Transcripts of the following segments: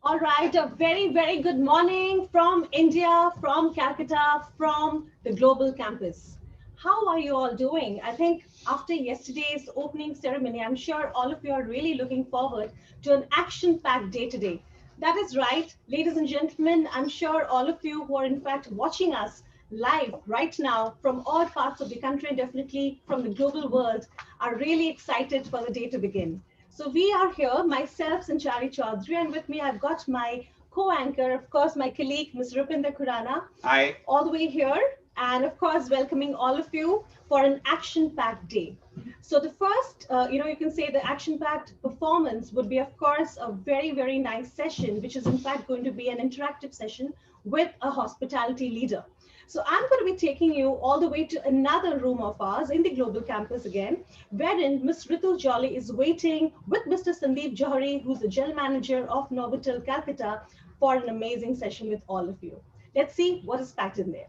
All right, a very, very good morning from India, from Calcutta, from the global campus. How are you all doing? I think after yesterday's opening ceremony, I'm sure all of you are really looking forward to an action packed day today. That is right, ladies and gentlemen. I'm sure all of you who are in fact watching us live right now from all parts of the country and definitely from the global world are really excited for the day to begin. So we are here, myself, Sanchari Chaudhary, and with me I've got my co-anchor, of course, my colleague, Ms. Rupinder Khurana, Hi. all the way here, and of course, welcoming all of you for an action-packed day. So the first, you can say the action-packed performance would be, of course, a very, very nice session, which is in fact going to be an interactive session with a hospitality leader. So I'm going to be taking you all the way to another room of ours in the global campus again, wherein Ms. Ritu Jolly is waiting with Mr. Sandeep Johari, who's the general manager of Novotel Calcutta, for an amazing session with all of you. Let's see what is packed in there.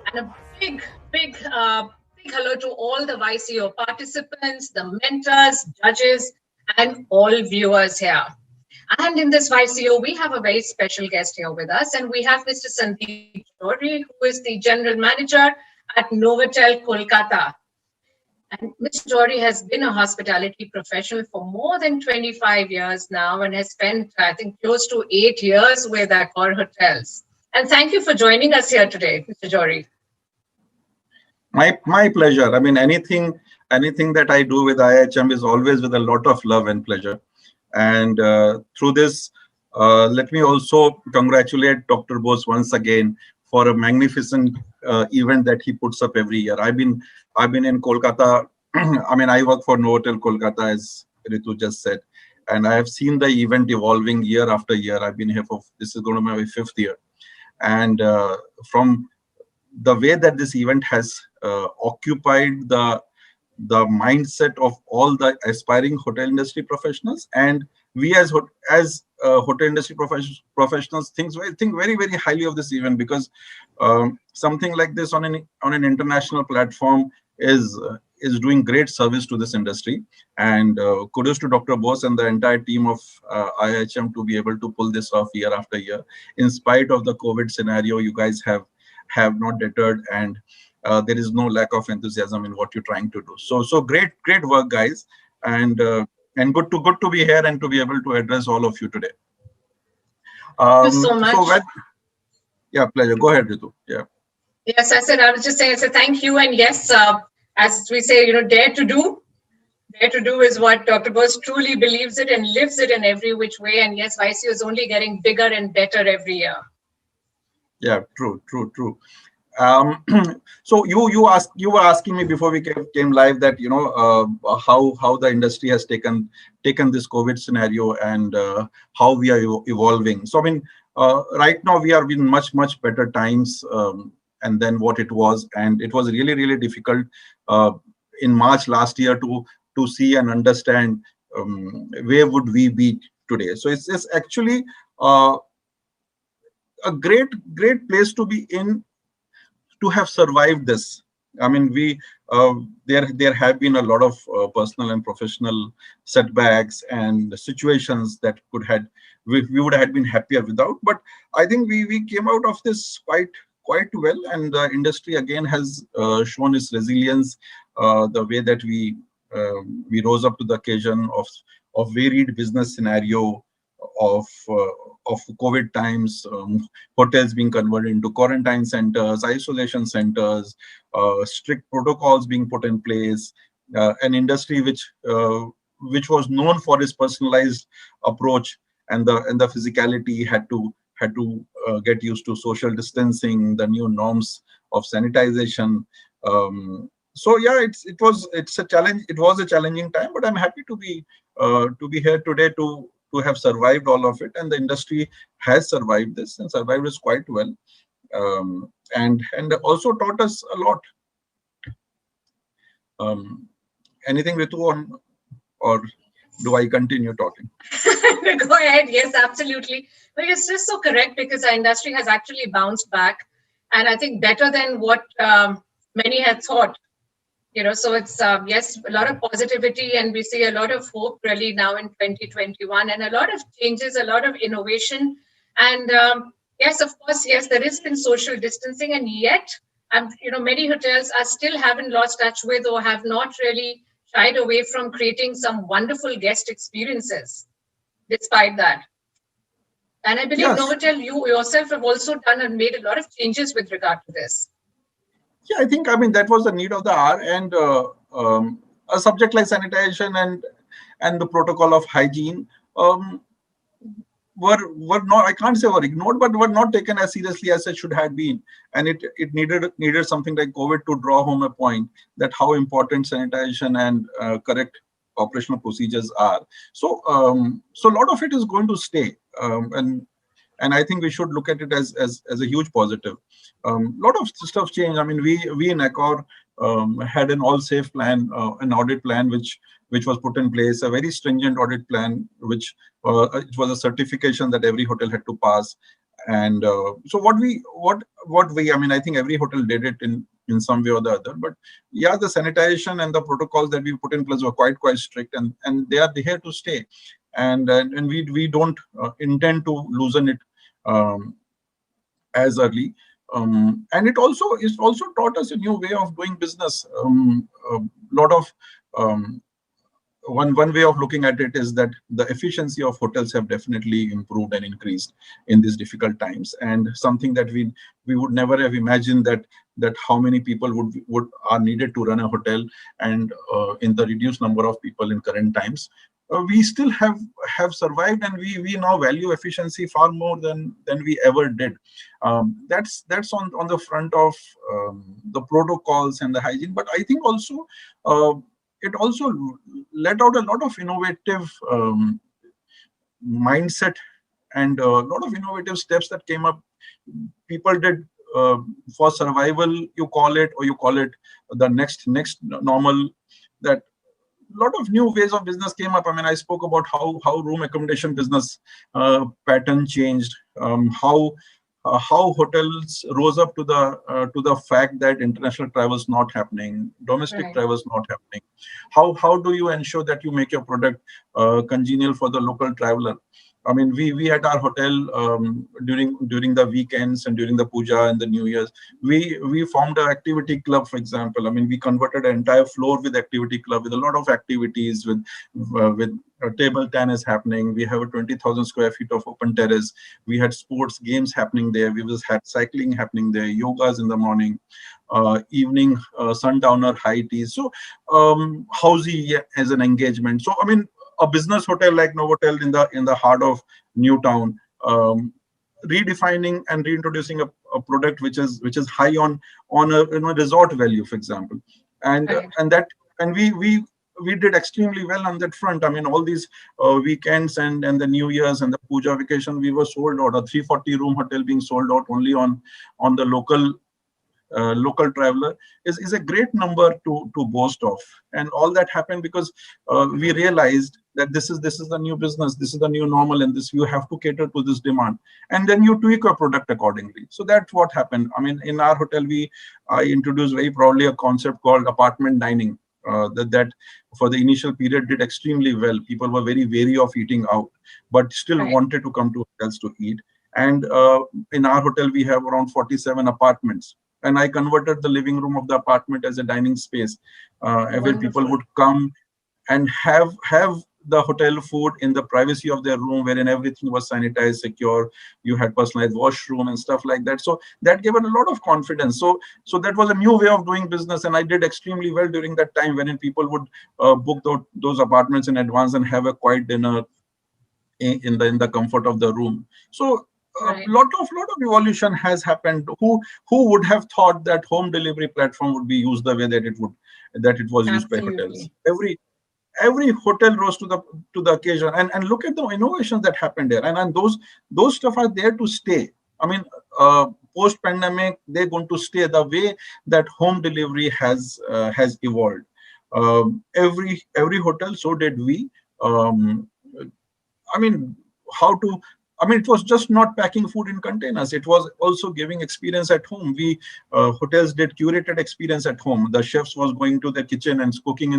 And a big hello to all the YCO participants, the mentors, judges, and all viewers here. And in this YCO, we have a very special guest here with us, and we have Mr. Sandeep Johari, who is the general manager at Novotel Kolkata. And Mr. Johari has been a hospitality professional for more than 25 years now and has spent, I think, close to 8 years with Accor Hotels. And thank you for joining us here today, Mr. Johari. My pleasure. I mean, anything that I do with IHM is always with a lot of love and pleasure. And through this, let me also congratulate Dr. Bose once again for a magnificent event that he puts up every year. I've been in Kolkata. I mean, I work for Novotel Kolkata, as Ritu just said, and I have seen the event evolving year after year. I've been here for, this is going to be my 5th year, and from the way that this event has occupied the mindset of all the aspiring hotel industry professionals, and we as hotel industry professionals think very, very highly of this event, because something like this on an international platform is doing great service to this industry. And kudos to Dr. Bose and the entire team of IHM to be able to pull this off year after year in spite of the COVID scenario. You guys have not deterred, and there is no lack of enthusiasm in what you're trying to do. So great work, guys, and good to be here and to be able to address all of you today. Thank you so much. Yeah, pleasure. Go ahead, Ritu. Yeah. Yes, I was just saying, thank you. And yes, as we say, dare to do. Dare to do is what Dr. Bose truly believes it and lives it in every which way. And yes, YCO is only getting bigger and better every year. Yeah, true. So you were asking me before we came live that how the industry has taken this COVID scenario, and how we are evolving. So I mean, right now we are in much better times, and then what it was, and it was really difficult in March last year to see and understand where would we be today. So it's actually a great place to be in, to have survived this. I mean, there have been a lot of personal and professional setbacks and situations that we would have been happier without. But I think we came out of this quite well, and the industry again has shown its resilience. The way that we rose up to the occasion of varied business scenario of COVID times, hotels being converted into quarantine centers, isolation centers, strict protocols being put in place, an industry which was known for its personalized approach, and the physicality had to get used to social distancing, the new norms of sanitization. So yeah, it's a challenge. It was a challenging time, but I'm happy to be here today to have survived all of it, and the industry has survived this and survived this quite well, and also taught us a lot. Anything, Ritu, on, or do I continue talking? Go ahead. Yes, absolutely. But it's just so correct, because our industry has actually bounced back. and I think better than what many had thought. So it's yes, a lot of positivity, and we see a lot of hope really now in 2021, and a lot of changes, a lot of innovation, and yes, of course, yes, there has been social distancing, and yet, many hotels are still haven't lost touch with or have not really shied away from creating some wonderful guest experiences despite that. And I believe Yes. Novotel, you yourself have also done and made a lot of changes with regard to this. Yeah, I think, I mean, that was the need of the hour, and a subject like sanitation and the protocol of hygiene um, were not, I can't say were ignored, but were not taken as seriously as it should have been. And it needed something like COVID to draw home a point that how important sanitation and correct operational procedures are. So a lot of it is going to stay, and I think we should look at it as a huge positive. Lot of stuff changed. I mean, we in Accor had an all safe plan, an audit plan which was put in place, a very stringent audit plan, which it was a certification that every hotel had to pass. And so what we, I mean, I think every hotel did it in some way or the other. But yeah, the sanitation and the protocols that we put in place were quite strict, and they are here to stay. And we don't intend to loosen it um, as early. And it also taught us a new way of doing business. A lot of um, one way of looking at it is that the efficiency of hotels have definitely improved and increased in these difficult times, and something that we would never have imagined, that how many people would are needed to run a hotel, and in the reduced number of people in current times, we still have survived, and we now value efficiency far more than we ever did. That's on the front of the protocols and the hygiene. But I think also it also let out a lot of innovative mindset, and a lot of innovative steps that came up. People did for survival, you call it, or you call it the next normal, that lot of new ways of business came up. I mean, I spoke about how room accommodation business pattern changed, how hotels rose up to the fact that international travel is not happening, domestic Right. travel is not happening. How do you ensure that you make your product congenial for the local traveler? I mean, we at our hotel, during the weekends and during the puja and the New Year's, we formed an activity club, for example. I mean, we converted an entire floor with activity club, with a lot of activities, with table tennis happening. We have a 20,000 square feet of open terrace. We had sports games happening there. We just had cycling happening there, yogas in the morning, evening sundowner high teas. So housey as an engagement. So I mean, a business hotel like Novotel in the heart of Newtown, redefining and reintroducing a product which is high on a resort value, for example, and Right. and that and we did extremely well on that front. I mean, all these weekends and the New Year's and the puja vacation, we were sold out. A 340 room hotel being sold out only on the local traveler is a great number to boast of. And all that happened because we realized that this is the new business, this is the new normal, and this you have to cater to this demand, and then you tweak your product accordingly. So that's what happened. I mean, in our hotel, I introduced very proudly a concept called apartment dining. That for the initial period did extremely well. People were very wary of eating out, but still Right. wanted to come to hotels to eat. And in our hotel, we have around 47 apartments, and I converted the living room of the apartment as a dining space, where people Wonderful. would come and have the hotel food in the privacy of their room, wherein everything was sanitized, secure. You had personalized washroom and stuff like that. So that gave it a lot of confidence. So that was a new way of doing business, and I did extremely well during that time, wherein people would book those apartments in advance and have a quiet dinner in the comfort of the room. So a Right. lot of evolution has happened. Who would have thought that home delivery platform would be used the way that it was used by hotels? Absolutely. Every hotel rose to the occasion, and look at the innovations that happened there, and those stuff are there to stay. I mean, post pandemic, they're going to stay the way that home delivery has evolved. Every hotel, so did we. um, I mean, how to I mean, it was just not packing food in containers. It was also giving experience at home. We hotels did curated experience at home. The chefs was going to the kitchen and cooking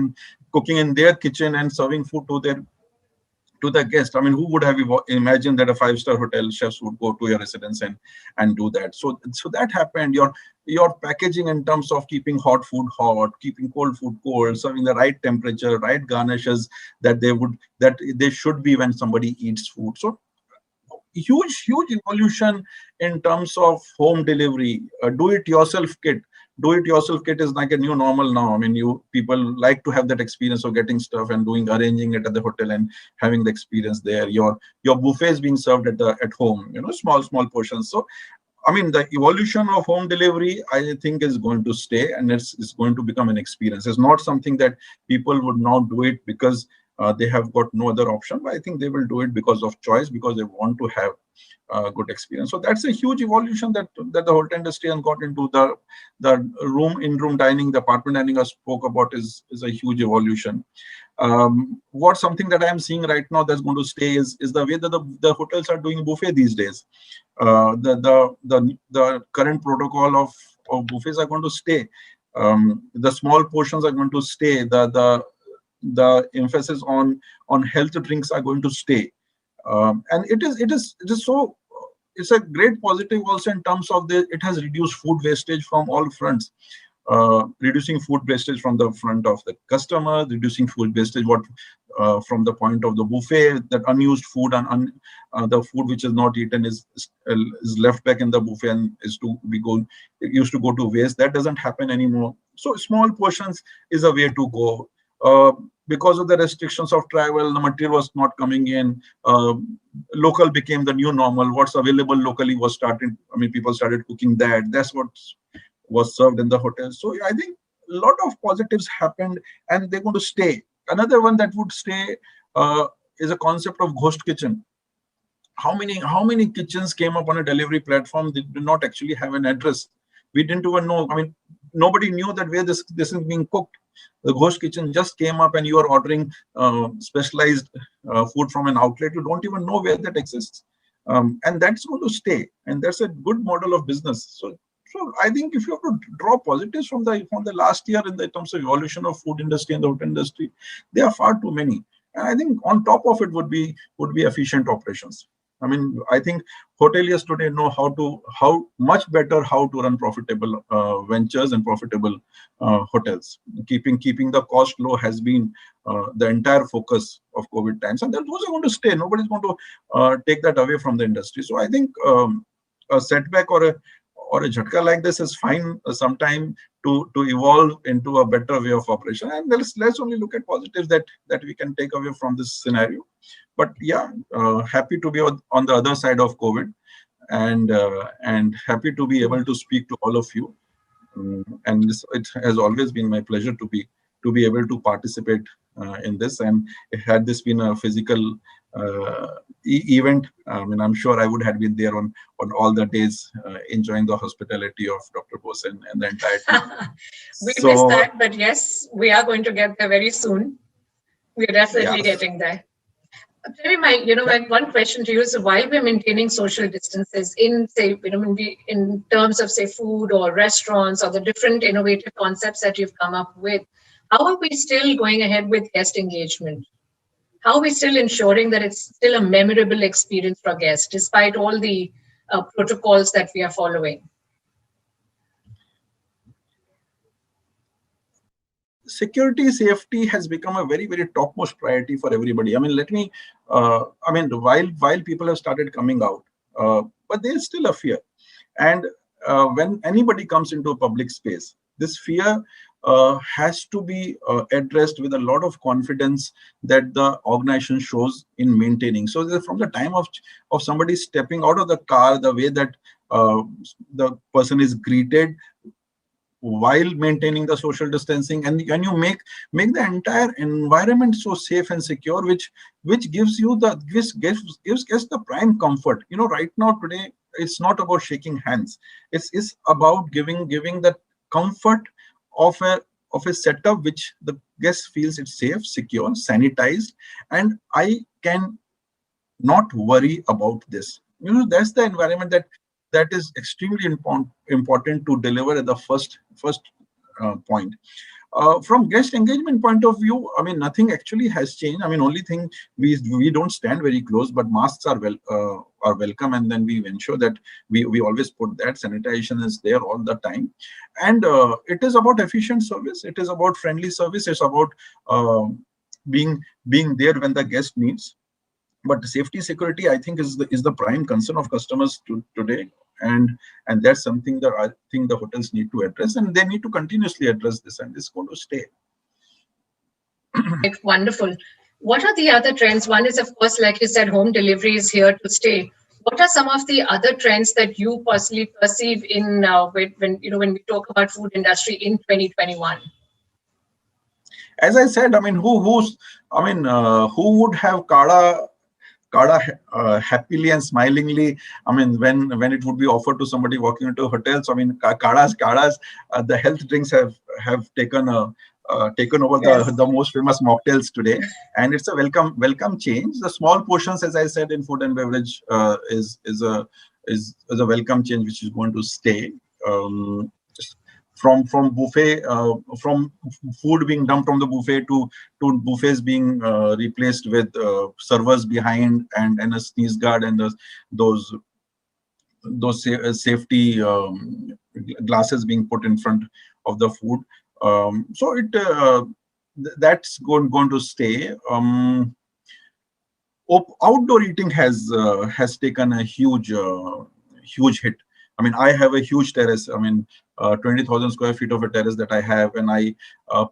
in their kitchen and serving food to the guest. I mean, who would have imagined that a five-star hotel chefs would go to your residence and do that? So that happened. Your packaging in terms of keeping hot food hot, keeping cold food cold, serving the right temperature, right garnishes that they should be when somebody eats food. So huge evolution in terms of home delivery. Do it yourself kit is like a new normal now. I mean, you people like to have that experience of getting stuff and arranging it at the hotel and having the experience there. Your buffets being served at home, small portions. So I mean, the evolution of home delivery, I think, is going to stay, and it's going to become an experience. It's not something that people would now do it because they have got no other option. But I think they will do it because of choice, because they want to have good experience. So that's a huge evolution that the hotel industry has got into. The in-room dining, the apartment dining I spoke about is a huge evolution. What something that I'm seeing right now that's going to stay is the way that the hotels are doing buffet these days. The current protocol of buffets are going to stay. The small portions are going to stay. The emphasis on health drinks are going to stay. And it is so it's a great positive also in terms of it has reduced food wastage from all fronts. Reducing food wastage from the front of the customer, reducing food wastage from the point of the buffet, that unused food and the food which is not eaten is left back in the buffet and it used to go to waste. That doesn't happen anymore. So small portions is a way to go. Because of the restrictions of travel, the material was not coming in. Local became the new normal. What's available locally was started. I mean, people started cooking that. That's what was served in the hotel. So I think a lot of positives happened, and they're going to stay. Another one that would stay is a concept of ghost kitchen. How many kitchens came up on a delivery platform that do not actually have an address? We didn't even know. I mean, nobody knew that where this is being cooked. The ghost kitchen just came up, and you are ordering specialized food from an outlet. You don't even know where that exists, and that's going to stay. And that's a good model of business. So I think if you have to draw positives from the last year in the terms of evolution of food industry and the hotel industry, there are far too many. And I think on top of it would be efficient operations. I mean, I think hoteliers today know how much better how to run profitable ventures and profitable hotels. Keeping the cost low has been the entire focus of COVID times, and those are going to stay. Nobody's going to take that away from the industry. So I think a setback or a jhatka like this is fine sometime to evolve into a better way of operation. And let's only look at positives that we can take away from this scenario. But yeah, happy to be on the other side of COVID, and happy to be able to speak to all of you. And it has always been my pleasure to be able to participate in this. And had this been a physical event, I mean, I'm sure I would have been there on all the days, enjoying the hospitality of Dr. Bose and the entire team. We So, missed that, but yes, we are going to get there very soon. We're definitely yeah. getting there. Maybe one question to you is, while we're maintaining social distances in, say, in terms of, say, food or restaurants or the different innovative concepts that you've come up with, how are we still going ahead with guest engagement? How are we still ensuring that it's still a memorable experience for guests, despite all the protocols that we are following? Security, safety has become a very, very topmost priority for everybody. I mean, while people have started coming out, but there's still a fear. And when anybody comes into a public space, this fear has to be addressed with a lot of confidence that the organization shows in maintaining. So that from the time of somebody stepping out of the car, the way that the person is greeted, while maintaining the social distancing, and you make the entire environment so safe and secure, which gives the prime comfort. Right now, today, it's not about shaking hands. It's about giving that comfort of a setup which the guest feels it's safe, secure, sanitized, and I can not worry about this. That's the environment that is extremely important to deliver at the first point. From guest engagement point of view, I mean, nothing actually has changed. I mean, only thing, we don't stand very close, but masks are welcome, and then we ensure that we always put that. Sanitization is there all the time, and it is about efficient service. It is about friendly service. It's about uh, being there when the guest needs. But safety security, I think, is the prime concern of customers today, and that's something that I think the hotels need to address, and they need to continuously address this, and it's going to stay. Right, wonderful. What are the other trends? One is, of course, like you said, home delivery is here to stay. What are some of the other trends that you personally perceive in when we talk about food industry in 2021? As I said, I mean, who would have Kada happily and smilingly, I mean, when it would be offered to somebody walking into hotels. I mean, Kadas, the health drinks have taken over Yes. the most famous mocktails today, and it's a welcome change. The small portions, as I said, in food and beverage, is a welcome change which is going to stay. Um, from buffet, from food being dumped from the buffet to buffets being replaced with servers behind, and a sneeze guard, and those safety glasses being put in front of the food. So that's going to stay. Outdoor eating has taken a huge hit. I mean, I have a huge terrace. I mean, 20,000 square feet of a terrace that I have, and I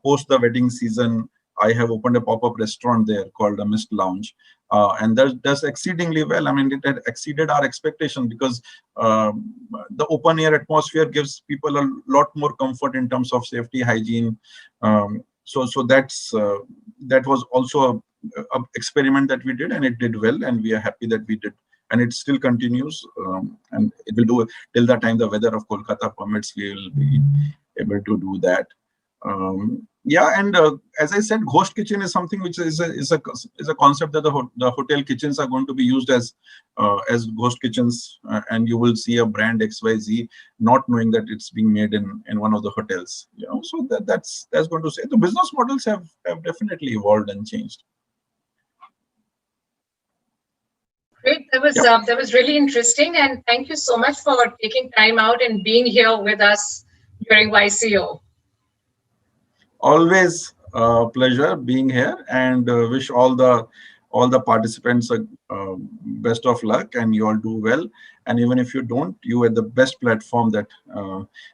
post the wedding season, I have opened a pop-up restaurant there called a Mist Lounge, and that does exceedingly well. I mean, it had exceeded our expectation because the open air atmosphere gives people a lot more comfort in terms of safety, hygiene. So that was also a experiment that we did, and it did well, and we are happy that we did, and it still continues, and it will do till the time the weather of Kolkata permits. We will be able to do that. Yeah, and as I said, ghost kitchen is something which is a concept that the hotel kitchens are going to be used as ghost kitchens, and you will see a brand XYZ not knowing that it's being made in one of the hotels. So that's going to say the business models have definitely evolved and changed. Great. Yep. That was really interesting, and thank you so much for taking time out and being here with us during YCO. Always a pleasure being here, and wish all the participants best of luck, and you all do well. And even if you don't, you are the best platform that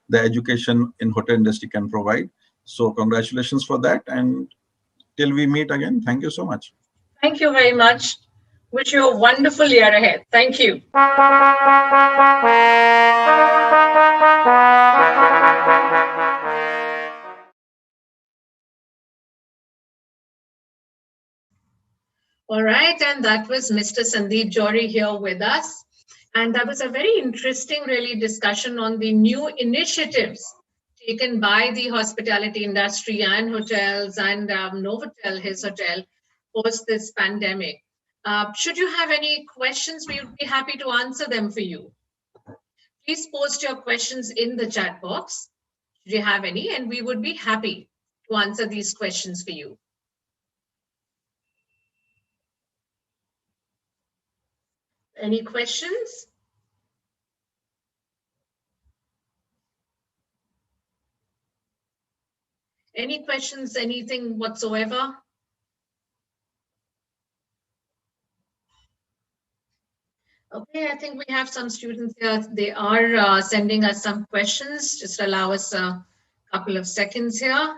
the education in hotel industry can provide. So congratulations for that, and till we meet again, thank you so much. Thank you very much. Wish you a wonderful year ahead. Thank you. All right, and that was Mr. Sandeep Jory here with us. And that was a very interesting, really, discussion on the new initiatives taken by the hospitality industry and hotels and Novotel, his hotel, post this pandemic. Should you have any questions, we would be happy to answer them for you. Please post your questions in the chat box, if you have any, and we would be happy to answer these questions for you. Any questions? Any questions, anything whatsoever? Okay, I think we have some students here. They are sending us some questions. Just allow us a couple of seconds here,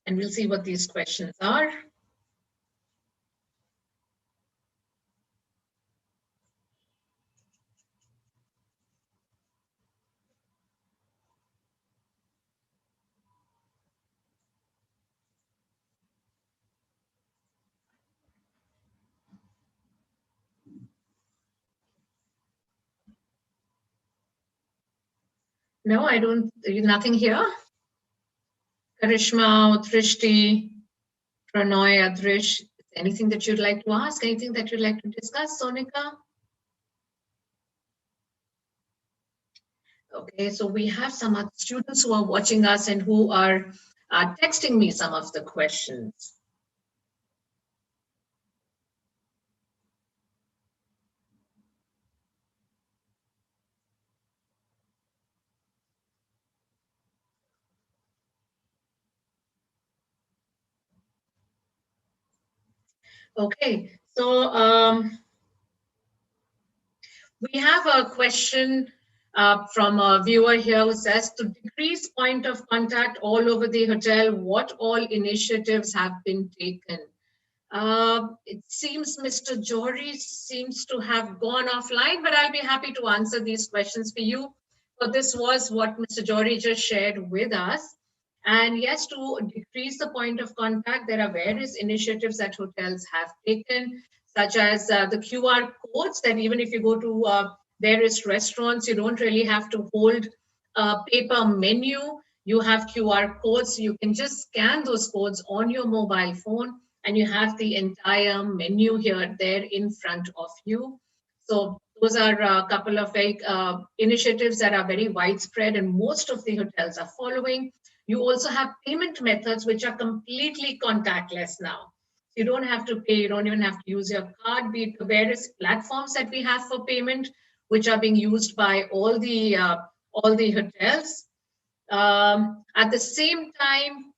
and we'll see what these questions are. No, I don't, nothing here. Karishma, Trishti, Pranoy, Adrish, Anything that you'd like to ask? Anything that you'd like to discuss, Sonika? Okay, so we have some other students who are watching us and who are texting me some of the questions. Okay, so we have a question from a viewer here who says, to decrease point of contact all over the hotel, what all initiatives have been taken? It seems Mr. Jory seems to have gone offline, but I'll be happy to answer these questions for you. So this was what Mr. Jory just shared with us. And yes, to decrease the point of contact, there are various initiatives that hotels have taken, such as the QR codes, that even if you go to various restaurants, you don't really have to hold a paper menu. You have QR codes, so you can just scan those codes on your mobile phone, and you have the entire menu here there in front of you. So those are a couple of initiatives that are very widespread and most of the hotels are following. You also have payment methods which are completely contactless now. You don't have to pay, you don't even have to use your card, be it the various platforms that we have for payment, which are being used by all the hotels. At the same time,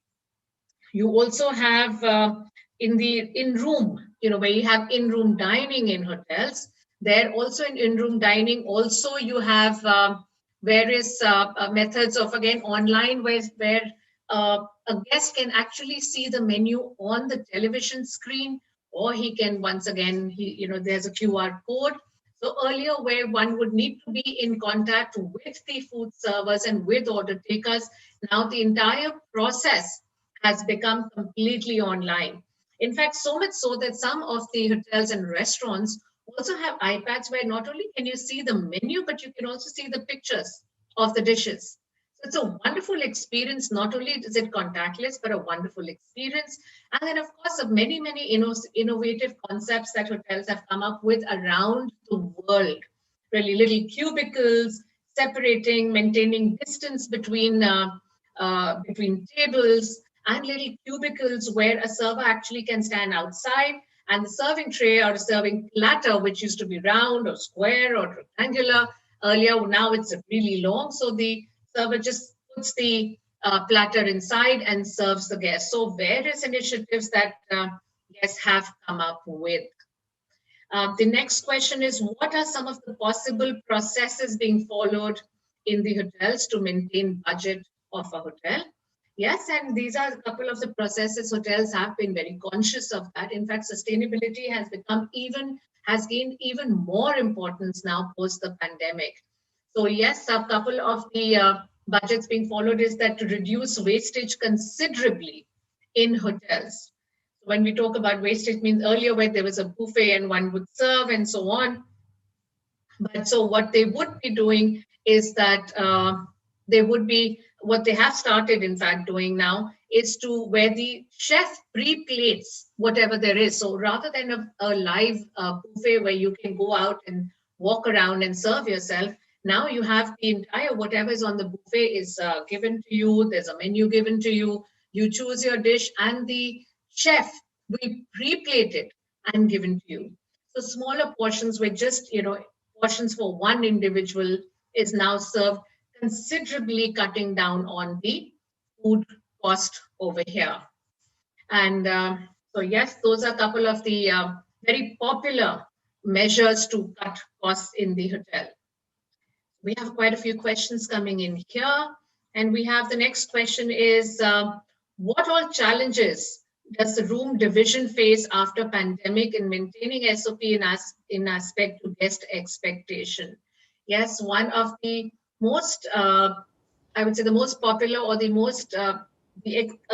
you also have in the in-room, where you have in-room dining in hotels. There also in in-room dining, also you have various methods of, again, online, where a guest can actually see the menu on the television screen, or he can, once again, there's a QR code. So earlier, where one would need to be in contact with the food servers and with order takers, now the entire process has become completely online. In fact, so much so that some of the hotels and restaurants also have iPads where not only can you see the menu, but you can also see the pictures of the dishes. So it's a wonderful experience. Not only is it contactless, but a wonderful experience. And then, of course, of many, many innovative concepts that hotels have come up with around the world. Really little cubicles, separating, maintaining distance between tables, and little cubicles where a server actually can stand outside, and the serving tray or serving platter, which used to be round or square or rectangular earlier, now it's really long. So the server just puts the platter inside and serves the guest. So various initiatives that guests have come up with. The next question is, what are some of the possible processes being followed in the hotels to maintain budget of a hotel? Yes, and these are a couple of the processes. Hotels have been very conscious of that. In fact, sustainability has gained even more importance now post the pandemic. So yes, a couple of the budgets being followed is that to reduce wastage considerably in hotels. When we talk about wastage, means earlier where there was a buffet and one would serve and so on. But so what they would be doing is that what they have started, in fact, doing now is to where the chef pre-plates whatever there is. So rather than a live buffet where you can go out and walk around and serve yourself, now you have the entire whatever is on the buffet is given to you. There's a menu given to you. You choose your dish, and the chef will pre-plate it and given to you. So smaller portions with just, portions for one individual is now served, considerably cutting down on the food cost over here. And so yes, those are a couple of the very popular measures to cut costs in the hotel. We have quite a few questions coming in here. And we have the next question is, what all challenges does the room division face after pandemic in maintaining SOP in aspect to guest expectation? Yes, one of the most, I would say the most popular or the most, a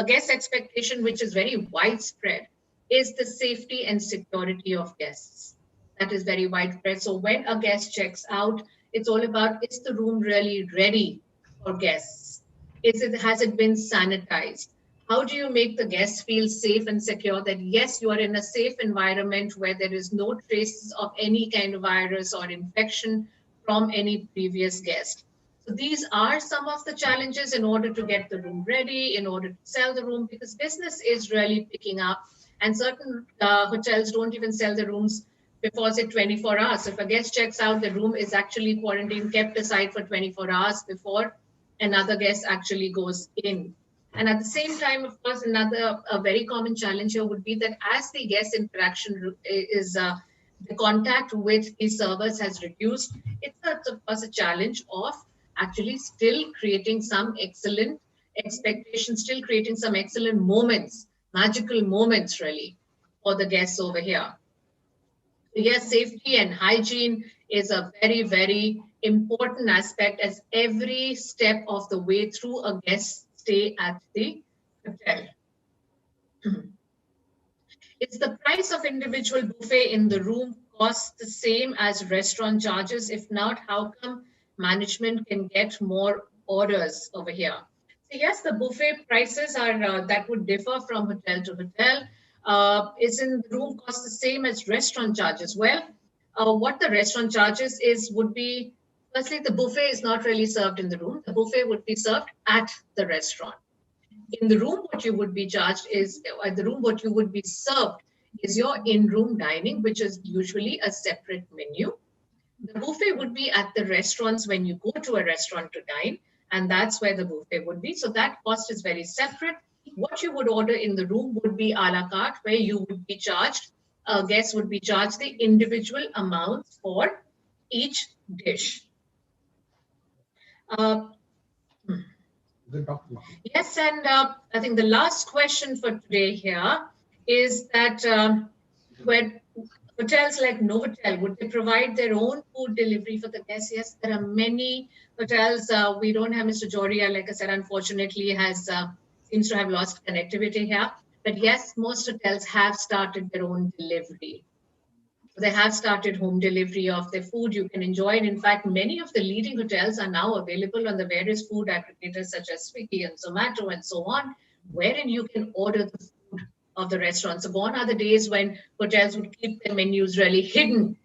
guest expectation which is very widespread is the safety and security of guests. That is very widespread. So when a guest checks out, it's all about, is the room really ready for guests? Has it been sanitized? How do you make the guests feel safe and secure that yes, you are in a safe environment where there is no traces of any kind of virus or infection from any previous guest? So these are some of the challenges in order to get the room ready, in order to sell the room, because business is really picking up, and certain hotels don't even sell the rooms before, say, 24 hours. If a guest checks out, the room is actually quarantined, kept aside for 24 hours before another guest actually goes in. And at the same time, of course, another a very common challenge here would be that as the guest interaction is the contact with the servers has reduced, it's of course a challenge of actually still creating some excellent expectations, still creating some excellent moments, magical moments really for the guests over here. Yes, safety and hygiene is a very, very important aspect as every step of the way through a guest stay at the hotel. It's the price of individual buffet in the room costs the same as restaurant charges. If not, how come management can get more orders over here? So yes, the buffet prices are that would differ from hotel to hotel. Is in the room cost the same as restaurant charges? Well, what the restaurant charges is would be firstly the buffet is not really served in the room. The buffet would be served at the restaurant. In the room, what you would be charged is, at the room, what you would be served is your in-room dining, which is usually a separate menu. The buffet would be at the restaurants when you go to a restaurant to dine, and that's where the buffet would be. So that cost is very separate. What you would order in the room would be a la carte, where you would be charged, guests would be charged the individual amounts for each dish. Uh, Yes, and I think the last question for today here is that when hotels like Novotel, would they provide their own food delivery for the guests? Yes, there are many hotels. We don't have Mr. Joria, like I said, unfortunately, has seems to have lost connectivity here. But yes, most hotels have started their own delivery. They have started home delivery of their food. You can enjoy it. In fact, many of the leading hotels are now available on the various food aggregators such as Swiggy and Zomato and so on, wherein you can order the food of the restaurants. So gone are the days when hotels would keep their menus really hidden.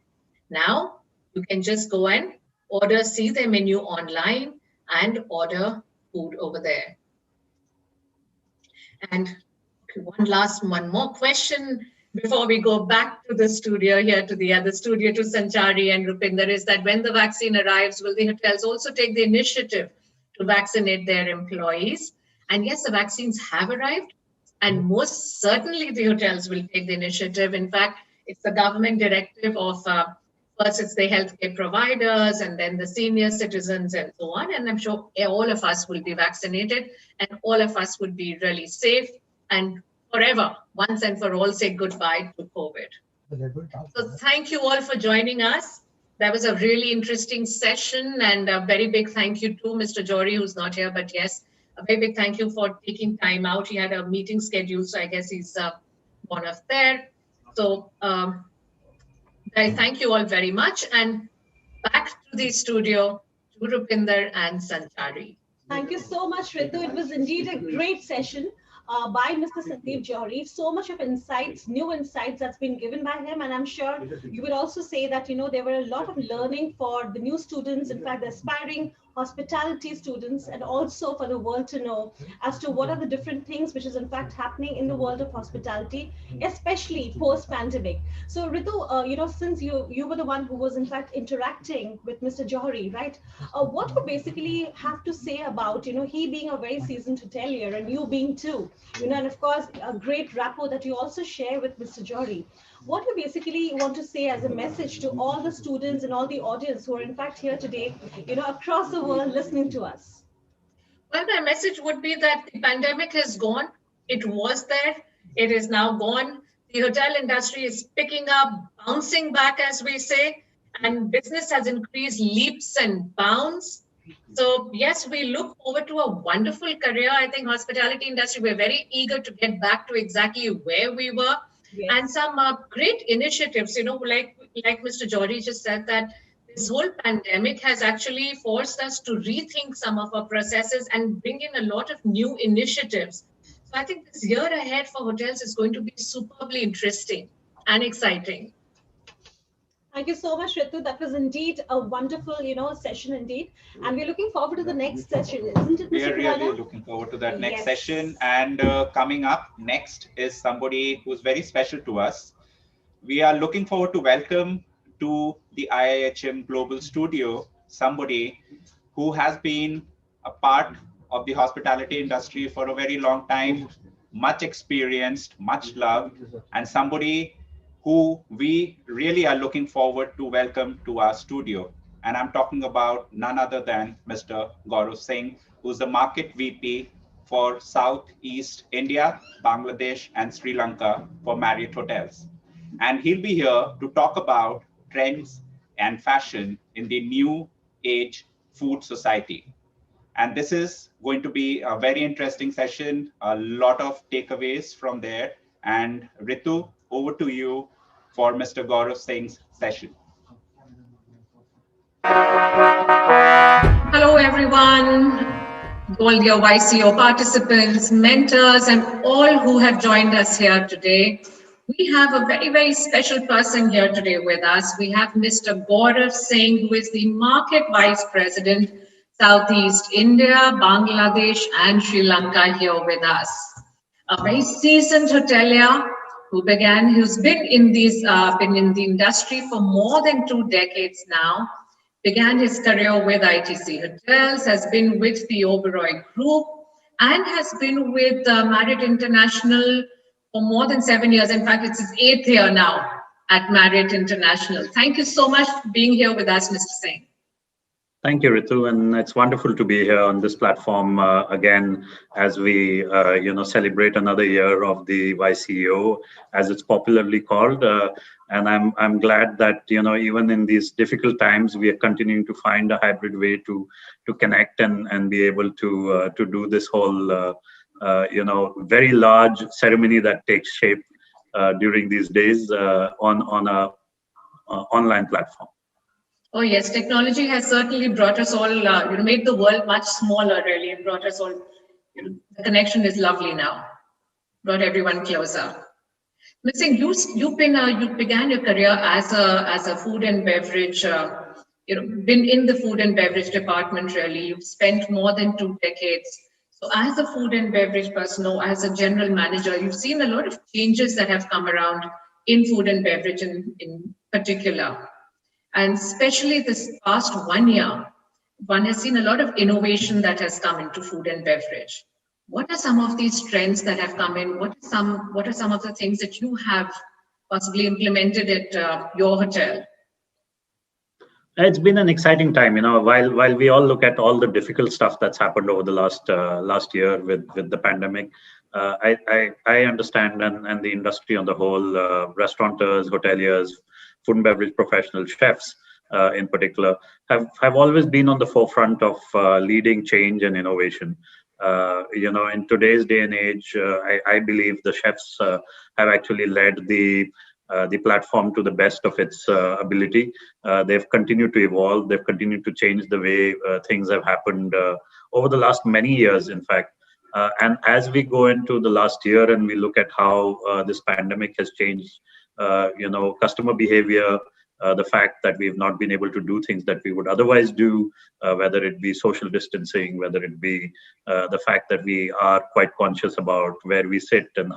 Now you can just go and order, see their menu online and order food over there. And one more question before we go back to the studio here, to the other studio, to Sanchari and Rupinder, is that when the vaccine arrives, will the hotels also take the initiative to vaccinate their employees? And yes, the vaccines have arrived, and most certainly the hotels will take the initiative. In fact, it's the government directive of first it's the healthcare providers and then the senior citizens and so on. And I'm sure all of us will be vaccinated and all of us would be really safe and forever, once and for all, say goodbye to COVID. So thank you all for joining us. That was a really interesting session, and a very big thank you to Mr. Jory, who's not here, but yes, a very big thank you for taking time out. He had a meeting schedule, so I guess he's one of there. So I thank you all very much, and back to the studio to Rupinder and Sanchari. Thank you so much, Ritu. It was indeed a great session by Mr. Sandeep Johri. So much of insights, new insights that's been given by him. And I'm sure you would also say that, you know, there were a lot of learning for the new students, in fact, the aspiring hospitality students, and also for the world to know as to what are the different things which is in fact happening in the world of hospitality, especially post-pandemic. So Ritu, you know, since you were the one who was in fact interacting with Mr. Johari, right? What would basically have to say about, you know, he being a very seasoned hotelier and you being too, you know, and of course a great rapport that you also share with Mr. Johari. What you basically want to say as a message to all the students and all the audience who are in fact here today, you know, across the world listening to us? Well, my message would be that the pandemic has gone. It was there. It is now gone. The hotel industry is picking up, bouncing back, as we say, and business has increased leaps and bounds. So yes, we look forward to a wonderful career. I think hospitality industry, we're very eager to get back to exactly where we were. Yes. And some great initiatives, you know, like Mr. Jory just said, that this whole pandemic has actually forced us to rethink some of our processes and bring in a lot of new initiatives. So I think this year ahead for hotels is going to be superbly interesting and exciting. Thank you so much, Ritu. That was indeed a wonderful, session indeed. And we're looking forward to the next session, isn't it, We Mr. are really Khurana? looking forward to that next Yes. session. And coming up next is somebody who's very special to us. We are looking forward to welcome to the IIHM Global Studio somebody who has been a part of the hospitality industry for a very long time, much experienced, much loved, and somebody who we really are looking forward to welcome to our studio. And I'm talking about none other than Mr. Gaurav Singh, who's the Market VP for Southeast India, Bangladesh, and Sri Lanka for Marriott Hotels. And he'll be here to talk about trends and fashion in the new age food society. And this is going to be a very interesting session, a lot of takeaways from there. And Ritu, over to you for Mr. Gaurav Singh's session. Hello, everyone, all your YCO participants, mentors, and all who have joined us here today. We have a very, very special person here today with us. We have Mr. Gaurav Singh, who is the Market Vice President, Southeast India, Bangladesh, and Sri Lanka here with us. A very seasoned hotelier who's been been in the industry for more than 2 decades now. Began his career with ITC Hotels, has been with the Oberoi Group, and has been with Marriott International for more than 7 years. In fact, it's his 8th year now at Marriott International. Thank you so much for being here with us, Mr. Singh. Thank you, Ritu, and it's wonderful to be here on this platform again as we, celebrate another year of the YCEO, as it's popularly called. And I'm glad that even in these difficult times, we are continuing to find a hybrid way to connect and be able to do this whole very large ceremony that takes shape during these days on a online platform. Oh yes, technology has certainly brought us all, made the world much smaller, really, and brought us all. The connection is lovely now, brought everyone closer. Missing, you began your career as a food and beverage, been in the food and beverage department. Really, you've spent more than 2 decades. So, as a food and beverage person, or as a general manager, you've seen a lot of changes that have come around in food and beverage in particular. And especially this past 1 year, one has seen a lot of innovation that has come into food and beverage. What are some of these trends that have come in? What are some of the things that you have possibly implemented at your hotel? It's been an exciting time, while we all look at all the difficult stuff that's happened over the last year with the pandemic. I understand, and the industry on the whole, restaurateurs, hoteliers, food and beverage professionals, chefs in particular, have always been on the forefront of leading change and innovation. In today's day and age, I believe the chefs have actually led the platform to the best of its ability. They've continued to evolve. They've continued to change the way things have happened over the last many years, in fact. And as we go into the last year and we look at how this pandemic has changed, customer behavior, the fact that we've not been able to do things that we would otherwise do, whether it be social distancing, whether it be the fact that we are quite conscious about where we sit and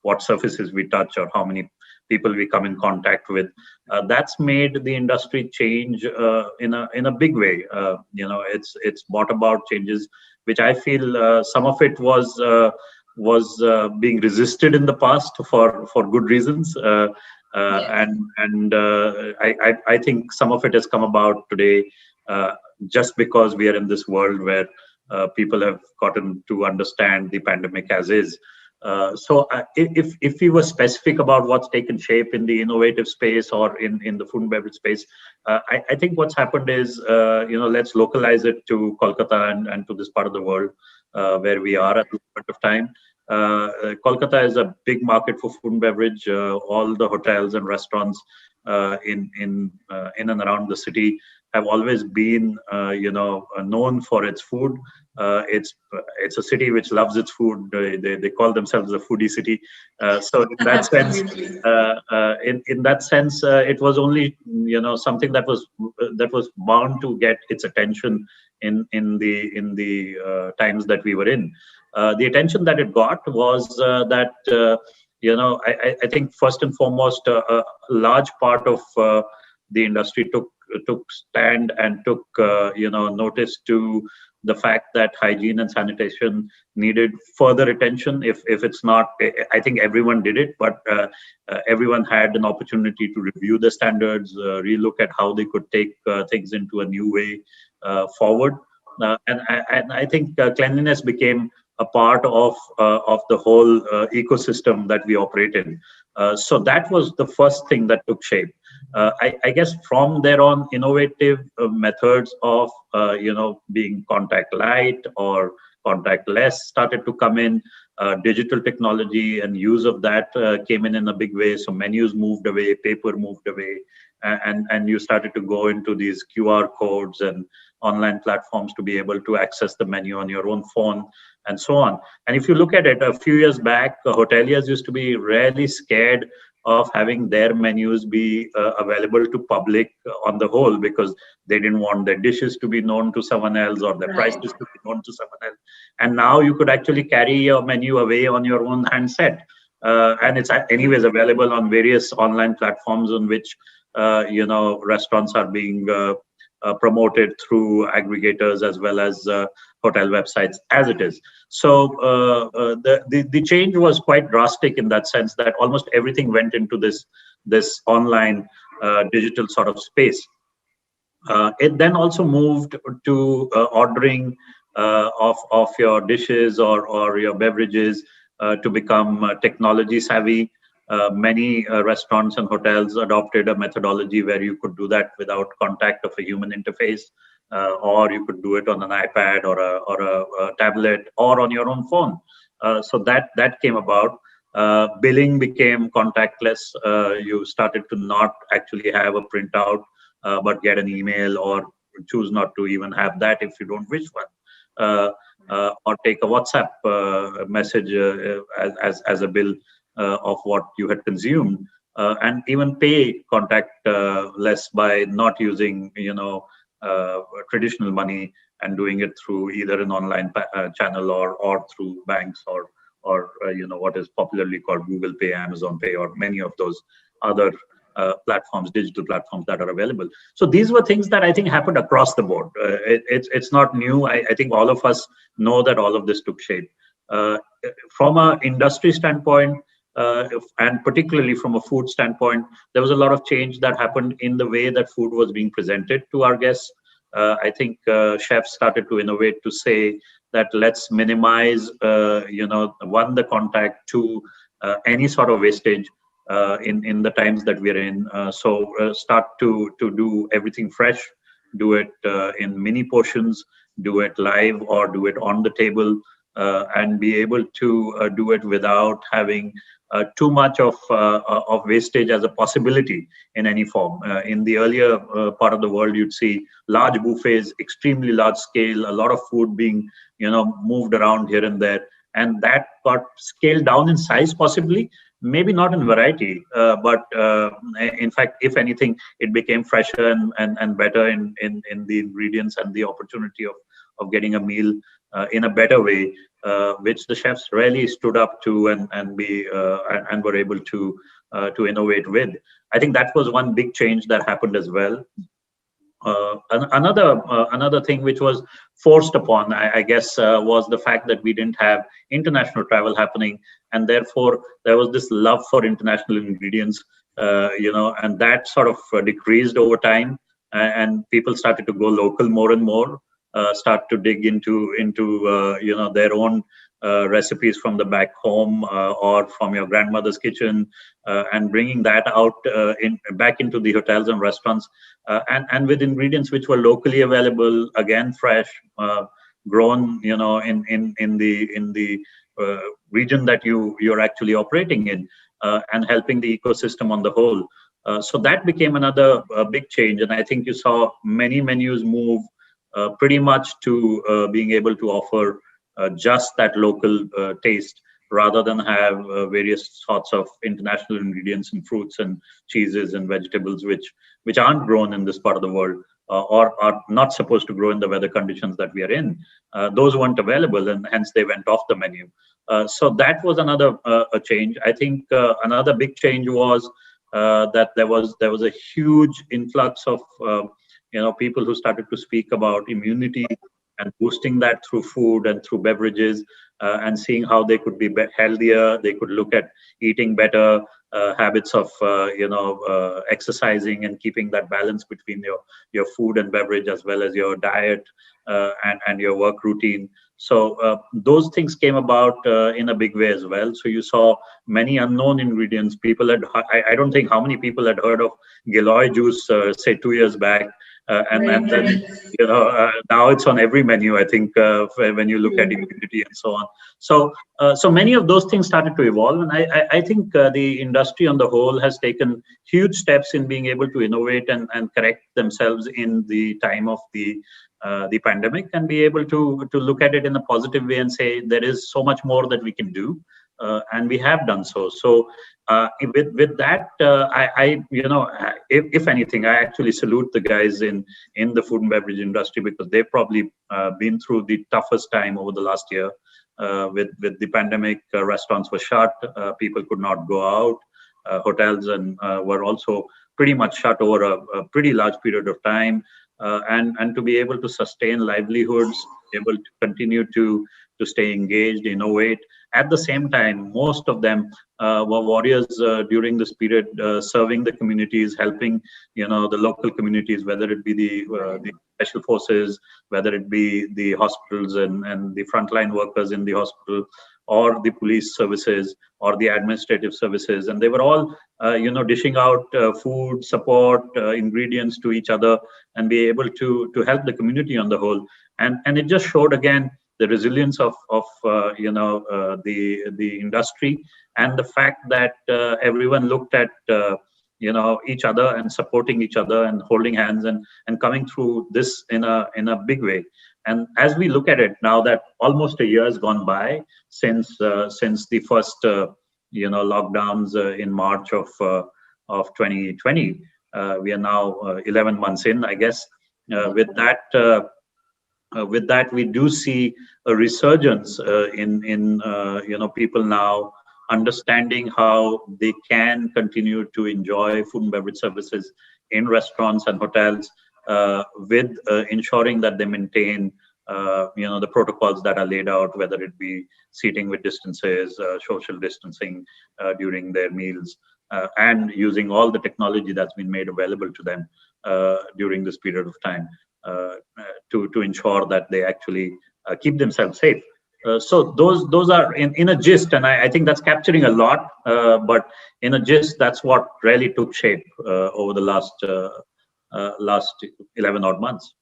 what surfaces we touch or how many people we come in contact with. That's made the industry change in a big way. It's brought about changes which I feel some of it was being resisted in the past for good reasons. Yes. And I think some of it has come about today just because we are in this world where people have gotten to understand the pandemic as is. So if we were specific about what's taken shape in the innovative space or in the food and beverage space, I think what's happened is, let's localize it to Kolkata and to this part of the world where we are at this point of time. Kolkata is a big market for food and beverage. All the hotels and restaurants in and around the city have always been, known for its food. It's a city which loves its food. They call themselves a foodie city. So in that sense, Absolutely. in that sense, it was only something that was bound to get its attention in the times that we were in. The attention that it got was that I think first and foremost, a large part of the industry took stand and took notice to the fact that hygiene and sanitation needed further attention. If it's not, I think everyone did it, but everyone had an opportunity to review the standards, relook at how they could take things into a new way forward. And I think cleanliness became a part of the whole ecosystem that we operate in. So that was the first thing that took shape. I guess from there on, innovative methods of being contact light or contactless started to come in. Digital technology and use of that came in a big way. So menus moved away, paper moved away, and you started to go into these QR codes and online platforms to be able to access the menu on your own phone and so on. And if you look at it, a few years back, hoteliers used to be really scared of having their menus be available to public on the whole, because they didn't want their dishes to be known to someone else or their Right. prices to be known to someone else. And now you could actually carry your menu away on your own handset. And it's anyways available on various online platforms on which restaurants are being promoted through aggregators as well as hotel websites as it is. So the change was quite drastic in that sense, that almost everything went into this online digital sort of space. It then also moved to ordering of your dishes or your beverages to become technology savvy. Many restaurants and hotels adopted a methodology where you could do that without contact of a human interface, or you could do it on an iPad or a tablet or on your own phone. So that came about. Billing became contactless. You started to not actually have a printout, but get an email, or choose not to even have that if you don't wish one. Or take a WhatsApp message as a bill of what you had consumed, and even pay contact less by not using traditional money and doing it through either an online channel or through banks or what is popularly called Google Pay, Amazon Pay, or many of those other platforms, digital platforms that are available. So these were things that I think happened across the board. It's not new. I think all of us know that all of this took shape. From an industry standpoint, and particularly from a food standpoint, there was a lot of change that happened in the way that food was being presented to our guests. I think chefs started to innovate to say that let's minimize, one, the contact, two, any sort of wastage in the times that we're in. So start to do everything fresh, do it in mini portions, do it live or do it on the table, and be able to do it without having too much of wastage as a possibility in any form. In the earlier part of the world, you'd see large buffets, extremely large scale, a lot of food being moved around here and there, and that got scaled down in size possibly, maybe not in variety, but in fact, if anything, it became fresher and better in the ingredients and the opportunity of getting a meal in a better way, which the chefs really stood up to and were able to innovate with. I think that was one big change that happened as well. Another thing which was forced upon, I guess, was the fact that we didn't have international travel happening, and therefore there was this love for international ingredients, and that sort of decreased over time, and people started to go local more and more, start to dig into their own recipes from the back home or from your grandmother's kitchen, and bringing that out back into the hotels and restaurants, and with ingredients which were locally available, again fresh, grown in the region that you're actually operating in, and helping the ecosystem on the whole. So that became another big change, and I think you saw many menus move pretty much to being able to offer just that local taste, rather than have various sorts of international ingredients and fruits and cheeses and vegetables which aren't grown in this part of the world, or are not supposed to grow in the weather conditions that we are in. Those weren't available, and hence they went off the menu. So that was another a change. I think another big change was that there was a huge influx of people who started to speak about immunity and boosting that through food and through beverages, and seeing how they could be healthier. They could look at eating better, habits of exercising and keeping that balance between your food and beverage, as well as your diet and your work routine. So those things came about in a big way as well. So you saw many unknown ingredients. People had, I don't think how many people had heard of Giloy juice, say 2 years back. And then, now it's on every menu, I think, when you look at immunity and so on. So many of those things started to evolve. And I think the industry on the whole has taken huge steps in being able to innovate and correct themselves in the time of the pandemic, and be able to look at it in a positive way and say there is so much more that we can do, and we have done so. So with that, if anything, I actually salute the guys in the food and beverage industry, because they've probably been through the toughest time over the last year. With the pandemic, restaurants were shut, people could not go out, hotels and were also pretty much shut over a pretty large period of time. And to be able to sustain livelihoods, able to continue to stay engaged, innovate. At the same time, most of them were warriors during this period, serving the communities, helping the local communities, whether it be the special forces, whether it be the hospitals and the frontline workers in the hospital, or the police services, or the administrative services. And they were all dishing out food, support, ingredients to each other, and be able to help the community on the whole. And it just showed again the resilience of the industry, and the fact that everyone looked at each other and supporting each other and holding hands and coming through this in a big way. And as we look at it now, that almost a year has gone by since the first lockdowns in March of 2020. We are now 11 months in, I guess. With that, we do see a resurgence in people now understanding how they can continue to enjoy food and beverage services in restaurants and hotels, with ensuring that they maintain the protocols that are laid out, whether it be seating with distances, social distancing during their meals, and using all the technology that's been made available to them during this period of time, to ensure that they actually keep themselves safe. So those are in a gist, and I think that's capturing a lot. But in a gist, that's what really took shape over the last 11 odd months.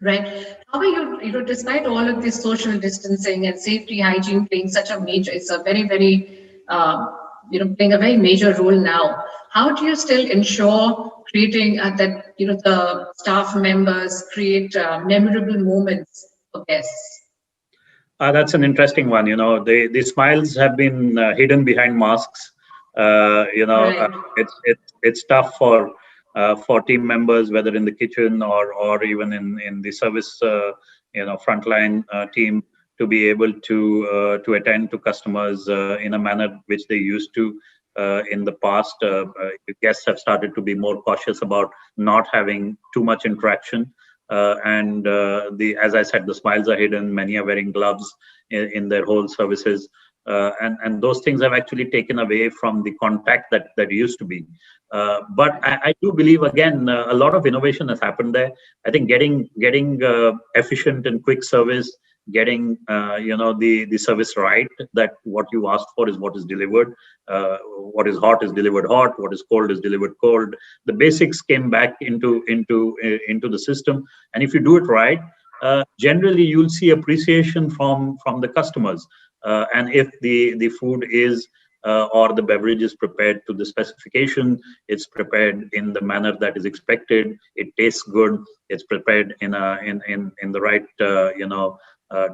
Right. However, despite all of this social distancing and safety hygiene playing such a major, it's a very, very, playing a very major role now. How do you still ensure creating that, the staff members create memorable moments for guests? That's an interesting one. The smiles have been hidden behind masks. Right. It's tough for team members, whether in the kitchen or even in the service, frontline team, to be able to attend to customers in a manner which they used to in the past. Guests have started to be more cautious about not having too much interaction. As I said, the smiles are hidden. Many are wearing gloves in their whole services. And those things have actually taken away from the contact that used to be. But I do believe, again, a lot of innovation has happened there. I think getting efficient and quick service, getting the service right, that what you asked for is what is delivered. What is hot is delivered hot. What is cold is delivered cold. The basics came back into the system, and if you do it right, generally you'll see appreciation from the customers. And if the food is or the beverage is prepared to the specification. It's prepared in the manner that is expected. It tastes good. It's prepared in the right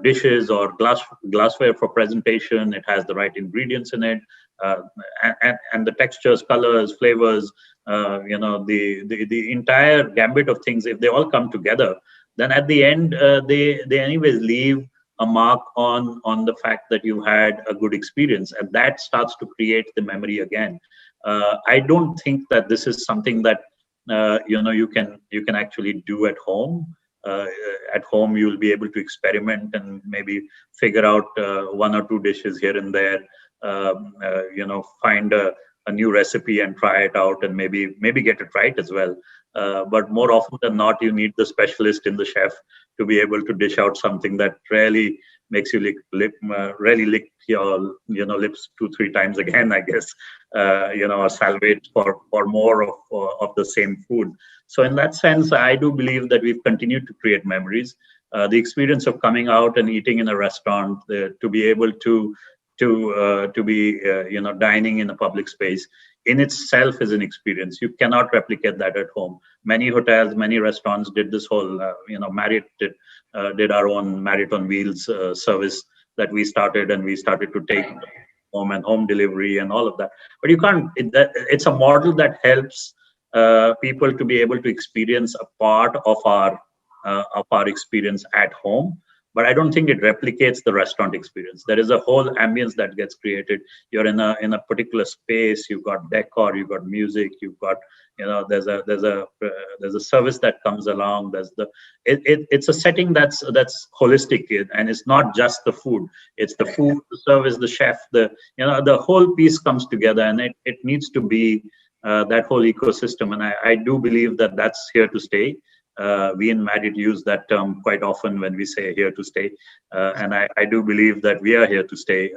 dishes or glassware for presentation. It has the right ingredients in it, uh, and the textures, colors, flavors, the entire gambit of things. If they all come together, then at the end they anyways leave a mark on the fact that you had a good experience, and that starts to create the memory again. I don't think that this is something that you can actually do at home. At home, you'll be able to experiment and maybe figure out one or two dishes here and there. Find a new recipe and try it out, and maybe get it right as well. But more often than not, you need the specialist in the chef to be able to dish out something that really makes you really lick your lips 2-3 times again, I guess. Or salivate for more of the same food. So in that sense, I do believe that we've continued to create memories. The experience of coming out and eating in a restaurant, to be able to be dining in a public space in itself is an experience. You cannot replicate that at home. Many hotels, many restaurants did this whole Marriott did our own Marriott on Wheels service that we started, and we started to take home and home delivery and all of that. But you can't. It's a model that helps people to be able to experience a part of our experience at home. But I don't think it replicates the restaurant experience. There is a whole ambience that gets created. You're in a particular space. You've got decor. You've got music. You've got there's a service that comes along. It's a setting that's holistic, and it's not just the food. It's the food, the service, the chef. The whole piece comes together, and it needs to be that whole ecosystem. And I do believe that that's here to stay. We in Marriott use that term quite often when we say here to stay, and I do believe that we are here to stay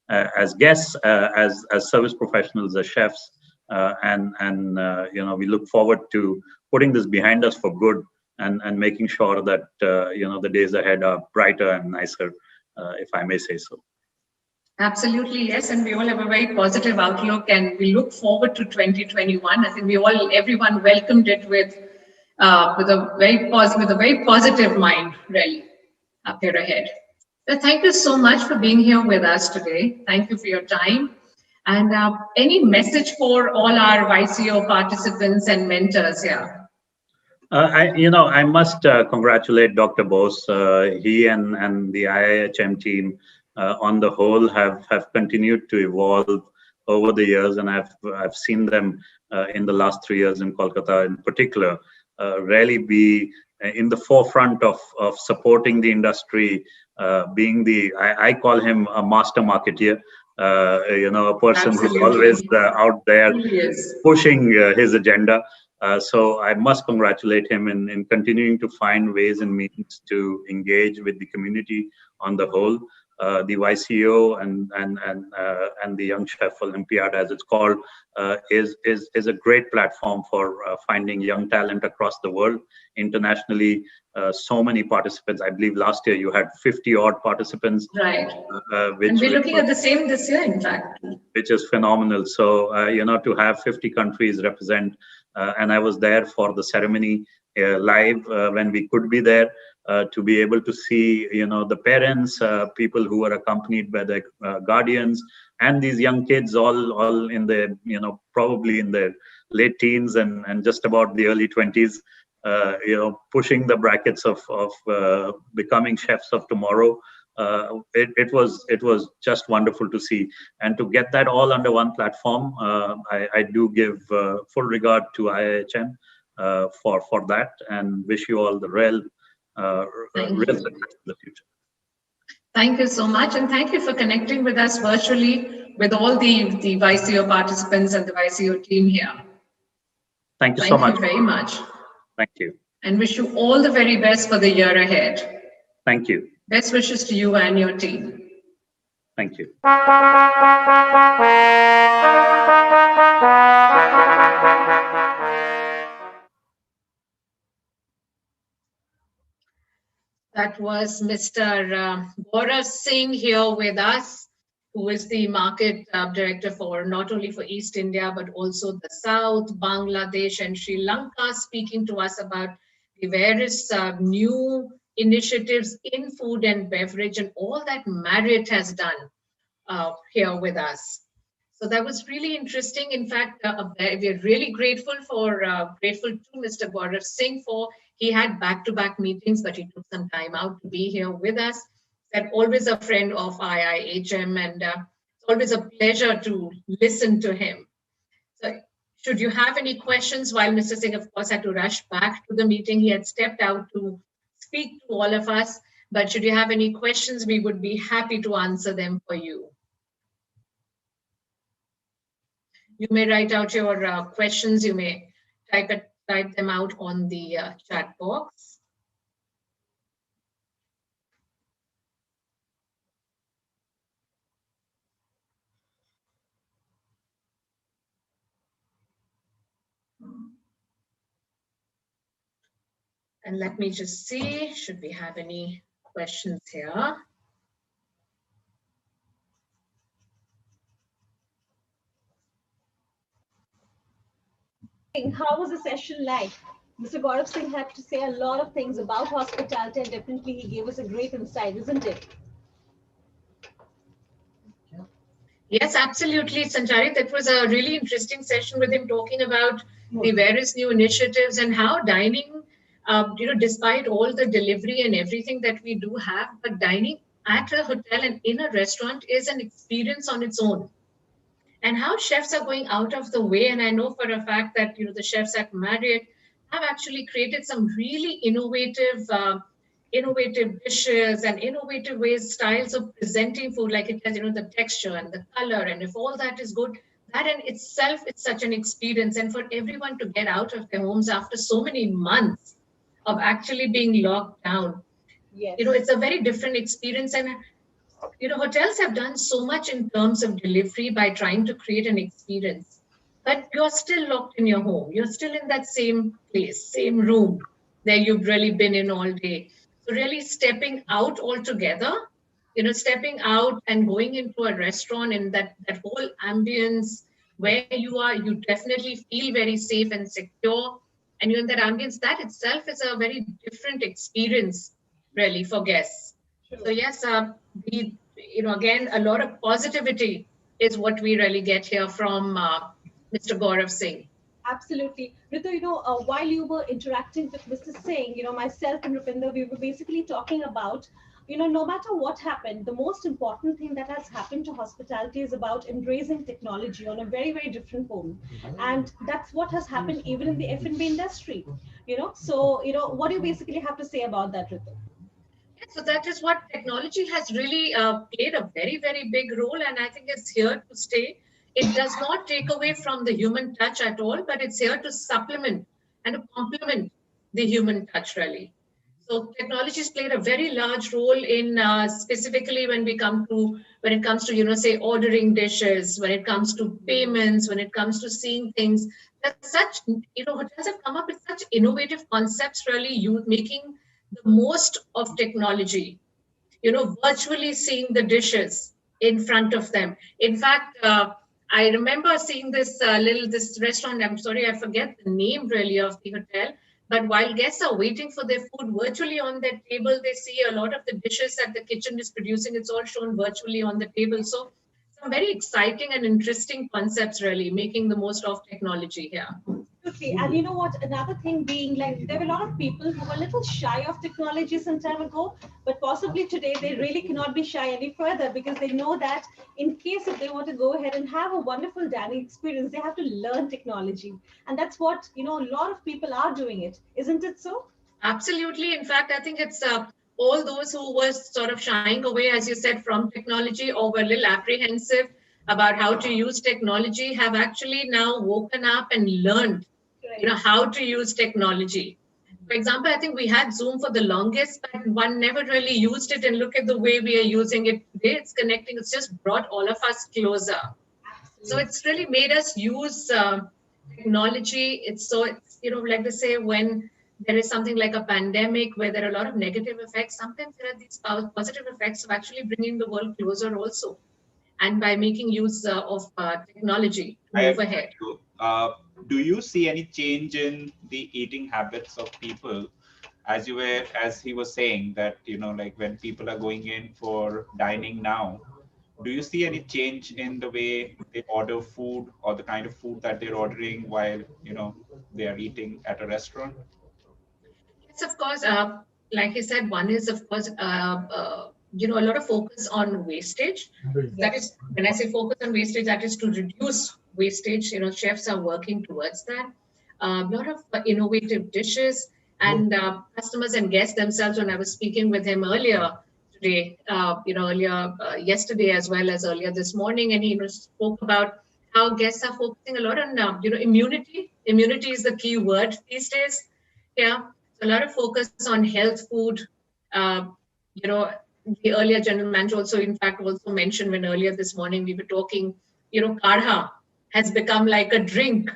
as guests, as service professionals, as chefs, and we look forward to putting this behind us for good, and making sure that the days ahead are brighter and nicer, if I may say so. Absolutely, yes, and we all have a very positive outlook, and we look forward to 2021. I think everyone welcomed it with a very positive mind, really, up here ahead. So thank you so much for being here with us today. Thank you for your time. And any message for all our YCO participants and mentors here? I must congratulate Dr. Bose. He and the IIHM team, on the whole, have continued to evolve over the years, and I've seen them in the last 3 years in Kolkata, in particular, really be in the forefront of supporting the industry, being I call him a master marketeer. A person Absolutely. who's always out there pushing his agenda. So I must congratulate him in continuing to find ways and means to engage with the community on the whole. The YCO and the Young Chef Olympiad, as it's called, is a great platform for finding young talent across the world. Internationally, so many participants. I believe last year you had 50 odd participants. Right. And we're looking at the same this year, in fact. Which is phenomenal. So, to have 50 countries represent, and I was there for the ceremony live when we could be there, to be able to see, the parents, people who were accompanied by their guardians, and these young kids, all in their, probably in their late teens and just about the early 20s, pushing the brackets of becoming chefs of tomorrow. It was just wonderful to see, and to get that all under one platform. I do give full regard to IIHM for that, and wish you all the real success in the future. Thank you so much, and thank you for connecting with us virtually with all the YCO participants and the YCO team here. Thank you so much. Thank you very much. Thank you. And wish you all the very best for the year ahead. Thank you. Best wishes to you and your team. Thank you. That was Mr. Gaurav Singh here with us, who is the market director for not only for East India, but also the South, Bangladesh, and Sri Lanka, speaking to us about the various new initiatives in food and beverage and all that Marriott has done here with us. So that was really interesting. In fact, we are really grateful to Mr. Gaurav Singh for he had back-to-back meetings, but he took some time out to be here with us. That always a friend of IIHM, and it's always a pleasure to listen to him. So, should you have any questions, while Mr. Singh, of course, had to rush back to the meeting, he had stepped out to speak to all of us. But should you have any questions, we would be happy to answer them for you. You may write out your questions. You may type them out on the chat box. And let me just see, should we have any questions here? How was the session like? Mr. Gaurav Singh had to say a lot of things about hospitality, and definitely he gave us a great insight, isn't it? Yes, absolutely, Sanchari. That was a really interesting session with him talking about the various new initiatives and how dining, despite all the delivery and everything that we do have, but dining at a hotel and in a restaurant is an experience on its own. And how chefs are going out of the way. And I know for a fact that the chefs at Marriott have actually created some really innovative dishes and innovative ways, styles of presenting food, like it has, the texture and the color. And if all that is good, that in itself is such an experience. And for everyone to get out of their homes after so many months of actually being locked down, yes, it's a very different experience. And hotels have done so much in terms of delivery by trying to create an experience, but you're still locked in your home. You're still in that same place, same room that you've really been in all day. So really stepping out altogether, stepping out and going into a restaurant in that whole ambience where you definitely feel very safe and secure. And you're in that ambience, that itself is a very different experience, really, for guests. So yes, again, a lot of positivity is what we really get here from Mr. Gaurav Singh. Absolutely. Ritu, while you were interacting with Mr. Singh, myself and Rupinder, we were basically talking about, no matter what happened, the most important thing that has happened to hospitality is about embracing technology on a very, very different form. And that's what has happened even in the F&B industry, So, what do you basically have to say about that, Ritu? So that is what technology has really played a very, very big role. And I think it's here to stay. It does not take away from the human touch at all, but it's here to supplement and to complement the human touch, really. So technology has played a very large role in specifically when it comes to, say, ordering dishes, when it comes to payments, when it comes to seeing things. That's such, hotels have come up with such innovative concepts, really, making the most of technology, virtually seeing the dishes in front of them. In fact, I remember seeing this restaurant, I'm sorry, I forget the name really of the hotel, but while guests are waiting for their food virtually on their table, they see a lot of the dishes that the kitchen is producing. It's all shown virtually on the table. So some very exciting and interesting concepts, really, making the most of technology here. Absolutely. And you know what? Another thing being like there were a lot of people who were a little shy of technology some time ago, but possibly today they really cannot be shy any further because they know that in case if they want to go ahead and have a wonderful dining experience, they have to learn technology. And that's what, a lot of people are doing it. Isn't it so? Absolutely. In fact, I think it's all those who were sort of shying away, as you said, from technology or were a little apprehensive about how to use technology have actually now woken up and learned how to use technology. For example, I think we had Zoom for the longest, but one never really used it. And look at the way we are using it today. It's connecting. It's just brought all of us closer. Absolutely. So it's really made us use technology. It's like they say, when there is something like a pandemic where there are a lot of negative effects, sometimes there are these positive effects of actually bringing the world closer also. and by making use of technology to I move agree ahead. with you. Do you see any change in the eating habits of people, as he was saying that, like when people are going in for dining now, do you see any change in the way they order food or the kind of food that they're ordering while, they are eating at a restaurant? Yes, of course. Like I said, one is, of course, a lot of focus on wastage. That Yes. is, when I say focus on wastage, that is to reduce wastage. Chefs are working towards that. A lot of innovative dishes, and customers and guests themselves. When I was speaking with him earlier today, earlier yesterday as well as earlier this morning, and he spoke about how guests are focusing a lot on immunity. Immunity is the key word these days. Yeah, so a lot of focus on health food. Uh, you know, the earlier general manager also, in fact, also mentioned when earlier this morning we were talking, kadha has become like a drink,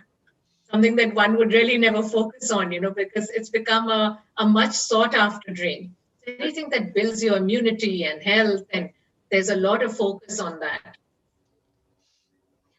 something that one would really never focus on, because it's become a much sought after drink. So anything that builds your immunity and health, and there's a lot of focus on that. And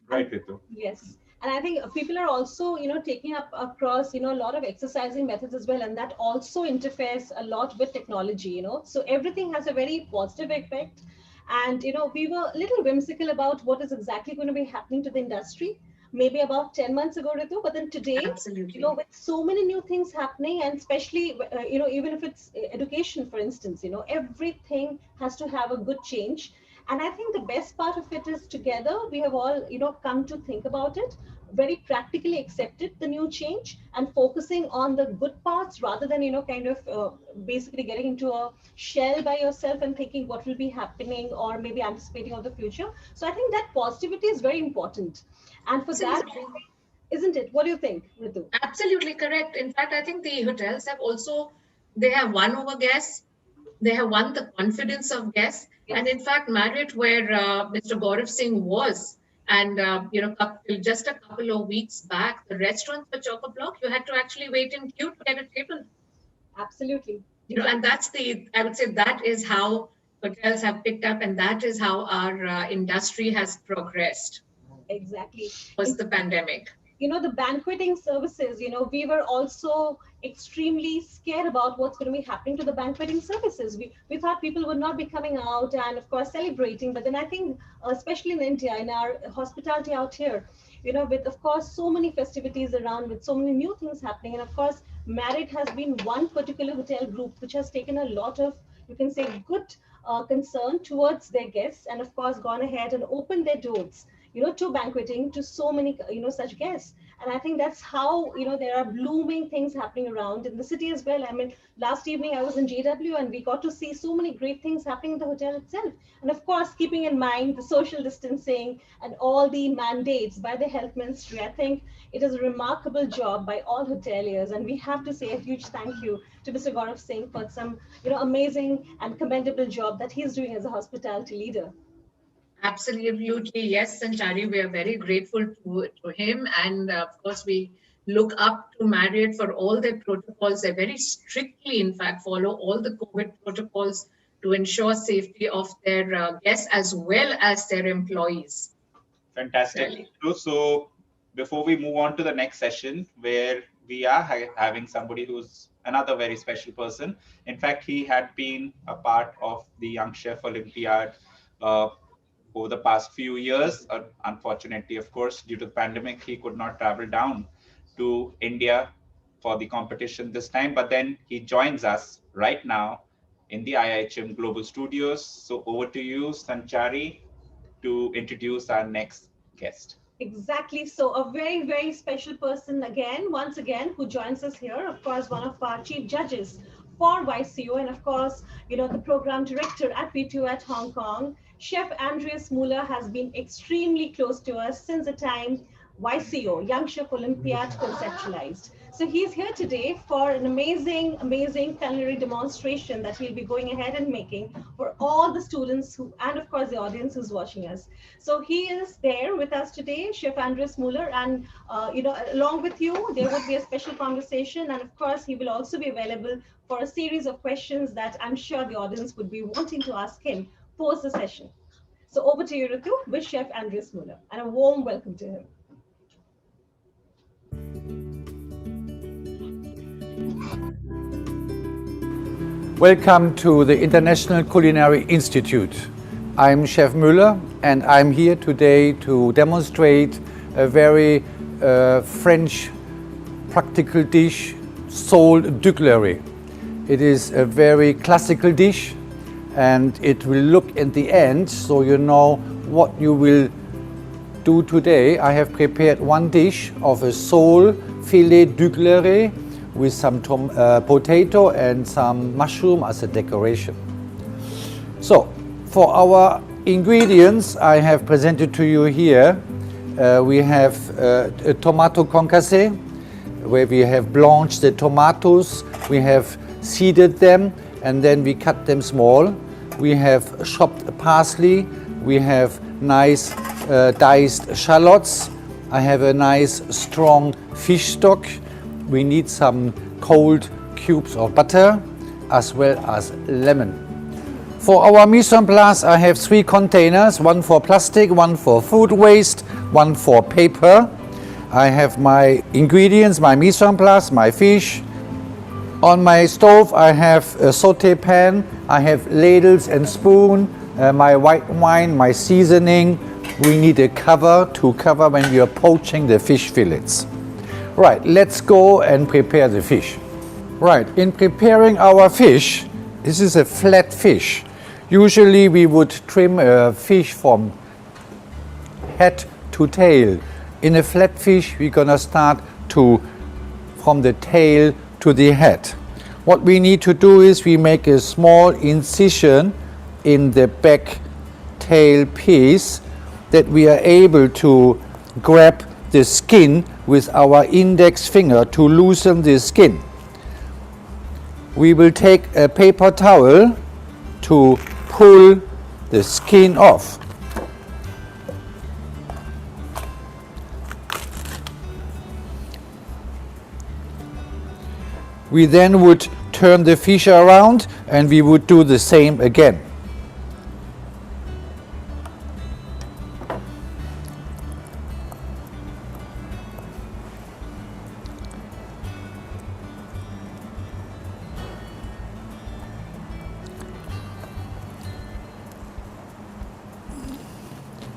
Right, Ritu. yes, and I think people are also, taking up across, a lot of exercising methods as well, and that also interferes a lot with technology, So everything has a very positive effect. And, we were a little whimsical about what is exactly going to be happening to the industry, maybe about 10 months ago, Ritu. But then today, Absolutely. with so many new things happening, and especially, even if it's education, for instance, everything has to have a good change. And I think the best part of it is together we have all, come to think about it, very practically accepted the new change and focusing on the good parts rather than, kind of basically getting into a shell by yourself and thinking what will be happening or maybe anticipating of the future. So I think that positivity is very important. And for that, Absolutely. isn't it? What do you think, Ritu? Absolutely correct. In fact, I think the hotels have also, they have won over guests. They have won the confidence of guests. And Yes. in fact, Marriott, where Mr. Gaurav Singh was, and just a couple of weeks back, the restaurants were chock a block. You had to actually wait in queue to get a table. Absolutely. And Exactly. that's I would say that is how hotels have picked up, and that is how our industry has progressed Exactly. post the pandemic. The banqueting services, we were also extremely scared about what's going to be happening to the banqueting services. We thought people would not be coming out and of course celebrating, but then I think especially in India, in our hospitality out here, with of course so many festivities around, with so many new things happening, and of course Marriott has been one particular hotel group which has taken a lot of, you can say, good concern towards their guests, and of course gone ahead and opened their doors, to banqueting to so many, such guests. And I think that's how, there are blooming things happening around in the city as well. I mean, last evening I was in JW and we got to see so many great things happening in the hotel itself. And of course, keeping in mind the social distancing and all the mandates by the health ministry, I think it is a remarkable job by all hoteliers. And we have to say a huge thank you to Mr. Gaurav Singh for some, amazing and commendable job that he's doing as a hospitality leader. Absolutely, yes, Sanchari. We are very grateful to him. And of course, we look up to Marriott for all their protocols. They very strictly, in fact, follow all the COVID protocols to ensure safety of their guests as well as their employees. Fantastic. Really. So before we move on to the next session, where we are having somebody who's another very special person. In fact, he had been a part of the Young Chef Olympiad uh, over the past few years. Unfortunately, of course, due to the pandemic, he could not travel down to India for the competition this time. But then he joins us right now in the IIHM Global Studios. So over to you, Sanchari, to introduce our next guest. Exactly. So a very, very special person again, once again, who joins us here. Of course, one of our chief judges for YCO, and of course, the program director at P2 at Hong Kong. Chef Andreas Muller has been extremely close to us since the time YCO, Young Chef Olympiad, conceptualized. So he's here today for an amazing, amazing culinary demonstration that he'll be going ahead and making for all the students who, and of course the audience who's watching us. So he is there with us today, Chef Andres Muller, and along with you, there would be a special conversation, and of course he will also be available for a series of questions that I'm sure the audience would be wanting to ask him post the session. So over to you, Ritu, with Chef Andreas Muller, and a warm welcome to him. Welcome to the International Culinary Institute. I'm Chef Müller and I'm here today to demonstrate a very French practical dish, sole d'Uglerie. It is a very classical dish and it will look at the end so you know what you will do today. I have prepared one dish of a sole filet d'Uglerie with some potato and some mushroom as a decoration. So, for our ingredients I have presented to you here, we have a tomato concassé, where we have blanched the tomatoes, we have seeded them and then we cut them small. We have chopped parsley, we have nice diced shallots, I have a nice strong fish stock. We need some cold cubes of butter as well as lemon. For our mise en place I have 3 containers, one for plastic, one for food waste, one for paper. I have my ingredients, my mise en place, my fish. On my stove I have a saute pan, I have ladles and spoon, my white wine, my seasoning. We need a cover to cover when we are poaching the fish fillets. Right, let's go and prepare the fish. Right, in preparing our fish, this is a flat fish. Usually we would trim a fish from head to tail. In a flat fish, we're gonna start from the tail to the head. What we need to do is we make a small incision in the back tail piece that we are able to grab the skin with our index finger to loosen the skin. We will take a paper towel to pull the skin off. We then would turn the fish around and we would do the same again.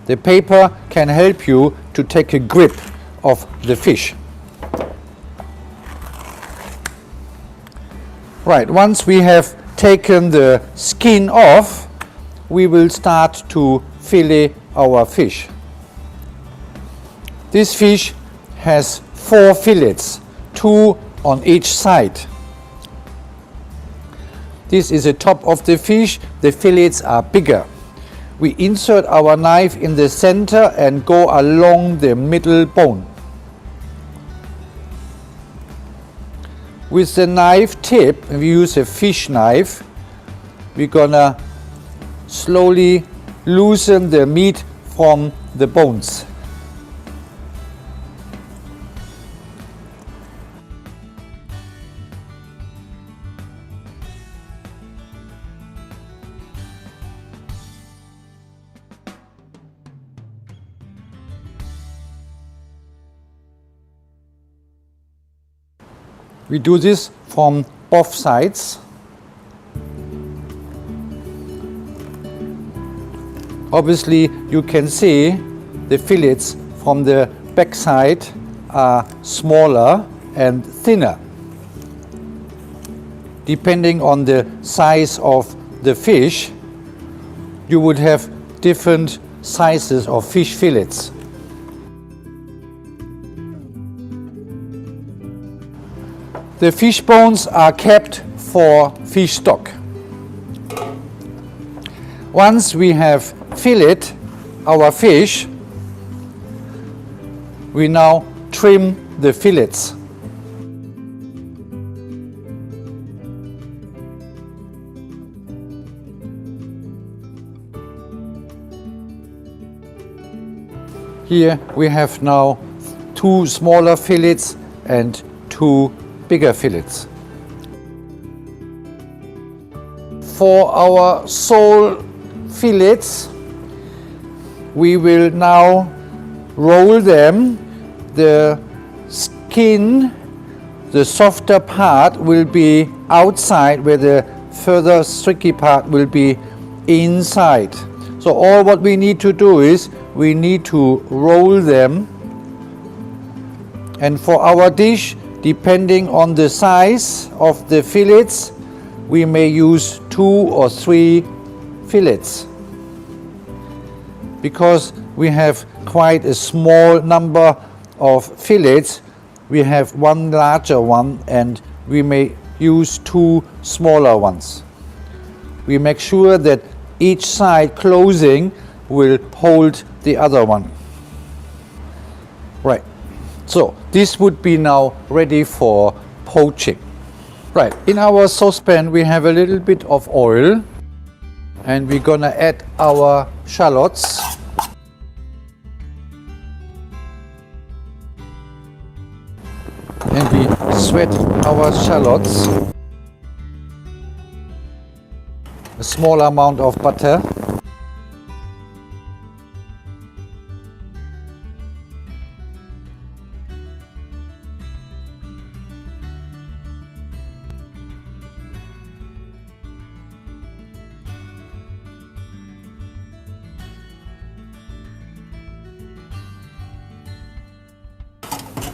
The paper can help you to take a grip of the fish. Right, once we have taken the skin off, we will start to fillet our fish. This fish has 4 fillets, 2 on each side. This is the top of the fish, the fillets are bigger. We insert our knife in the center and go along the middle bone. With the knife tip, we use a fish knife, we're gonna slowly loosen the meat from the bones. We do this from both sides. Obviously, you can see the fillets from the back side are smaller and thinner. Depending on the size of the fish, you would have different sizes of fish fillets. The fish bones are kept for fish stock. Once we have filleted our fish, we now trim the fillets. Here we have now 2 smaller fillets and 2 bigger fillets. For our sole fillets, we will now roll them. The skin, the softer part, will be outside, where the further sticky part will be inside. So all what we need to do is we need to roll them, and for our dish, depending on the size of the fillets, we may use 2 or 3 fillets. Because we have quite a small number of fillets, we have one larger one and we may use 2 smaller ones. We make sure that each side closing will hold the other one. Right, so this would be now ready for poaching. Right, in our saucepan we have a little bit of oil, and we're gonna add our shallots. And we sweat our shallots. A small amount of butter.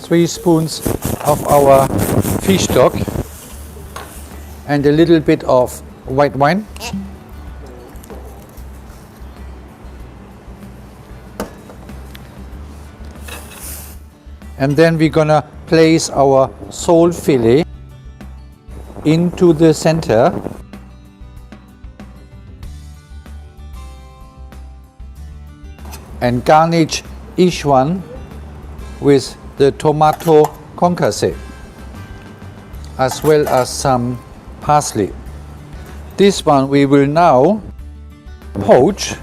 Three spoons of our fish stock and a little bit of white wine. And then we're gonna place our sole fillet into the center. And garnish each one with the tomato concasse, as well as some parsley. This one we will now poach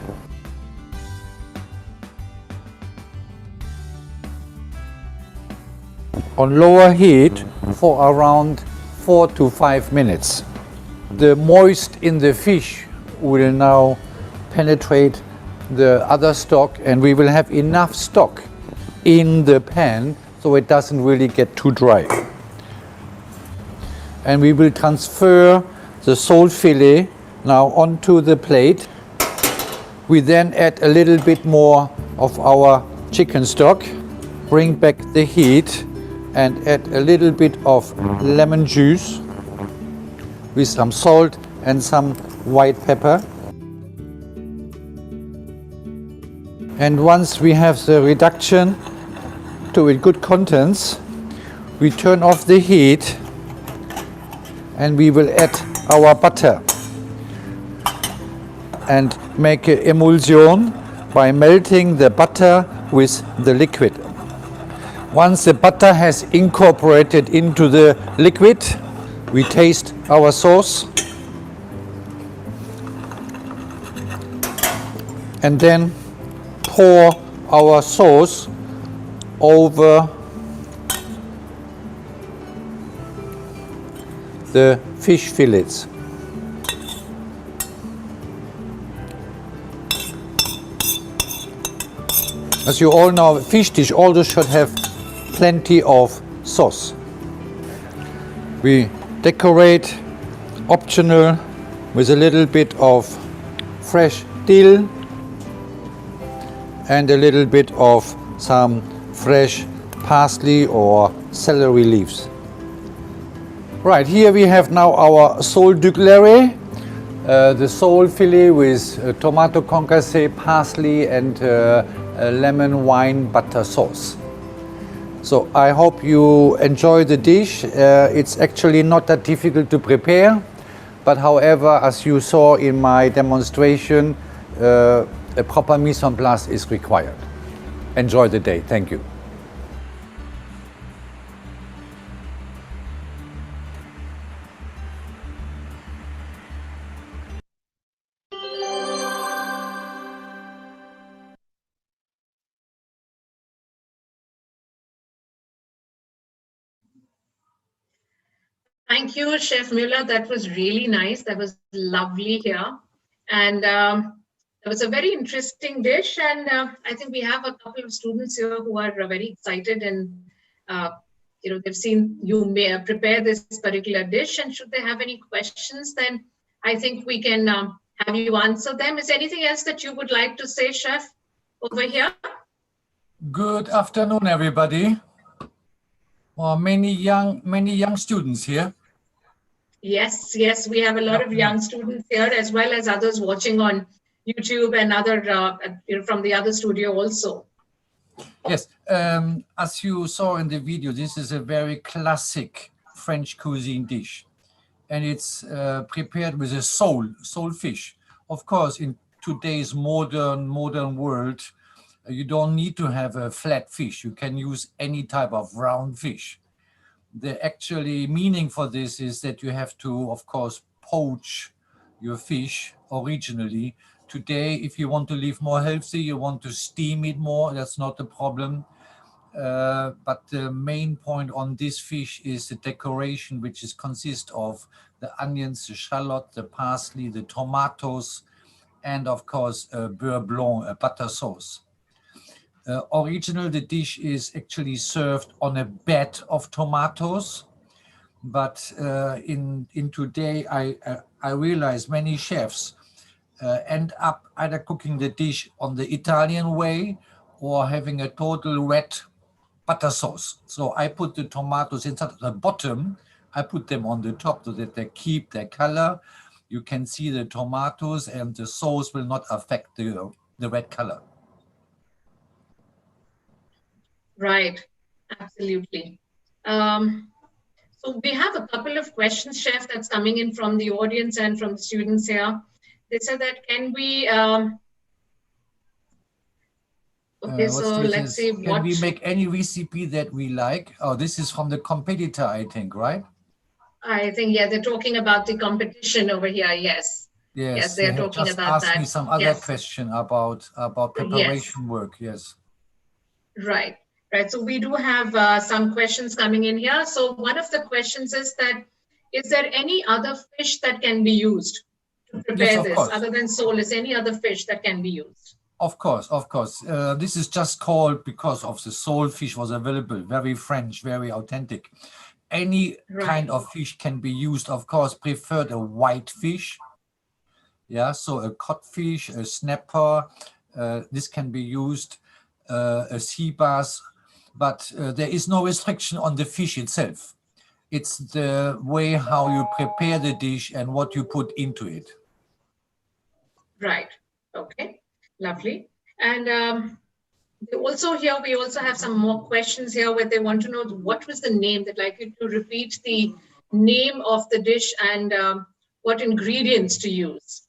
on lower heat for around 4 to 5 minutes. The moist in the fish will now penetrate the other stock, and we will have enough stock in the pan so it doesn't really get too dry. And we will transfer the sole fillet now onto the plate. We then add a little bit more of our chicken stock, bring back the heat, and add a little bit of lemon juice with some salt and some white pepper. And once we have the reduction to its good contents, we turn off the heat and we will add our butter and make an emulsion by melting the butter with the liquid. Once the butter has incorporated into the liquid, we taste our sauce and then pour our sauce over the fish fillets. As you all know, fish dish also should have plenty of sauce. We decorate, optional, with a little bit of fresh dill and a little bit of some fresh parsley or celery leaves. Right, here we have now our sole du glare, the sole fillet with tomato concasse, parsley and lemon wine butter sauce. So I hope you enjoy the dish. It's actually not that difficult to prepare, but however, as you saw in my demonstration, a proper mise en place is required. Enjoy the day. Thank you. Thank you, Chef Müller. That was really nice. That was lovely here. And It was a very interesting dish, and I think we have a couple of students here who are very excited, and they've seen you prepare this particular dish, and should they have any questions, then I think we can have you answer them. Is there anything else that you would like to say, Chef, over here? Good afternoon, everybody. Many young students here. Yes, we have a lot of young students here, as well as others watching on YouTube and other from the other studio also. Yes, as you saw in the video, this is a very classic French cuisine dish, and it's prepared with a sole fish. Of course, in today's modern world, you don't need to have a flat fish. You can use any type of round fish. The actually meaning for this is that you have to, of course, poach your fish originally. Today, if you want to live more healthy, you want to steam it more, that's not a problem. But the main point on this fish is the decoration, which consists of the onions, the shallot, the parsley, the tomatoes, and of course, beurre blanc, a butter sauce. Original, the dish is actually served on a bed of tomatoes, but in today, I realize many chefs end up either cooking the dish on the Italian way or having a total red butter sauce. So I put the tomatoes inside the bottom, I put them on the top so that they keep their color. You can see the tomatoes, and the sauce will not affect the red color. Right, absolutely. So we have a couple of questions, Chef, that's coming in from the audience and from the students here. They said that can we, okay, so let's see what. Can we make any recipe that we like? Oh, this is from the competitor, I think, right? I think, yeah, they're talking about the competition over here, yes. Yes, they're talking just about asked that. me some other question about preparation work, yes. Right. So we do have some questions coming in here. So one of the questions is that, is there any other fish that can be used to prepare this, other than sole? Is any other fish that can be used? Of course. This is just called because of the sole fish was available, very French, very authentic. Any kind of fish can be used, of course, preferred a white fish. Yeah, so a codfish, a snapper, this can be used, a sea bass, but there is no restriction on the fish itself. It's the way how you prepare the dish and what you put into it. Right. Okay. Lovely. And also here, we also have some more questions here where they want to know what was the name. They'd like you to repeat the name of the dish and what ingredients to use.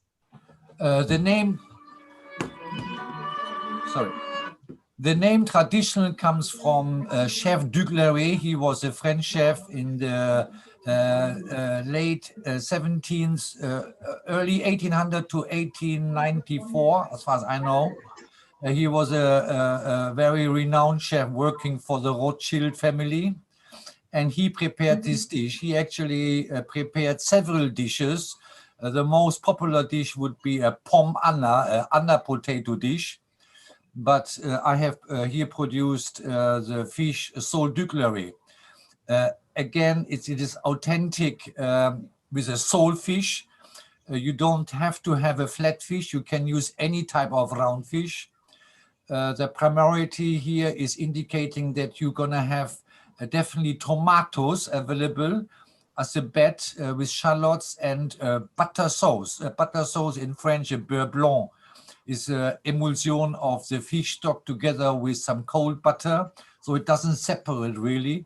The name traditional comes from Chef Ducleré. He was a French chef in the late 17th, early 1800 to 1894, as far as I know. He was a very renowned chef working for the Rothschild family, and he prepared this dish. He actually prepared several dishes. The most popular dish would be a pomme Anna potato dish. But I have here produced the fish sole Ducleré. Again, it is authentic with a sole fish. You don't have to have a flat fish. You can use any type of round fish. The priority here is indicating that you're gonna have definitely tomatoes available as a bed with shallots and butter sauce. Butter sauce in French, a beurre blanc, is an emulsion of the fish stock together with some cold butter, so it doesn't separate really.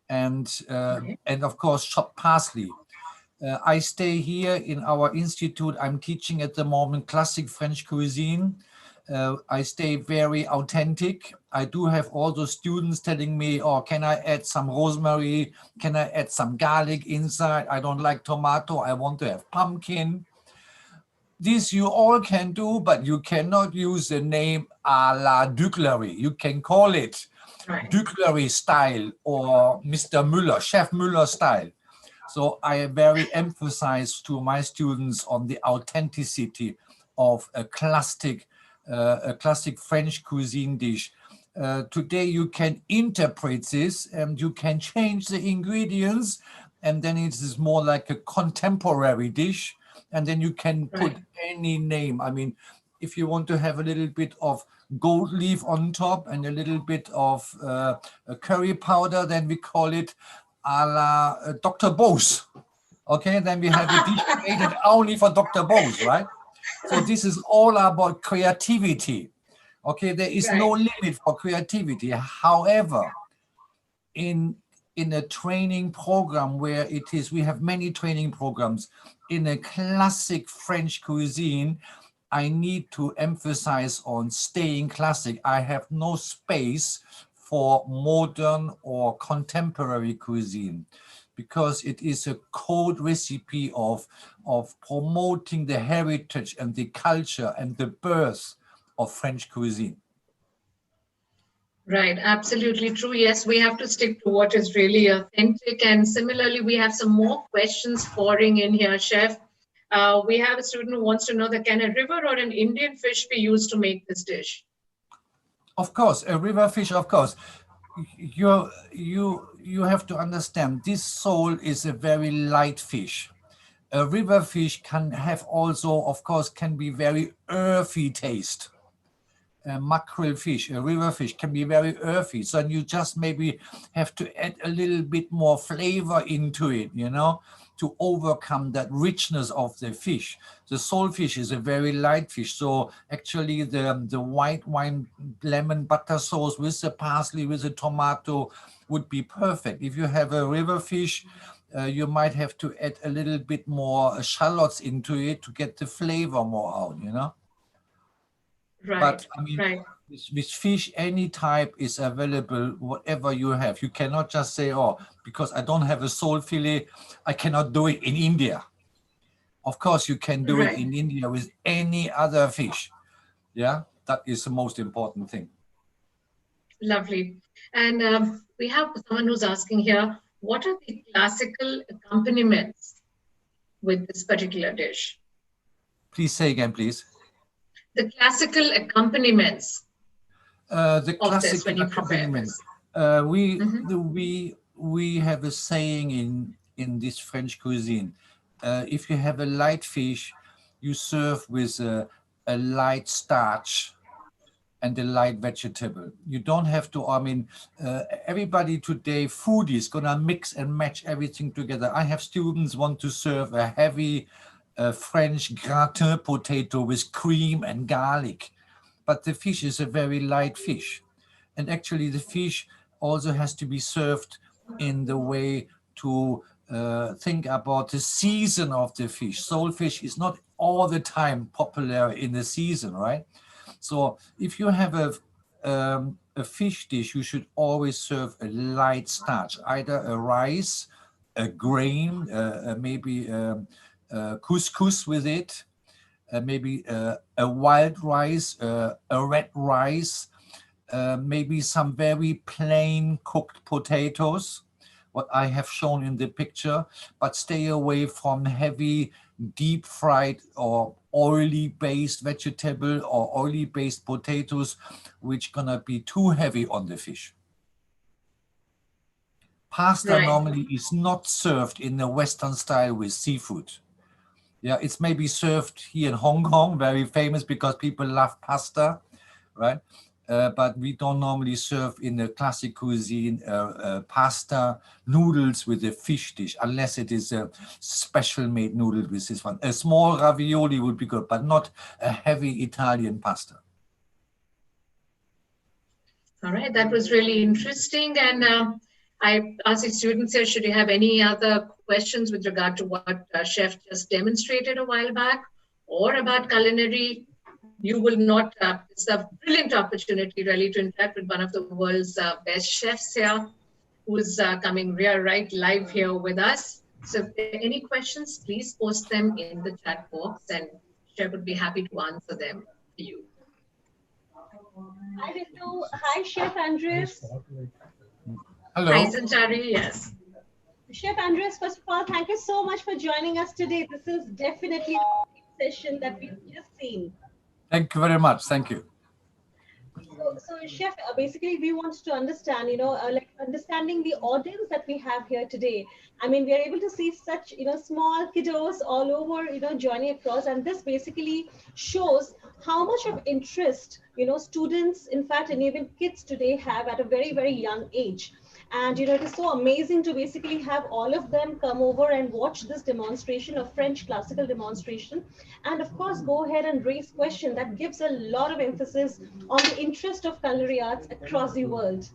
And of course, chopped parsley. I stay here in our institute. I'm teaching at the moment classic French cuisine. I stay very authentic. I do have all those students telling me, oh, can I add some rosemary? Can I add some garlic inside? I don't like tomato. I want to have pumpkin. This you all can do, but you cannot use the name à la Ducleré. You can call it Ducleré style or Mr. Müller, Chef Müller style. So I very emphasize to my students on the authenticity of a classic French cuisine dish. Today you can interpret this and you can change the ingredients, and then it is more like a contemporary dish, and then you can put any name. I mean, if you want to have a little bit of gold leaf on top and a little bit of a curry powder, then we call it a la Dr. Bose. Okay, then we have a dish created only for Dr. Bose, right? So this is all about creativity. Okay, there is no limit for creativity. However, in a training program where it is, we have many training programs in a classic French cuisine, I need to emphasize on staying classic. I have no space for modern or contemporary cuisine, because it is a code recipe of promoting the heritage and the culture and the birth of French cuisine. Right, absolutely true. Yes, we have to stick to what is really authentic. And similarly, we have some more questions pouring in here, Chef. We have a student who wants to know that can a river or an Indian fish be used to make this dish? Of course, a river fish, of course. You have to understand, this sole is a very light fish. A river fish can have also, of course, can be very earthy taste. A mackerel fish, a river fish, can be very earthy. So you just maybe have to add a little bit more flavor into it, you know, to overcome that richness of the fish. The solefish is a very light fish. So actually the white wine lemon butter sauce with the parsley, with the tomato would be perfect. If you have a river fish, you might have to add a little bit more shallots into it to get the flavor more out, you know. Right, but I mean, with fish, any type is available, whatever you have. You cannot just say, oh, because I don't have a sole fillet, I cannot do it in India. Of course, you can do it in India with any other fish. Yeah, that is the most important thing. Lovely. And we have someone who's asking here, what are the classical accompaniments with this particular dish? Please say again, please. The classical accompaniments. The classical accompaniment. We have a saying in this French cuisine. If you have a light fish, you serve with a light starch and a light vegetable. You don't have to, I mean, everybody today, food is gonna mix and match everything together. I have students want to serve a heavy French gratin potato with cream and garlic, but the fish is a very light fish. And actually the fish also has to be served in the way to think about the season of the fish. Solefish is not all the time popular in the season, right? So if you have a fish dish, you should always serve a light starch, either a rice, a grain, maybe couscous with it, maybe a wild rice, a red rice, maybe some very plain cooked potatoes, what I have shown in the picture, but stay away from heavy deep fried or oily based vegetable or oily based potatoes, which gonna be too heavy on the fish. Pasta normally is not served in the Western style with seafood. Yeah, it's maybe served here in Hong Kong, very famous because people love pasta, right? But we don't normally serve in the classic cuisine pasta noodles with a fish dish, unless it is a special made noodle with this one. A small ravioli would be good, but not a heavy Italian pasta. All right, that was really interesting. And I asked the students here, should you have any other questions with regard to what Chef just demonstrated a while back or about culinary? You will not, it's a brilliant opportunity really to interact with one of the world's best chefs here, who's coming right live here with us. So if there are any questions, please post them in the chat box and Chef would be happy to answer them for you. Hi, Ritu. Hi, Chef Andres. Hello. Hi, Sanchari, yes. Chef Andres, first of all, thank you so much for joining us today. This is definitely session that we've just seen. Thank you very much. Thank you. So, Chef, basically, we want to understand, like understanding the audience that we have here today. I mean, we are able to see such, small kiddos all over, joining across, and this basically shows how much of interest, students, in fact, and even kids today have at a very, very young age. And it is so amazing to basically have all of them come over and watch this demonstration of French classical demonstration, and of course go ahead and raise question that gives a lot of emphasis on the interest of culinary arts across the world.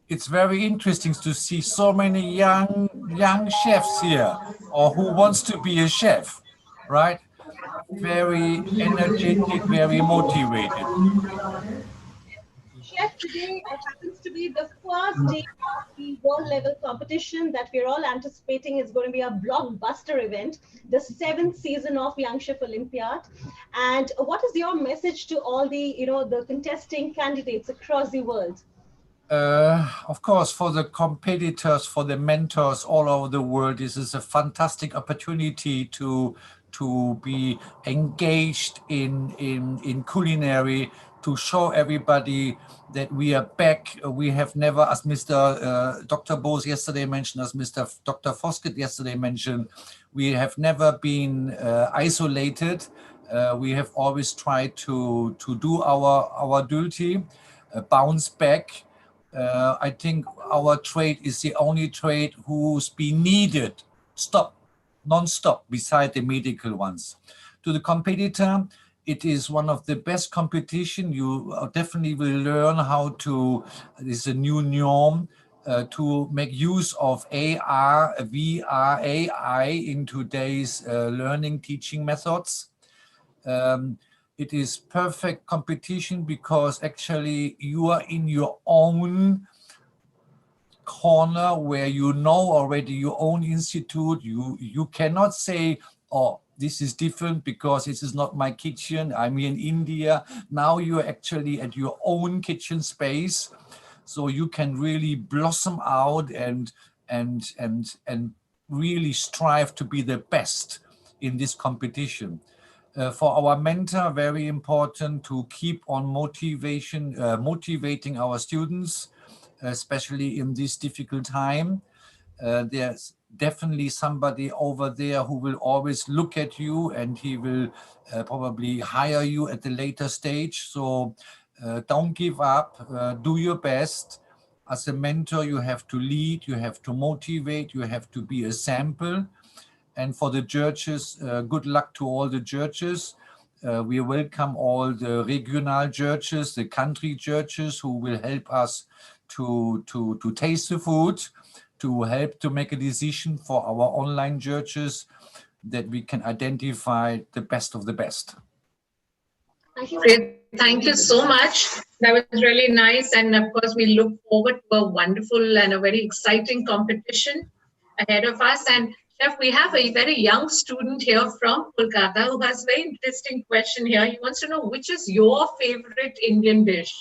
It's very interesting to see so many young chefs here, or who wants to be a chef, right? Very energetic, very motivated. Chef, today happens to be the first day of the world level competition that we're all anticipating is going to be a blockbuster event, the seventh season of Young Chef Olympiad. And what is your message to all the, the contesting candidates across the world? Of course, for the competitors, for the mentors all over the world, this is a fantastic opportunity to be engaged in culinary, to show everybody that we are back. We have never, as Mr. Dr. Bose yesterday mentioned, as Mr. Dr. Foskett yesterday mentioned, we have never been isolated. We have always tried to do our duty, bounce back. I think our trade is the only trade who's been needed, non-stop, beside the medical ones. To the competitor, it is one of the best competition. You definitely will learn how to, this is a new norm, to make use of AR, VR, AI in today's learning teaching methods. It is perfect competition because actually you are in your own corner where you know already your own institute. You cannot say, oh, this is different because this is not my kitchen. I'm in India. Now you're actually at your own kitchen space. So you can really blossom out and really strive to be the best in this competition. For our mentor, very important to keep on motivating our students, especially in this difficult time. There's definitely somebody over there who will always look at you, and he will probably hire you at the later stage. So don't give up, do your best. As a mentor, you have to lead, you have to motivate, you have to be a sample. And for the judges, good luck to all the judges. We welcome all the regional judges, the country judges who will help us to taste the food, to help to make a decision for our online judges, that we can identify the best of the best. Great. Thank you so much. That was really nice. And of course, we look forward to a wonderful and a very exciting competition ahead of us. And Chef, we have a very young student here from Kolkata who has a very interesting question here. He wants to know, which is your favorite Indian dish?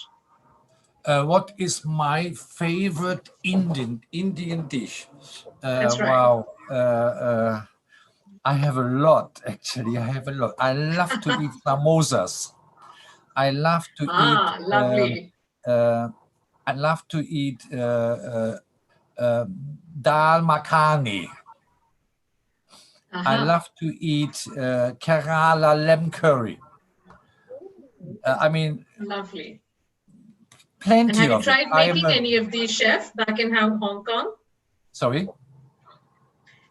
What is my favorite Indian dish? That's right. Wow. I have a lot, actually. I have a lot. I love to eat samosas. I love to eat. Lovely. I love to eat dal makhani. I love to eat Kerala lamb curry. I mean, lovely. Plenty and have you of tried it. making any of these, Chef, back in Hong Kong? Sorry?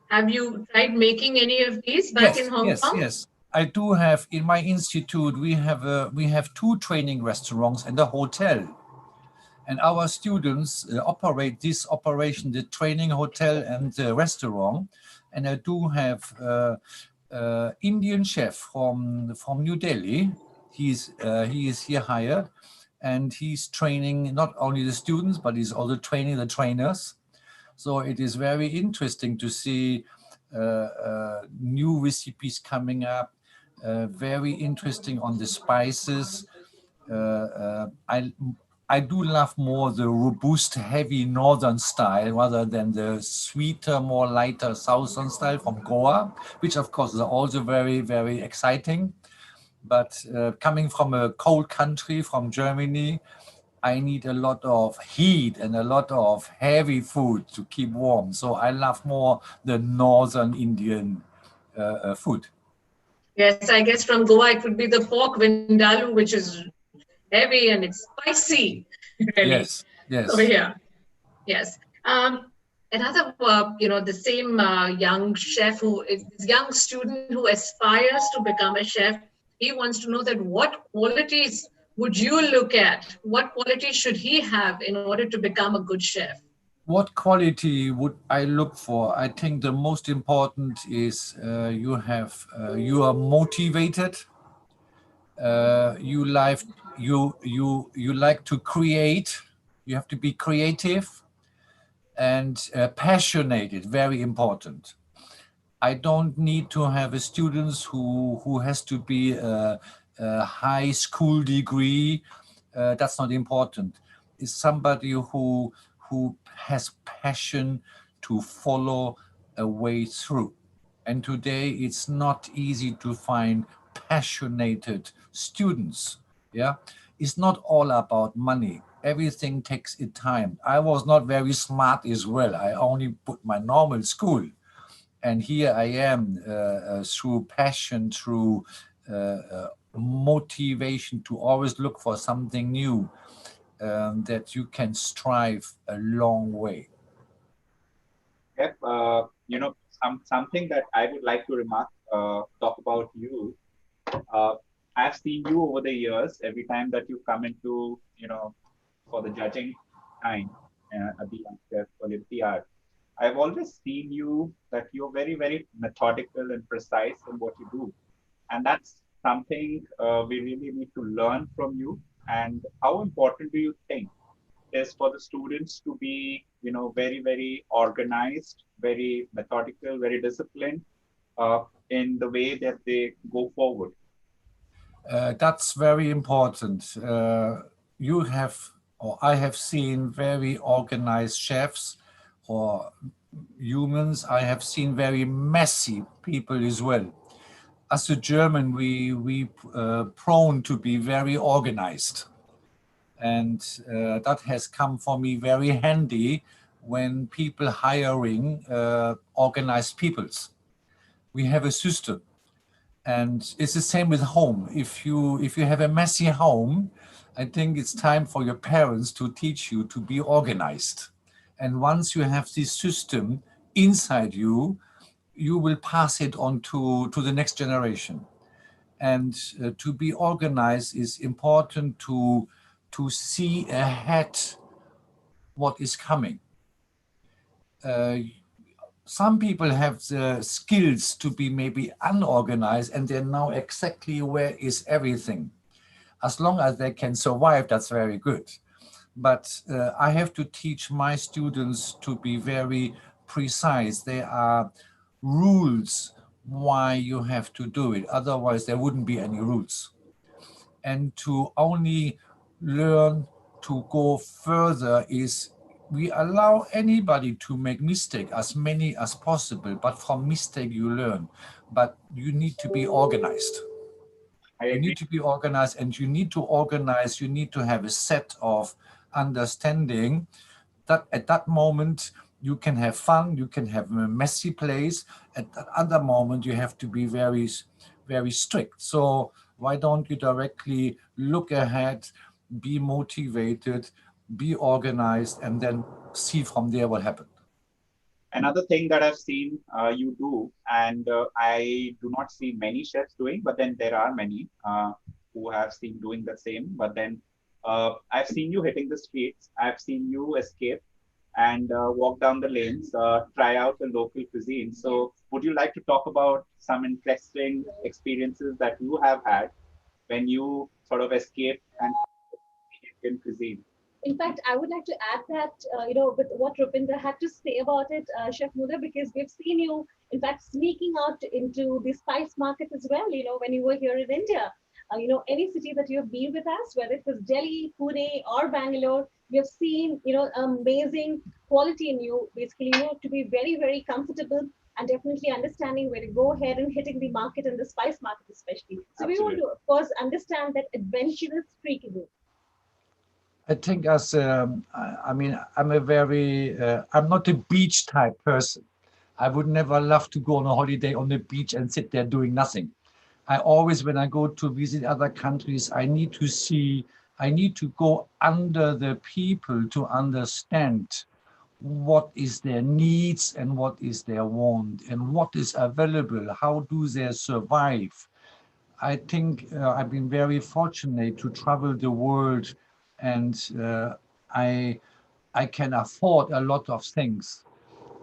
Have you tried making any of these back in Hong Kong? Yes. I do have, in my institute, we have 2 training restaurants and a hotel. And our students operate this operation, the training hotel and the restaurant. And I do have Indian chef from New Delhi. He is here hired, and he's training not only the students, but he's also training the trainers. So it is very interesting to see new recipes coming up, very interesting on the spices. I do love more the robust, heavy northern style rather than the sweeter, more lighter southern style from Goa, which of course is also very, very exciting. But coming from a cold country, from Germany, I need a lot of heat and a lot of heavy food to keep warm. So I love more the northern Indian food. Yes, I guess from Goa it would be the pork vindaloo, which is heavy and it's spicy, really. Yes, So yes. yeah, yes. Another, the same young chef who is this young student who aspires to become a chef. He wants to know that what qualities would you look at? What qualities should he have in order to become a good chef? What quality would I look for? I think the most important is you are motivated. You like to create. You have to be creative and passionate. Very important. I don't need to have a students who has to be a high school degree. That's not important. It's somebody who has passion to follow a way through. And today it's not easy to find passionate students. Yeah, it's not all about money. Everything takes its time. I was not very smart as well. I only put my normal school, and here I am through passion, through motivation to always look for something new, that you can strive a long way. Yep. Something that I would like to talk about you. Uh, I've seen you over the years. Every time that you come into, for the judging time at the Young Chef Olympiad, I've always seen you that you're very, very methodical and precise in what you do, and that's something we really need to learn from you. And how important do you think is for the students to be, very, very organized, very methodical, very disciplined in the way that they go forward? That's very important. You have, or I have seen very organized chefs or humans. I have seen very messy people as well. As a German, we prone to be very organized, and that has come for me very handy when people hiring organized peoples. We have a system, and it's the same with home. If you have a messy home, I think it's time for your parents to teach you to be organized. And once you have this system inside you, you will pass it on to the next generation. And to be organized is important to see ahead what is coming. Uh, some people have the skills to be maybe unorganized and they know exactly where is everything. As long as they can survive, that's very good. But I have to teach my students to be very precise. There are rules why you have to do it. Otherwise, there wouldn't be any rules. And to only learn to go further is we allow anybody to make mistake, as many as possible, but from mistake you learn. But you need to be organized. I You agree. need to be organized, and you need to organize. You need to have a set of understanding that at that moment you can have fun, you can have a messy place. At that other moment, you have to be very, very strict. So why don't you directly look ahead, be motivated, be organized, and then see from there what happened? Another thing that I've seen you do, and I do not see many chefs doing, but then there are many who have seen doing the same. But then I've seen you hitting the streets. I've seen you escape and walk down the lanes, try out the local cuisine. So, would you like to talk about some interesting experiences that you have had when you sort of escaped and Indian cuisine? In fact, I would like to add that, with what Rupinder had to say about it, Chef Muda, because we've seen you, in fact, sneaking out into the spice market as well, when you were here in India. any city that you have been with us, whether it was Delhi, Pune, or Bangalore, we have seen, amazing quality in you, basically, to be very, very comfortable and definitely understanding where to go ahead and hitting the market and the spice market especially. So we want Absolutely. to, of course, understand that adventurous streak in you. I think I mean, I'm not a beach type person. I would never love to go on a holiday on the beach and sit there doing nothing. I always, when I go to visit other countries, I need to go under the people to understand what is their needs and what is their want and what is available, how do they survive. I think I've been very fortunate to travel the world, and I I can afford a lot of things.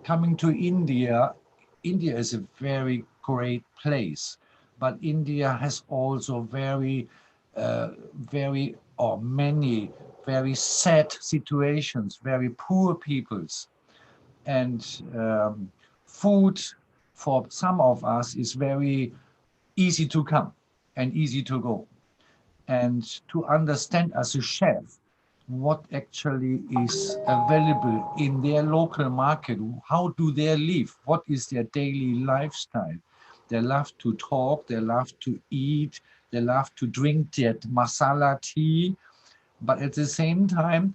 Coming to India, India is a very great place, but India has also very or many very sad situations, very poor peoples, and food for some of us is very easy to come and easy to go. And to understand as a chef what actually is available in their local market, how do they live, what is their daily lifestyle. They love to talk, they love to eat, they love to drink that masala tea, but at the same time,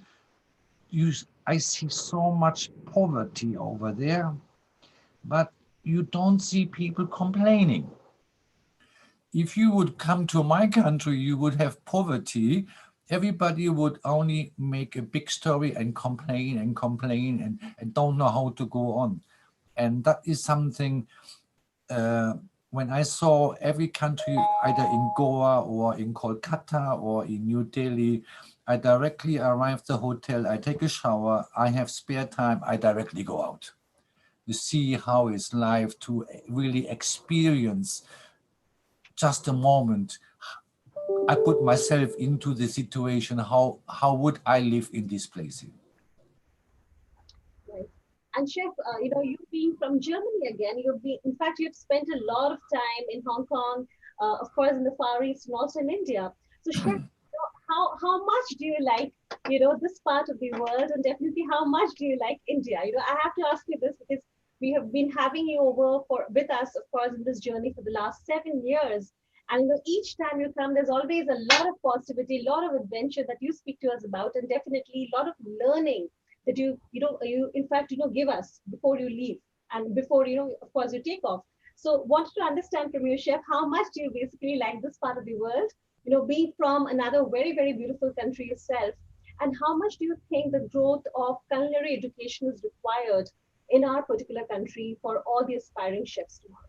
you, I see so much poverty over there, but you don't see people complaining. If you would come to my country, you would have poverty. Everybody would only make a big story and complain and complain and don't know how to go on. And that is something, uh, when I saw every country, either in Goa or in Kolkata or in New Delhi, I directly arrive the hotel, I take a shower, I have spare time, I directly go out to see how it's life, to really experience just a moment. I put myself into the situation. How would I live in this place here? Right. And Chef, you being from Germany again, in fact, you've spent a lot of time in Hong Kong, of course, in the Far East and also in India. So, Chef, how much do you like, this part of the world, and definitely how much do you like India? I have to ask you this because we have been having you over with us, of course, in this journey for the last 7 years. And each time you come, there's always a lot of positivity, a lot of adventure that you speak to us about, and definitely a lot of learning that you in fact give us before you leave and before of course you take off. So wanted to understand from you, Chef, how much do you basically like this part of the world, being from another very, very beautiful country yourself, and how much do you think the growth of culinary education is required in our particular country for all the aspiring chefs tomorrow?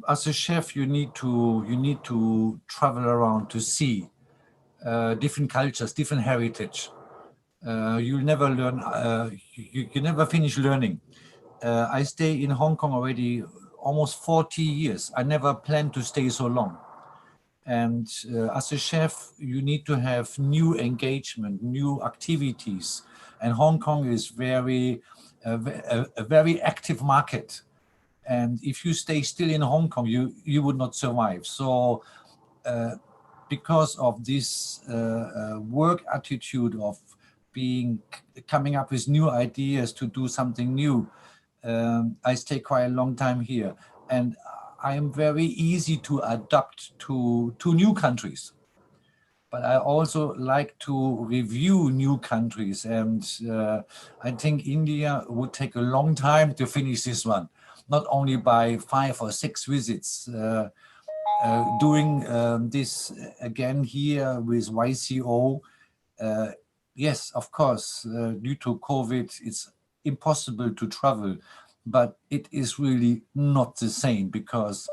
As a chef, you need to travel around to see different cultures, different heritage. You'll never learn. You never finish learning. I stay in Hong Kong already almost 40 years. I never planned to stay so long. And as a chef, you need to have new engagement, new activities. And Hong Kong is a very active market. And if you stay still in Hong Kong, you would not survive. So because of this work attitude of coming up with new ideas to do something new, I stay quite a long time here, and I am very easy to adapt to new countries. But I also like to review new countries, and I think India would take a long time to finish this one, not only by 5 or 6 visits. Doing this again here with YCO, yes, of course, due to COVID, it's impossible to travel, but it is really not the same because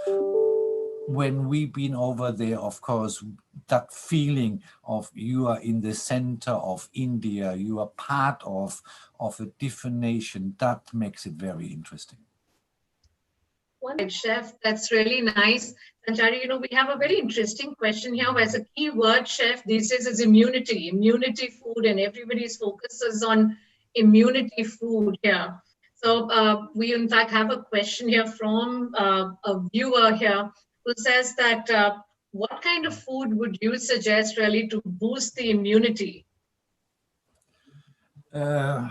when we've been over there, of course, that feeling of you are in the center of India, you are part of a different nation, that makes it very interesting. Right, Chef, that's really nice. Sanchari, we have a very interesting question here. As a key word, Chef, these days is immunity food, and everybody's focus is on immunity food here. So we in fact have a question here from a viewer here who says that what kind of food would you suggest really to boost the immunity? I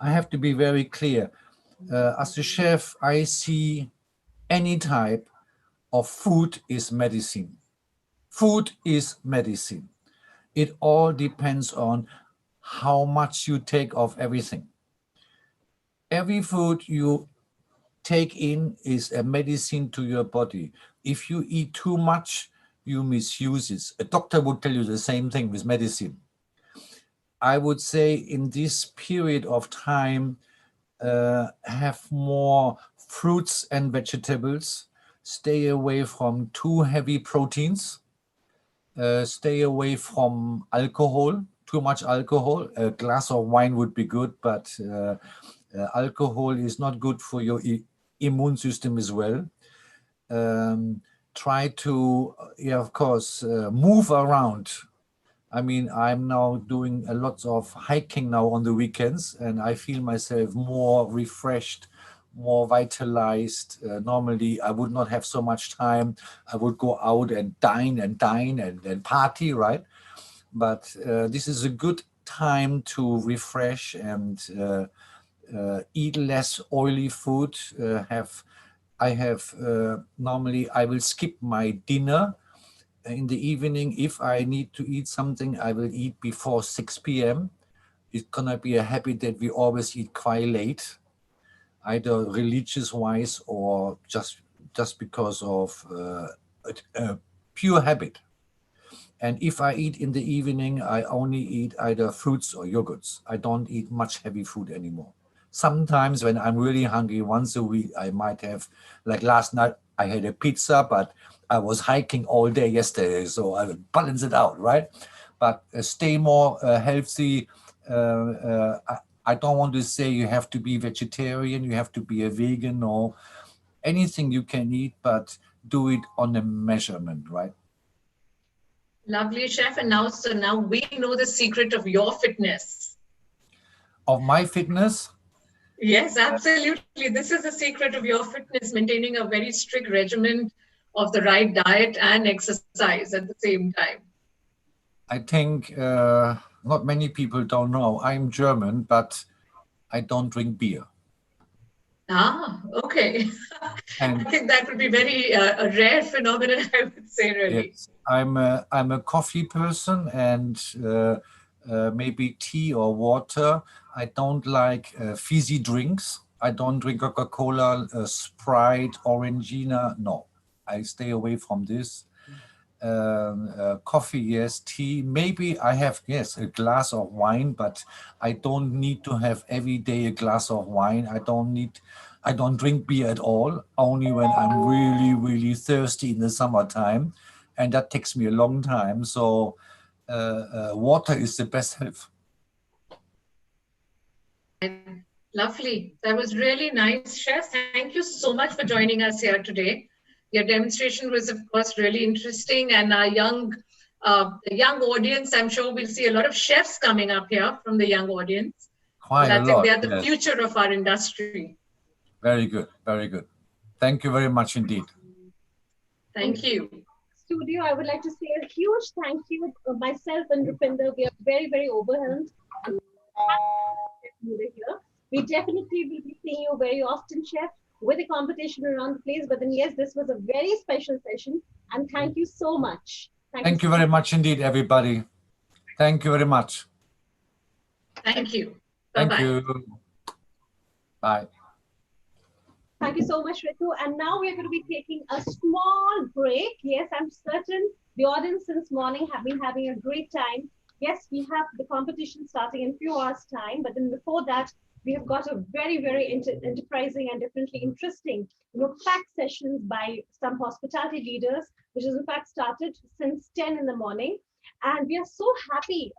have to be very clear. As a chef, I see any type of food is medicine. Food is medicine. It all depends on how much you take of everything. Every food you take in is a medicine to your body. If you eat too much, you misuse it. A doctor would tell you the same thing with medicine. I would say in this period of time, have more fruits and vegetables. Stay away from too heavy proteins. Stay away from alcohol, too much alcohol. A glass of wine would be good, but alcohol is not good for your immune system as well. Try to, yeah, of course, move around. I mean, I'm now doing a lot of hiking now on the weekends, and I feel myself more refreshed, more vitalized. Normally, I would not have so much time. I would go out and dine and party, right? But this is a good time to refresh and eat less oily food. I have normally I will skip my dinner in the evening. If I need to eat something, I will eat before 6 p.m. It's gonna be a habit that we always eat quite late, either religious wise or just because of a pure habit. And if I eat in the evening, I only eat either fruits or yogurts. I don't eat much heavy food anymore. Sometimes when I'm really hungry, once a week, I might have, like last night, I had a pizza, but I was hiking all day yesterday, so I would balance it out, right? But stay more healthy. I don't want to say you have to be vegetarian, you have to be a vegan or anything you can eat, but do it on a measurement, right? Lovely, chef. And now, so now we know the secret of your fitness. Of my fitness, Yes, absolutely. This is the secret of your fitness, maintaining a very strict regimen of the right diet and exercise at the same time. I think not many people don't know. I'm German, but I don't drink beer. Ah, okay. I And think that would be very a rare phenomenon, I would say, really. yes, I'm a coffee person and maybe tea or water. I don't like fizzy drinks. I don't drink Coca-Cola, Sprite, Orangina. No, I stay away from this. Coffee, yes. Tea, maybe I have, yes, a glass of wine, but I don't need to have every day a glass of wine. I don't drink beer at all, only when I'm really, really thirsty in the summertime. And that takes me a long time. So water is the best health. Lovely. That was really nice, Chef. Thank you so much for joining us here today. Your demonstration was, of course, really interesting, and our young audience, I'm sure we'll see a lot of chefs coming up here from the young audience. Quite a I think lot. they are the Yes. future of our industry. Very good. Very good. Thank you very much indeed. Thank you. Studio, I would like to say a huge thank you. Myself and Rupinder, we are very, very overwhelmed. And here. We definitely will be seeing you very often, Chef, with a competition around the place. But then, yes, this was a very special session. And thank you so much. Thank you very much indeed, everybody. Thank you very much. Thank you. Thank Bye-bye. you. Bye. Thank you so much, Ritu. And now we're going to be taking a small break. Yes, I'm certain the audience since morning have been having a great time. Yes, we have the competition starting in a few hours' time, but then before that, we have got a very, very enterprising and definitely interesting, fact sessions by some hospitality leaders, which is in fact started since 10 in the morning. And we are so happy.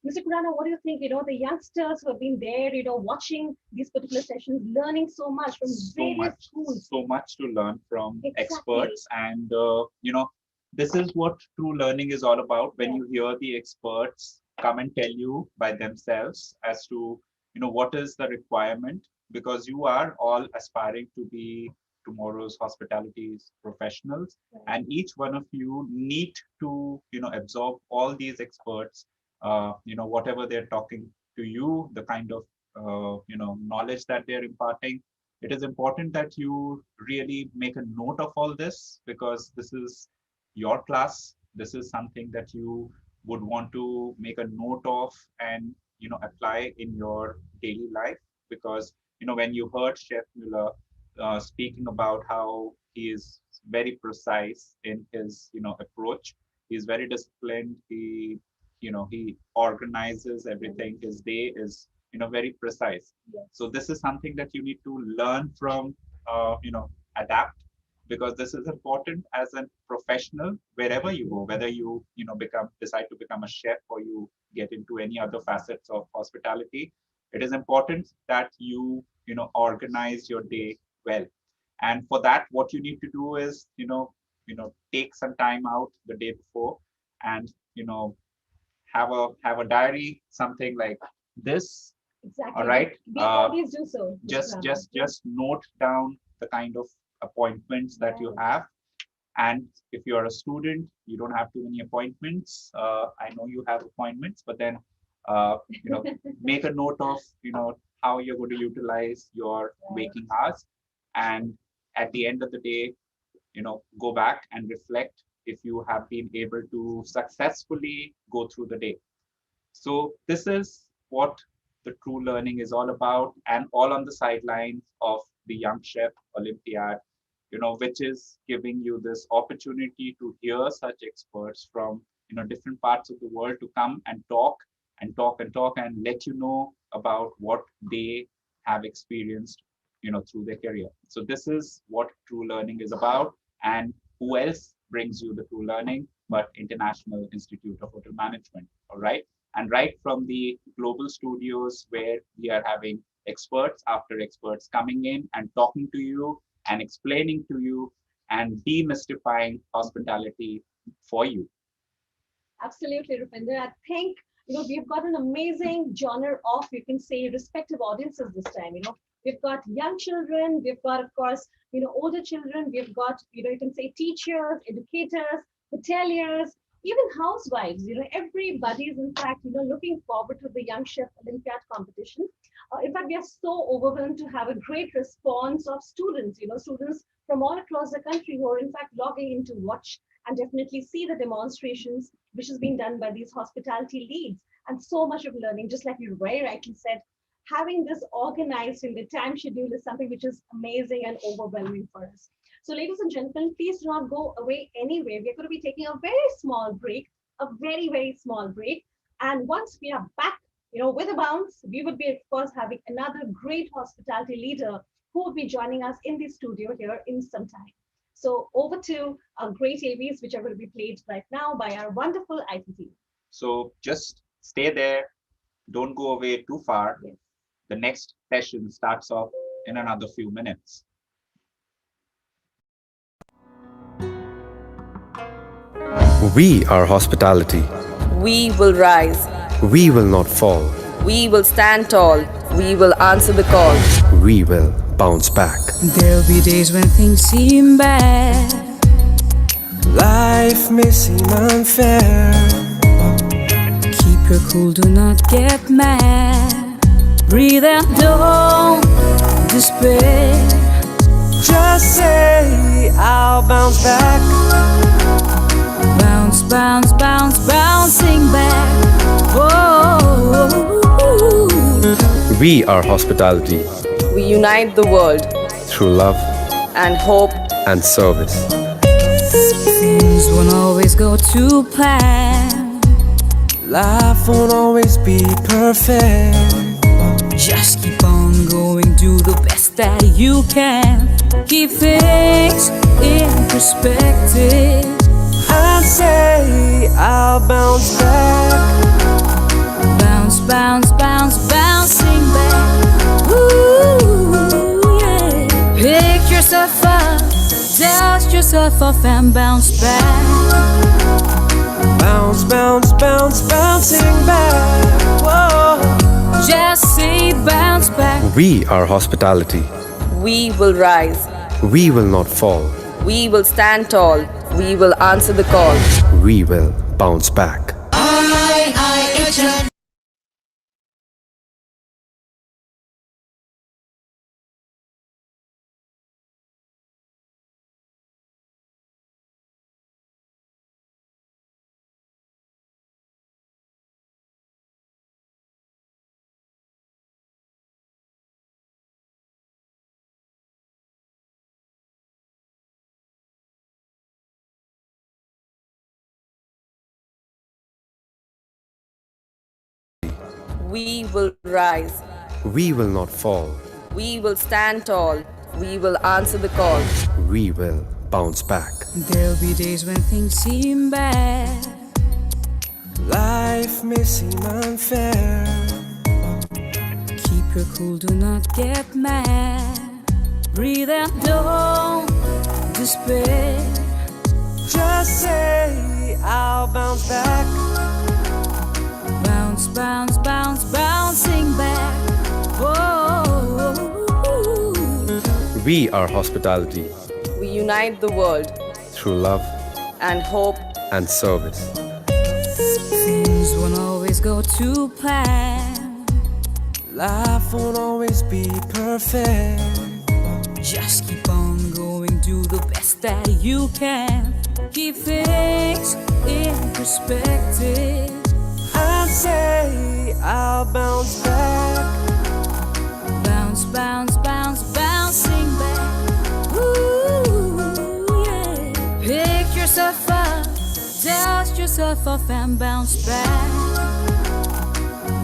Mr. Kurana, what do you think? The youngsters who have been there, watching these particular sessions, learning so much from various schools. So much to learn from Exactly. experts. And, this is what true learning is all about. When you hear the experts come and tell you by themselves as to, what is the requirement, because you are all aspiring to be tomorrow's hospitality professionals, and each one of you need to absorb all these experts, whatever they're talking to you, the kind of knowledge that they're imparting. It is important that you really make a note of all this, because this is your class. This is something that you would want to make a note of and apply in your daily life. Because when you heard Chef Muller speaking about how he is very precise in his approach, he's very disciplined, he organizes everything, his day is very precise. Yes. So this is something that you need to learn from, adapt, because this is important as a professional wherever you go, whether you decide to become a chef or you get into any other facets of hospitality. It is important that you organize your day well. And for that, what you need to do is take some time out the day before, and have a diary, something like this. Exactly. All right. We always do so. Just note down the kind of appointments that you have. And if you're a student, you don't have too many appointments. I know you have appointments, but then make a note of how you're going to utilize your waking hours. And at the end of the day, go back and reflect if you have been able to successfully go through the day. So this is what the true learning is all about, and all on the sidelines of the Young Chef Olympiad, which is giving you this opportunity to hear such experts from different parts of the world to come and talk and talk and talk and let you know about what they have experienced through their career. So this is what true learning is about. And who else brings you the true learning but International Institute of Hotel Management? All right. And right from the global studios, where we are having experts after experts coming in and talking to you and explaining to you and demystifying hospitality for you. Absolutely, Rupinder. I think we've got an amazing genre of, you can say, respective audiences this time. We've got young children, we've got, of course, older children, we've got, you can say, teachers, educators, hoteliers, even housewives. Everybody is, in fact, looking forward to the Young Chef Olympiad competition. In fact, we are so overwhelmed to have a great response of students, students from all across the country who are, in fact, logging in to watch and definitely see the demonstrations which is being done by these hospitality leads. And so much of learning, just like you very rightly said, having this organized in the time schedule is something which is amazing and overwhelming for us. So ladies and gentlemen, please do not go away anywhere. We're going to be taking a very small break, a very, very small break. And once we are back, with a bounce, we would be, of course, having another great hospitality leader who will be joining us in the studio here in some time. So over to our great AVs, which are going to be played right now by our wonderful IT team. So just stay there. Don't go away too far. Yes. The next session starts off in another few minutes. We are hospitality. We will rise. We will not fall. We will stand tall. We will answer the call. We will bounce back. There'll be days when things seem bad. Life may seem unfair. Keep your cool, do not get mad. Breathe out, don't despair. Just say, I'll bounce back. Bounce, bounce, bounce, bouncing back. Oh. We are hospitality. We unite the world Through love and hope. and service. Things won't always go to plan. Life won't always be perfect. Just keep on going, do the best that you can. Keep things in perspective. I say, I'll bounce back. Bounce, bounce, bounce, bouncing back. Ooh, yeah. Pick yourself up, dust yourself off and bounce back. Bounce, bounce, bounce, bouncing back. Just say bounce back. We are hospitality. We will rise. We will not fall. We will stand tall. We will answer the call. We will bounce back. We will rise. We will not fall. We will stand tall. We will answer the call. We will bounce back. There'll be days when things seem bad. Life may seem unfair. Keep your cool, do not get mad. Breathe and don't despair. Just say, I'll bounce back. Bounce, bounce, bounce, bouncing back. Whoa. We are hospitality We unite the world through love and hope. and service. Things won't always go to plan. Life won't always be perfect. Just keep on going, do the best that you can. Keep things in perspective. And say, I'll bounce back. Bounce, bounce, bounce, bouncing back. Ooh, yeah. Pick yourself up, dust yourself off and bounce back.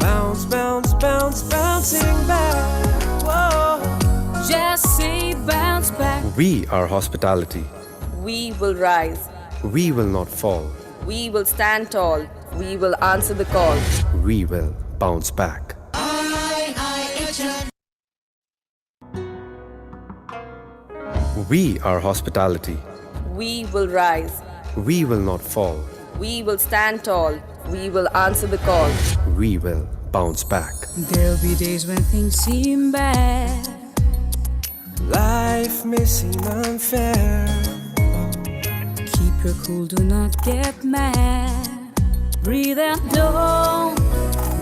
Bounce, bounce, bounce, bouncing back. Whoa. Just say bounce back. We are hospitality. We will rise. We will not fall. We will stand tall. We will answer the call. We will bounce back. We are hospitality. We will rise. We will not fall. We will stand tall. We will answer the call. We will bounce back. There'll be days when things seem bad. Life may seem unfair. Keep your cool, do not get mad. Breathe and don't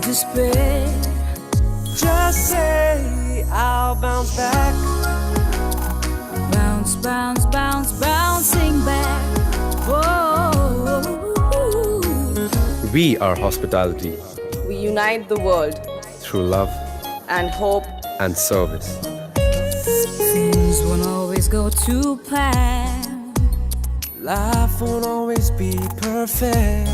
despair. Just say, I'll bounce back. Bounce, bounce, bounce, bouncing back. Whoa. We are hospitality We unite the world through love and hope. and service. Things won't always go to plan. Life won't always be perfect.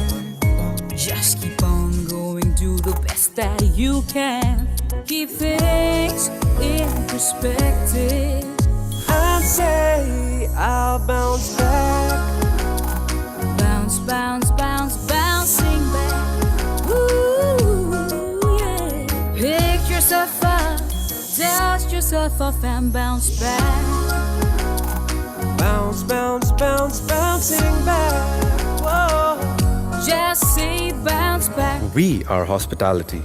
Just keep on going, do the best that you can. Keep things in perspective. And say, I'll bounce back. Bounce, bounce, bounce, bouncing back. Ooh, yeah. Pick yourself up, dust yourself off and bounce back. Bounce, bounce, bounce, bouncing back. Whoa. Just say bounce back. We are hospitality.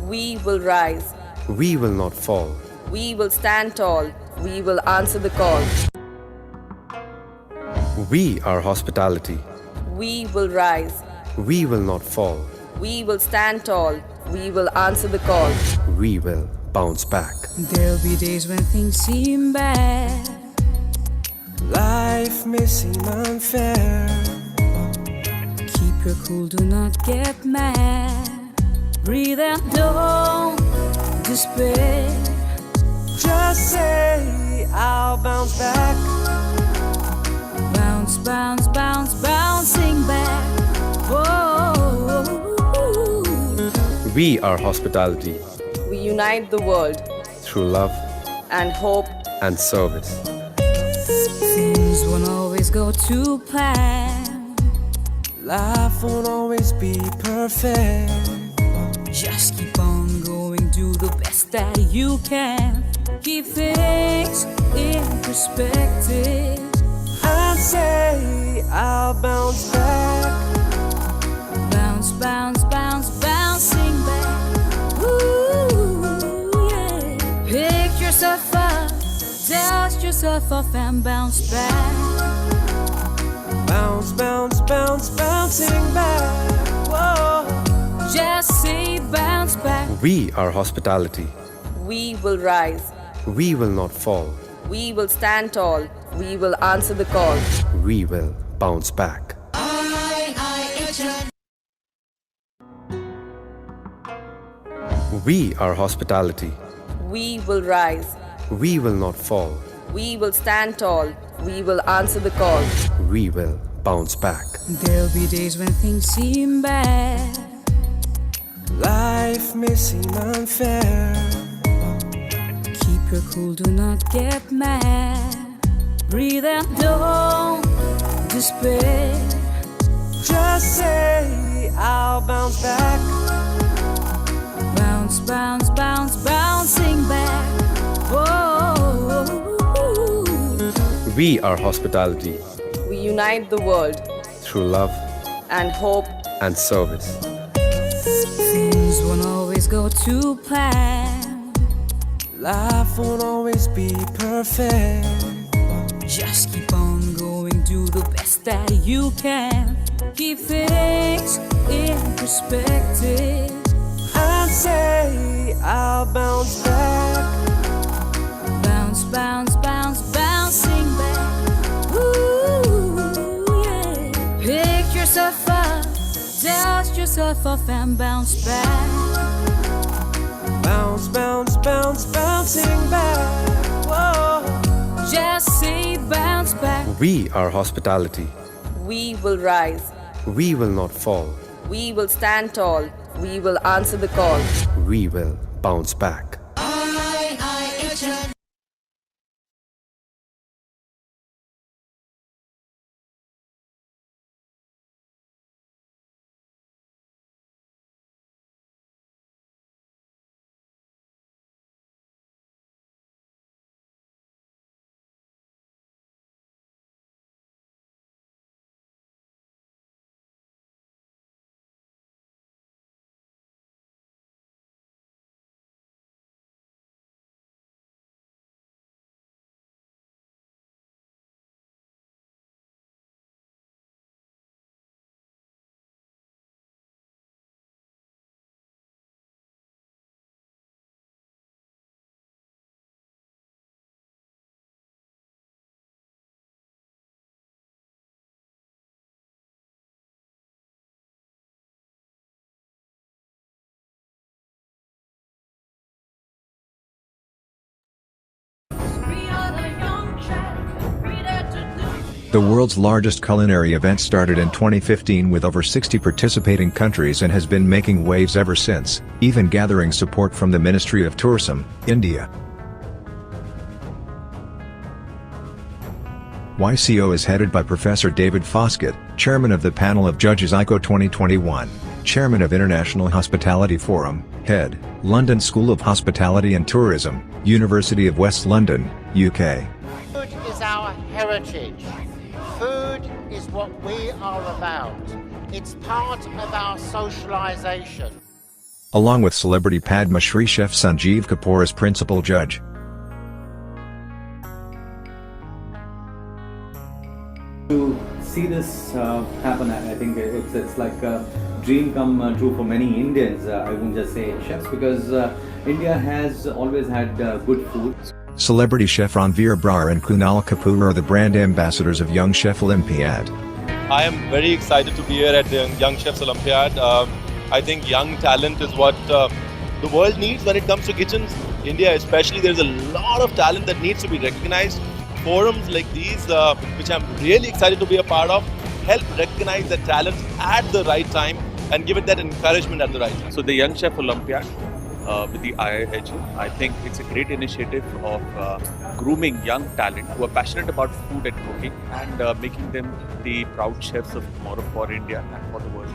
We will rise. We will not fall. We will stand tall. We will answer the call. We are hospitality. We will rise. We will not fall. We will stand tall. We will answer the call. We will bounce back. There'll be days when things seem bad. Life may seem unfair. Keep your cool, do not get mad. Breathe and don't despair. Just say, I'll bounce back. Bounce, bounce, bounce, bouncing back. Whoa. We are hospitality We unite the world through love and hope. and service. Things won't always go to plan. Life won't always be perfect. Just keep on going, do the best that you can. Keep things in perspective. And say, I'll bounce back. Bounce, bounce, bounce, bouncing back. Ooh, yeah. Pick yourself up, dust yourself yourself off and bounce back. Bounce, bounce, bounce, bouncing back. Whoa. Just say bounce back. We are hospitality. We will rise. We will not fall. We will stand tall. We will answer the call. We will bounce back. We are hospitality. We will rise. We will not fall. We will stand tall. We will answer the call. We will bounce back. There'll be days when things seem bad. Life may seem unfair. Keep your cool, do not get mad. Breathe and don't despair. Just say I'll bounce back. Bounce, bounce, bounce, bouncing back. Whoa. We are hospitality. We unite the world Through love and hope. and service. Things won't always go to plan. Life won't always be perfect. Just keep on going, do the best that you can. Keep things in perspective. And say I'll bounce back. Bounce, bounce, bounce, bouncing back. Ooh, yeah. Pick yourself up, dust yourself off and bounce back. Bounce, bounce, bounce, bouncing back. Whoa. Just say bounce back. We are hospitality. We will rise. We will not fall. We will stand tall. We will answer the call. We will bounce back. The world's largest culinary event started in 2015 with over 60 participating countries and has been making waves ever since, even gathering support from the Ministry of Tourism, India. YCO is headed by Professor David Foskett, Chairman of the Panel of Judges ICO 2021, Chairman of International Hospitality Forum, Head, London School of Hospitality and Tourism, University of West London, UK. Food is our heritage. Food is what we are about. It's part of our socialization. Along with celebrity Padma Shri chef Sanjeev Kapoor as principal judge. To see this happen, I think it's like a dream come true for many Indians. I wouldn't just say chefs, because India has always had good food. Celebrity chef Ranveer Brar and Kunal Kapoor are the brand ambassadors of Young Chef Olympiad. I am very excited to be here at the Young Chefs Olympiad. I think young talent is what the world needs when it comes to kitchens. India especially, there's a lot of talent that needs to be recognized. Forums like these, which I'm really excited to be a part of, help recognize the talent at the right time and give it that encouragement at the right time. So the Young Chef Olympiad with the IIHM, I think it's a great initiative of grooming young talent who are passionate about food and cooking and making them the proud chefs of tomorrow for India and for the world.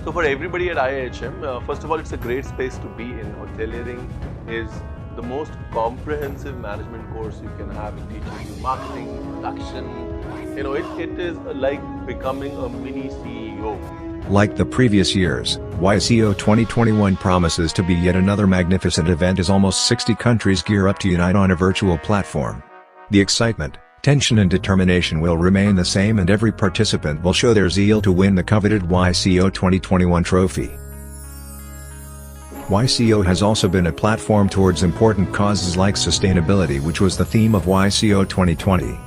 So for everybody at IIHM, first of all, it's a great space to be in. Hoteliering is the most comprehensive management course you can have. It teaches you marketing, production. You know, it is like becoming a mini CEO. Like the previous years, YCO 2021 promises to be yet another magnificent event as almost 60 countries gear up to unite on a virtual platform. The excitement, tension and determination will remain the same and every participant will show their zeal to win the coveted YCO 2021 trophy. YCO has also been a platform towards important causes like sustainability, which was the theme of YCO 2020.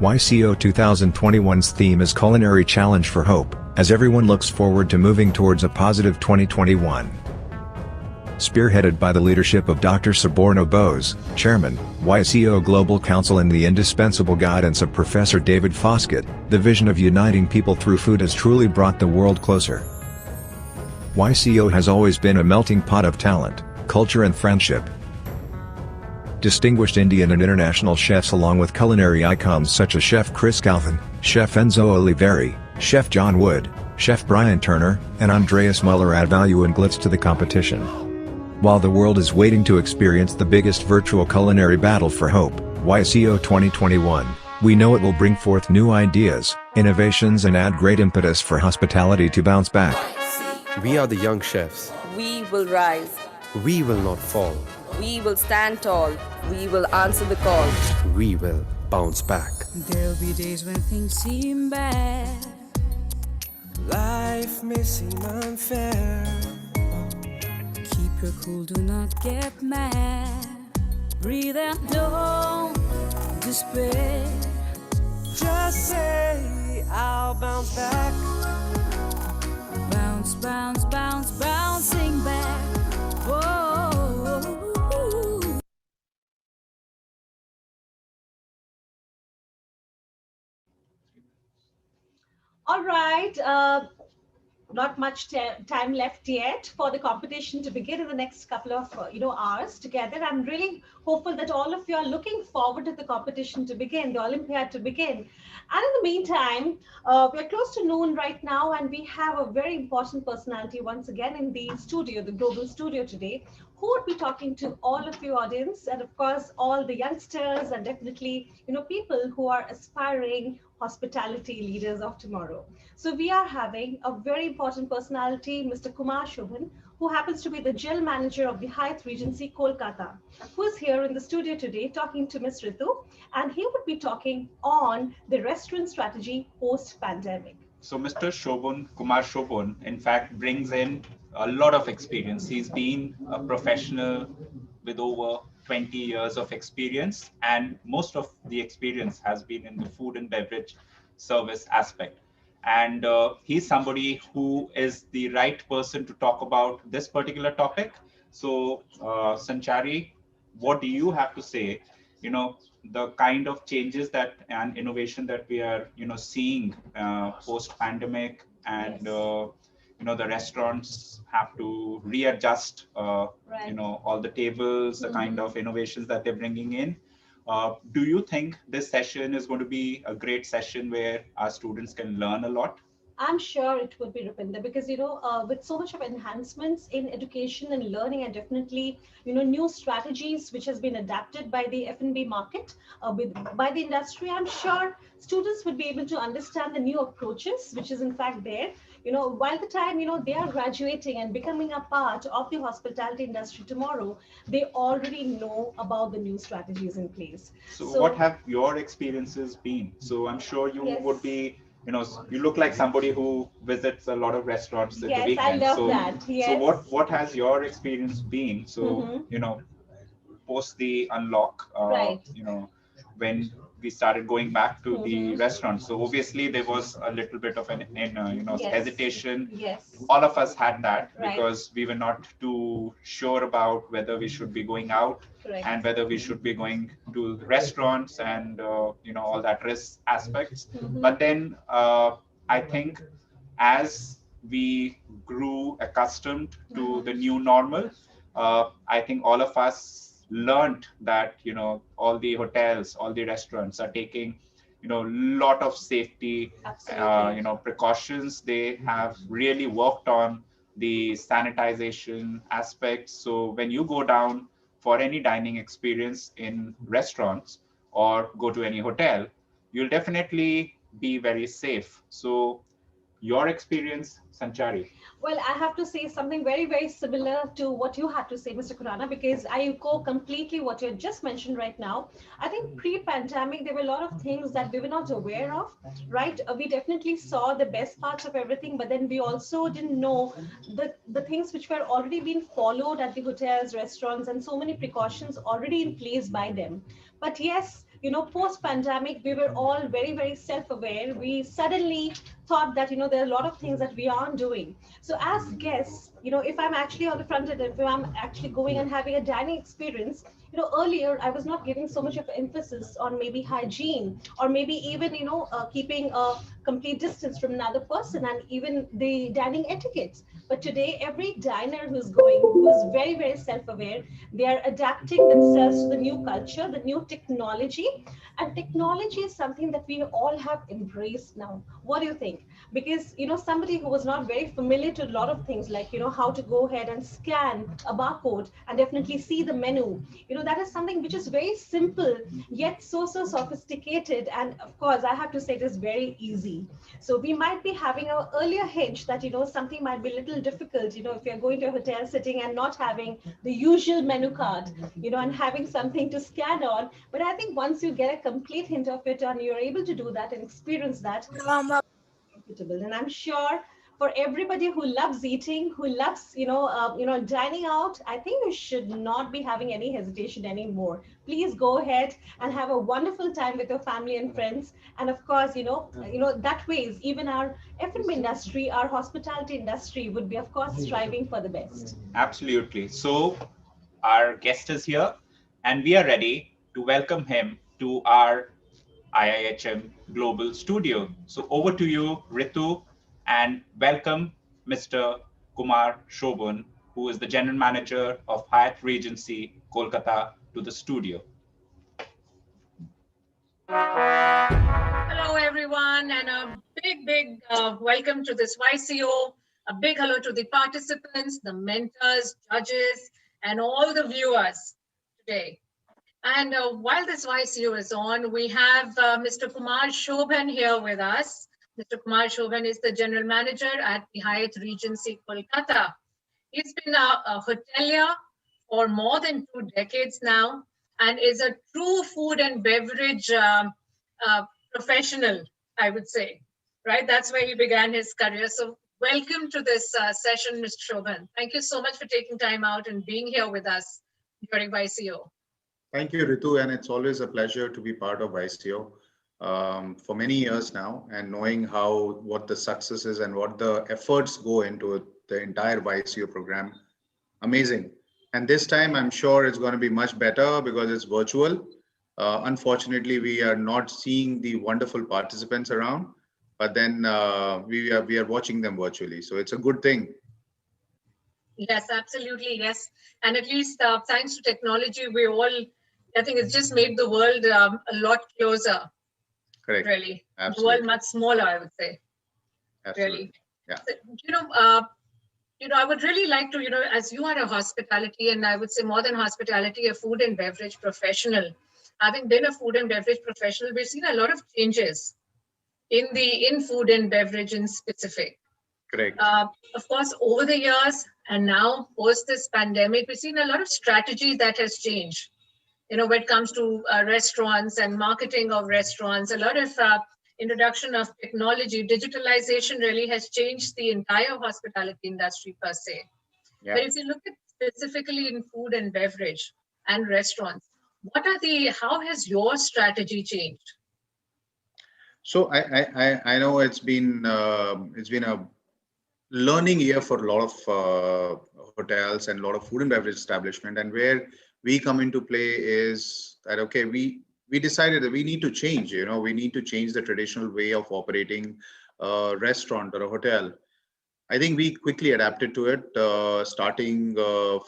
YCO 2021's theme is Culinary Challenge for Hope, as everyone looks forward to moving towards a positive 2021. Spearheaded by the leadership of Dr. Suborno Bose, Chairman, YCO Global Council, and the indispensable guidance of Professor David Foskett, the vision of uniting people through food has truly brought the world closer. YCO has always been a melting pot of talent, culture and friendship. Distinguished Indian and international chefs along with culinary icons such as Chef Chris Calvin, Chef Enzo Oliveri, Chef John Wood, Chef Brian Turner, and Andreas Muller add value and glitz to the competition. While the world is waiting to experience the biggest virtual culinary battle for hope, YCO 2021, we know it will bring forth new ideas, innovations and add great impetus for hospitality to bounce back. We are the young chefs. We will rise. We will not fall. We will stand tall. We will answer the call. We will bounce back. There'll be days when things seem bad. Life may seem unfair. Keep your cool, do not get mad. Breathe out, don't despair. Just say I'll bounce back. Bounce, bounce, bounce, bouncing back. Whoa. All right. Not much time left yet for the competition to begin in the next couple of hours together. I'm really hopeful that all of you are looking forward to the competition to begin, the Olympiad to begin. And in the meantime, we're close to noon right now, and we have a very important personality once again in the studio, the global studio today, who would be talking to all of you audience, and of course all the youngsters, and definitely people who are aspiring hospitality leaders of tomorrow. So we are having a very important personality, Mr. Kumar Shobhan, who happens to be the General Manager of the Hyatt Regency, Kolkata, who is here in the studio today talking to Ms. Ritu, and he would be talking on the restaurant strategy post-pandemic. So Mr. Shobhan, Kumar Shobhan, in fact, brings in a lot of experience. He's been a professional with over 20 years of experience, and most of the experience has been in the food and beverage service aspect. And he's somebody who is the right person to talk about this particular topic. So, Sanchari, what do you have to say? The kind of changes that and innovation that we are seeing post pandemic, and the restaurants have to readjust all the tables, the kind of innovations that they're bringing in. Do you think this session is going to be a great session where our students can learn a lot? I'm sure it would be, Rupinder, because with so much of enhancements in education and learning, and definitely new strategies which has been adapted by the F&B market, by the industry, I'm sure students would be able to understand the new approaches which is in fact there. While the time they are graduating and becoming a part of the hospitality industry tomorrow, they already know about the new strategies in place. So what have your experiences been? So I'm sure you would be you look like somebody who visits a lot of restaurants at the weekend. I love that. Yes. So what has your experience been? So post the unlock, right. When we started going back to the restaurant. So obviously there was a little bit of an hesitation. Yes. All of us had that right. because we were not too sure about whether we should be going out. Correct. And whether we should be going to restaurants and all that risk aspects. But then I think as we grew accustomed to the new normal, I think all of us learned that all the hotels, all the restaurants are taking lot of safety precautions. They have really worked on the sanitization aspects. So when you go down for any dining experience in restaurants or go to any hotel, you'll definitely be very safe. So Your experience, Sanchari? Well, I have to say something very, very similar to what you had to say, Mr. Kurana, because I echo completely what you just mentioned right now. I think pre-pandemic, there were a lot of things that we were not aware of, right? We definitely saw the best parts of everything, but then we also didn't know the things which were already being followed at the hotels, restaurants, and so many precautions already in place by them. But yes, post-pandemic, we were all very, very self-aware. We suddenly thought that, there are a lot of things that we aren't doing. So as guests, if I'm actually on the front end, if I'm actually going and having a dining experience, earlier I was not giving so much of emphasis on maybe hygiene, or maybe even, keeping a complete distance from another person, and even the dining etiquettes. But today, every diner who's very, very self-aware, they are adapting themselves to the new culture, the new technology. And technology is something that we all have embraced now. What do you think? Because, somebody who was not very familiar to a lot of things, like, how to go ahead and scan a barcode and definitely see the menu, that is something which is very simple, yet so sophisticated. And of course, I have to say it is very easy. So we might be having an earlier hinge that, something might be a little difficult, if you're going to a hotel sitting and not having the usual menu card, and having something to scan on. But I think once you get a complete hint of it and you're able to do that and experience that, comfortable. And I'm sure for everybody who loves eating, who loves, dining out, I think you should not be having any hesitation anymore. Please go ahead and have a wonderful time with your family and friends. And of course, that ways even our F&B industry, our hospitality industry would be, of course, striving for the best. Absolutely. So, our guest is here, and we are ready to welcome him to our IIHM Global Studio. So, over to you, Ritu, and welcome Mr. Kumar Shobhan, who is the General Manager of Hyatt Regency, Kolkata, to the studio. Hello, everyone, and a big welcome to this YCO. A big hello to the participants, the mentors, judges, and all the viewers today. And while this YCO is on, we have Mr. Kumar Shobhan here with us. Mr. Kumar Shobhan is the General Manager at the Hyatt Regency, Kolkata. He's been a hotelier for more than 2 decades now, and is a true food and beverage professional, I would say, right? That's where he began his career. So welcome to this session, Mr. Shobhan. Thank you so much for taking time out and being here with us during YCO. Thank you, Ritu, and it's always a pleasure to be part of ICO for many years now, and knowing what the success is and what the efforts go into the entire YCO program. Amazing. And this time, I'm sure it's going to be much better because it's virtual. Unfortunately, we are not seeing the wonderful participants around, but then we are watching them virtually. So it's a good thing. Yes, absolutely. Yes. And at least thanks to technology, I think it's just made the world a lot closer. Correct. Really. Absolutely. The world much smaller, I would say. Absolutely. Really. Yeah. I would really like to, as you are a hospitality, and I would say more than hospitality, a food and beverage professional. Having been a food and beverage professional, we've seen a lot of changes in food and beverage in specific. Correct. Of course, over the years and now post this pandemic, we've seen a lot of strategy that has changed. When it comes to restaurants and marketing of restaurants, a lot of introduction of technology, digitalization really has changed the entire hospitality industry per se. Yeah. But if you look at specifically in food and beverage and restaurants, how has your strategy changed? So I know it's been a learning year for a lot of hotels and a lot of food and beverage establishment, and where we come into play is that, okay, we decided that we need to change. We need to change the traditional way of operating a restaurant or a hotel. I think we quickly adapted to it, starting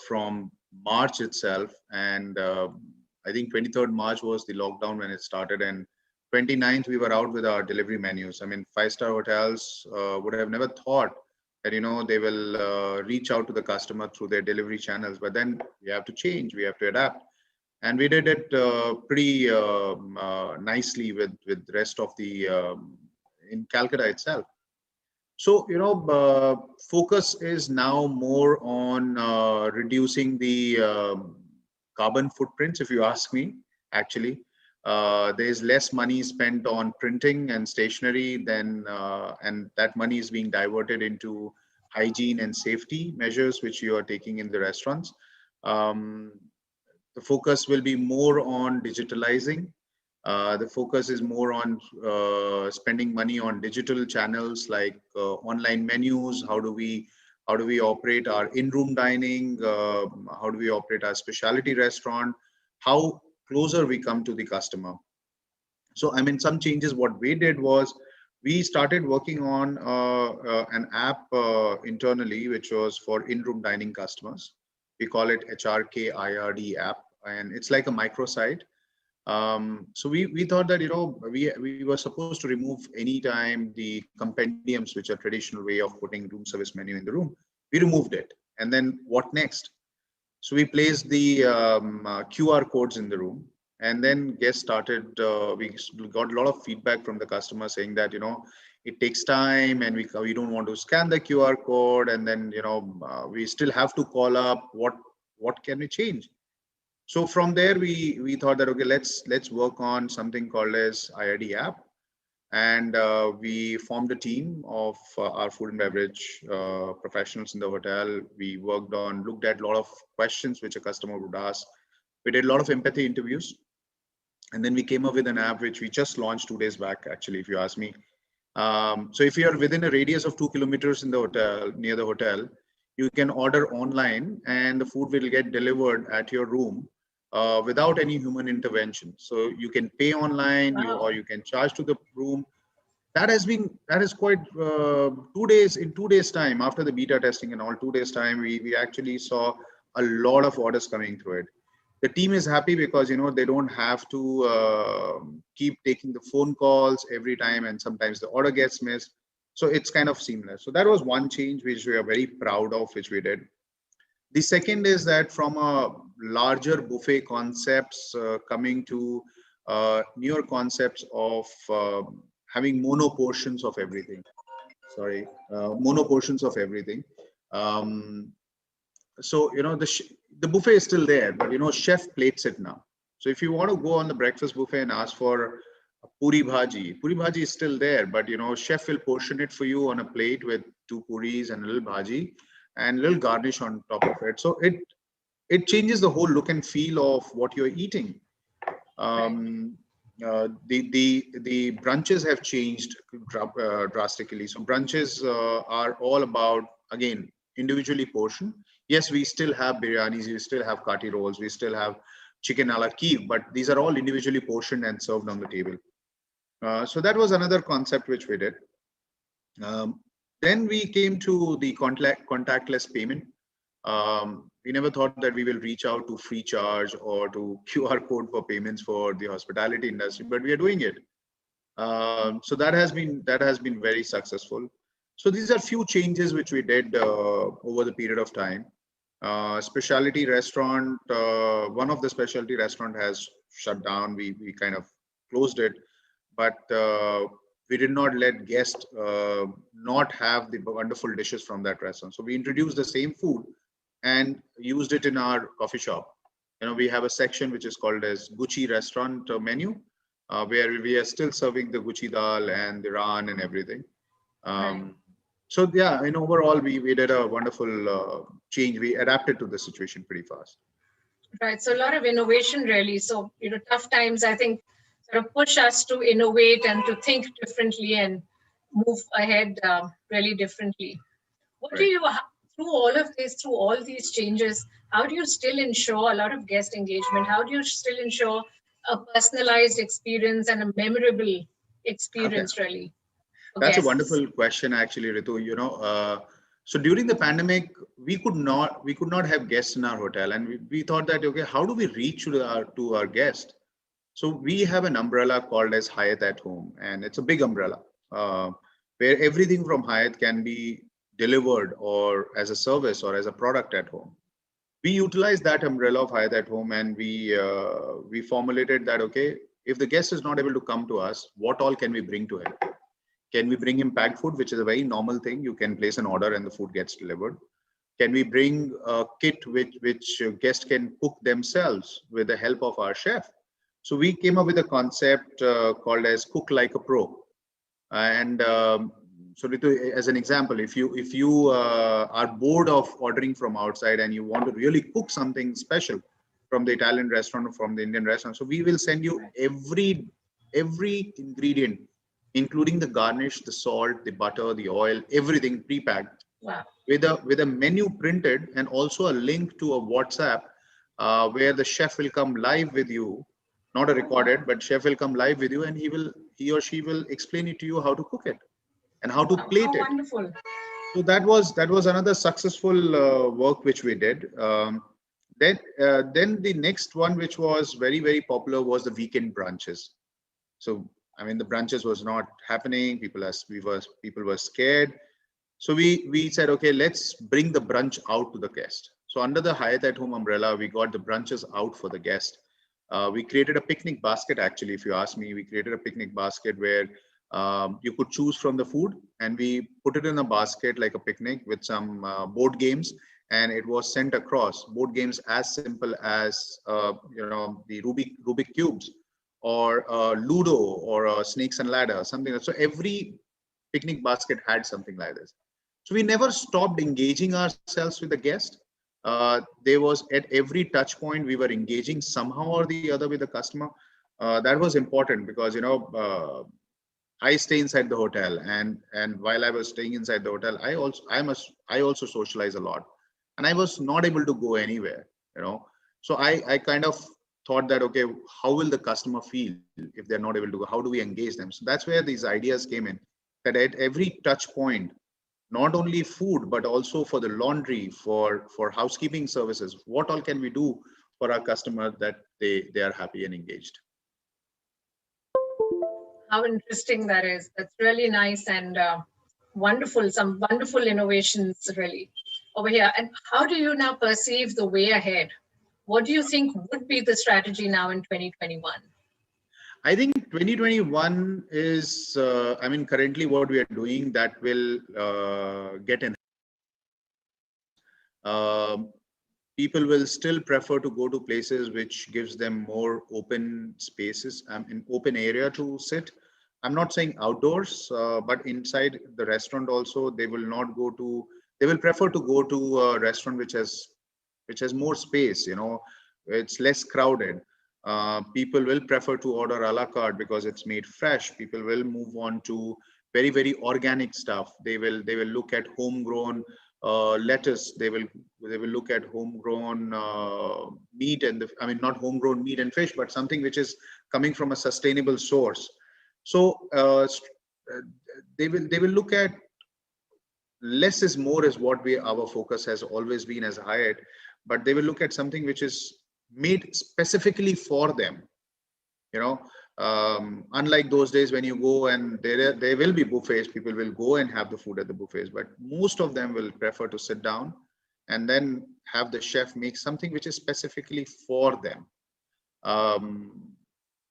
from March itself. And I think 23rd March was the lockdown when it started. And 29th, we were out with our delivery menus. I mean, five-star hotels would have never thought that, they will reach out to the customer through their delivery channels. But then we have to change, we have to adapt. And we did it pretty nicely with the rest of the, in Calcutta itself. So, focus is now more on reducing the carbon footprints, if you ask me, actually. There's less money spent on printing and stationery than, and that money is being diverted into hygiene and safety measures, which you are taking in the restaurants. Um, the focus will be more on digitalizing. The focus is more on spending money on digital channels like online menus. How do we operate our in-room dining? How do we operate our specialty restaurant? How closer we come to the customer. So, I mean, some changes. What we did was we started working on an app internally, which was for in-room dining customers. We call it HRKIRD app, and it's like a microsite. So we thought that we were supposed to remove anytime the compendiums, which are traditional way of putting room service menu in the room. We removed it, and then what next? So we placed the QR codes in the room, and then guests started. We got a lot of feedback from the customer saying that it takes time, and we don't want to scan the QR code, and then we still have to call up. What can we change? So from there, we thought that okay, let's work on something called as IRD app, and we formed a team of our food and beverage professionals in the hotel. We looked at a lot of questions which a customer would ask. We did a lot of empathy interviews, and then we came up with an app which we just launched 2 days back, actually, if you ask me. So if you are within a radius of 2 kilometers in the hotel, near the hotel, you can order online, and the food will get delivered at your room without any human intervention. So you can pay online, or you can charge to the room. That is quite 2 days. In 2 days time, after the beta testing and all, 2 days time, we actually saw a lot of orders coming through it. The team is happy because they don't have to keep taking the phone calls every time, and sometimes the order gets missed. So it's kind of seamless. So that was one change which we are very proud of, which we did. The second is that from a larger buffet concepts coming to newer concepts of having mono portions of everything. Sorry, mono portions of everything. So the buffet is still there, but chef plates it now. So if you want to go on the breakfast buffet and ask for a puri bhaji is still there, but chef will portion it for you on a plate with 2 puris and a little bhaji and a little garnish on top of it. So it changes the whole look and feel of what you're eating. The brunches have changed drastically. So brunches are all about, again, individually portioned. Yes, we still have biryanis, we still have kati rolls, we still have chicken a la Kiev, but these are all individually portioned and served on the table. So that was another concept which we did. Then we came to the contactless payment. We never thought that we will reach out to free charge or to QR code for payments for the hospitality industry, but we are doing it. So that has been very successful. So these are few changes which we did over the period of time. Specialty restaurant, one of the specialty restaurant has shut down. We kind of closed it, but we did not let guests not have the wonderful dishes from that restaurant. So we introduced the same food and used it in our coffee shop. We have a section which is called as Gucci restaurant menu, where we are still serving the Gucci dal and the ran and everything. So yeah, overall, we did a wonderful change. We adapted to the situation pretty fast. Right. So a lot of innovation, really. So, tough times, I think, sort of push us to innovate and to think differently and move ahead really differently. What do you, through all of this, through all these changes, how do you still ensure a lot of guest engagement? How do you still ensure a personalized experience and a memorable experience, really? That's a wonderful question, actually, Ritu. So during the pandemic, we could not have guests in our hotel, and we thought that, okay, how do we reach to our guest? So we have an umbrella called as Hyatt at Home, and it's a big umbrella where everything from Hyatt can be delivered or as a service or as a product at home. We utilized that umbrella of Hyatt at Home, and we formulated that, okay, if the guest is not able to come to us, what all can we bring to him? Can we bring him packed food, which is a very normal thing? You can place an order and the food gets delivered. Can we bring a kit which guests can cook themselves with the help of our chef? So we came up with a concept called as Cook Like a Pro. And so Ritu, as an example, if you are bored of ordering from outside and you want to really cook something special from the Italian restaurant or from the Indian restaurant, so we will send you every ingredient, including the garnish, the salt, the butter, the oil, everything pre-packed. Wow. With a menu printed and also a link to a WhatsApp where the chef will come live with you, not a recorded, but chef will come live with you and he or she will explain it to you how to cook it and how to plate How it. wonderful. So that was another successful work which we did. Then the next one, which was very popular, was the weekend brunches. So I mean, the brunches was not happening. People were scared. So we said, okay, let's bring the brunch out to the guest. So under the Hyatt at Home umbrella, we got the brunches out for the guest. We created a picnic basket. Actually, if you ask me, we created a picnic basket where you could choose from the food, and we put it in a basket like a picnic with some board games, and it was sent across. Board games as simple as the Rubik cubes, or Ludo, or snakes and ladder, something. So every picnic basket had something like this. So we never stopped engaging ourselves with the guest. There was, at every touch point, we were engaging somehow or the other with the customer. That was important because I stay inside the hotel, and while I was staying inside the hotel, I also socialize a lot, and I was not able to go anywhere. So I kind of thought that, okay, how will the customer feel if they're not able to go? How do we engage them? So that's where these ideas came in. That at every touch point, not only food, but also for the laundry, for housekeeping services, what all can we do for our customer that they are happy and engaged? How interesting that is. That's really nice and wonderful. Some wonderful innovations really over here. And how do you now perceive the way ahead? What do you think would be the strategy now in 2021? I think 2021 is, currently what we are doing that will get in. People will still prefer to go to places which gives them more open spaces, an open area to sit. I'm not saying outdoors, but inside the restaurant also, they will prefer to go to a restaurant which has more space, it's less crowded. People will prefer to order a la carte because it's made fresh. People will move on to very organic stuff. They will look at homegrown lettuce. They will look at homegrown meat, and not homegrown meat and fish, but something which is coming from a sustainable source. So they will look at less is more is what our focus has always been as Hyatt, but they will look at something which is made specifically for them. Unlike those days when you go and there will be buffets, people will go and have the food at the buffets, but most of them will prefer to sit down and then have the chef make something which is specifically for them.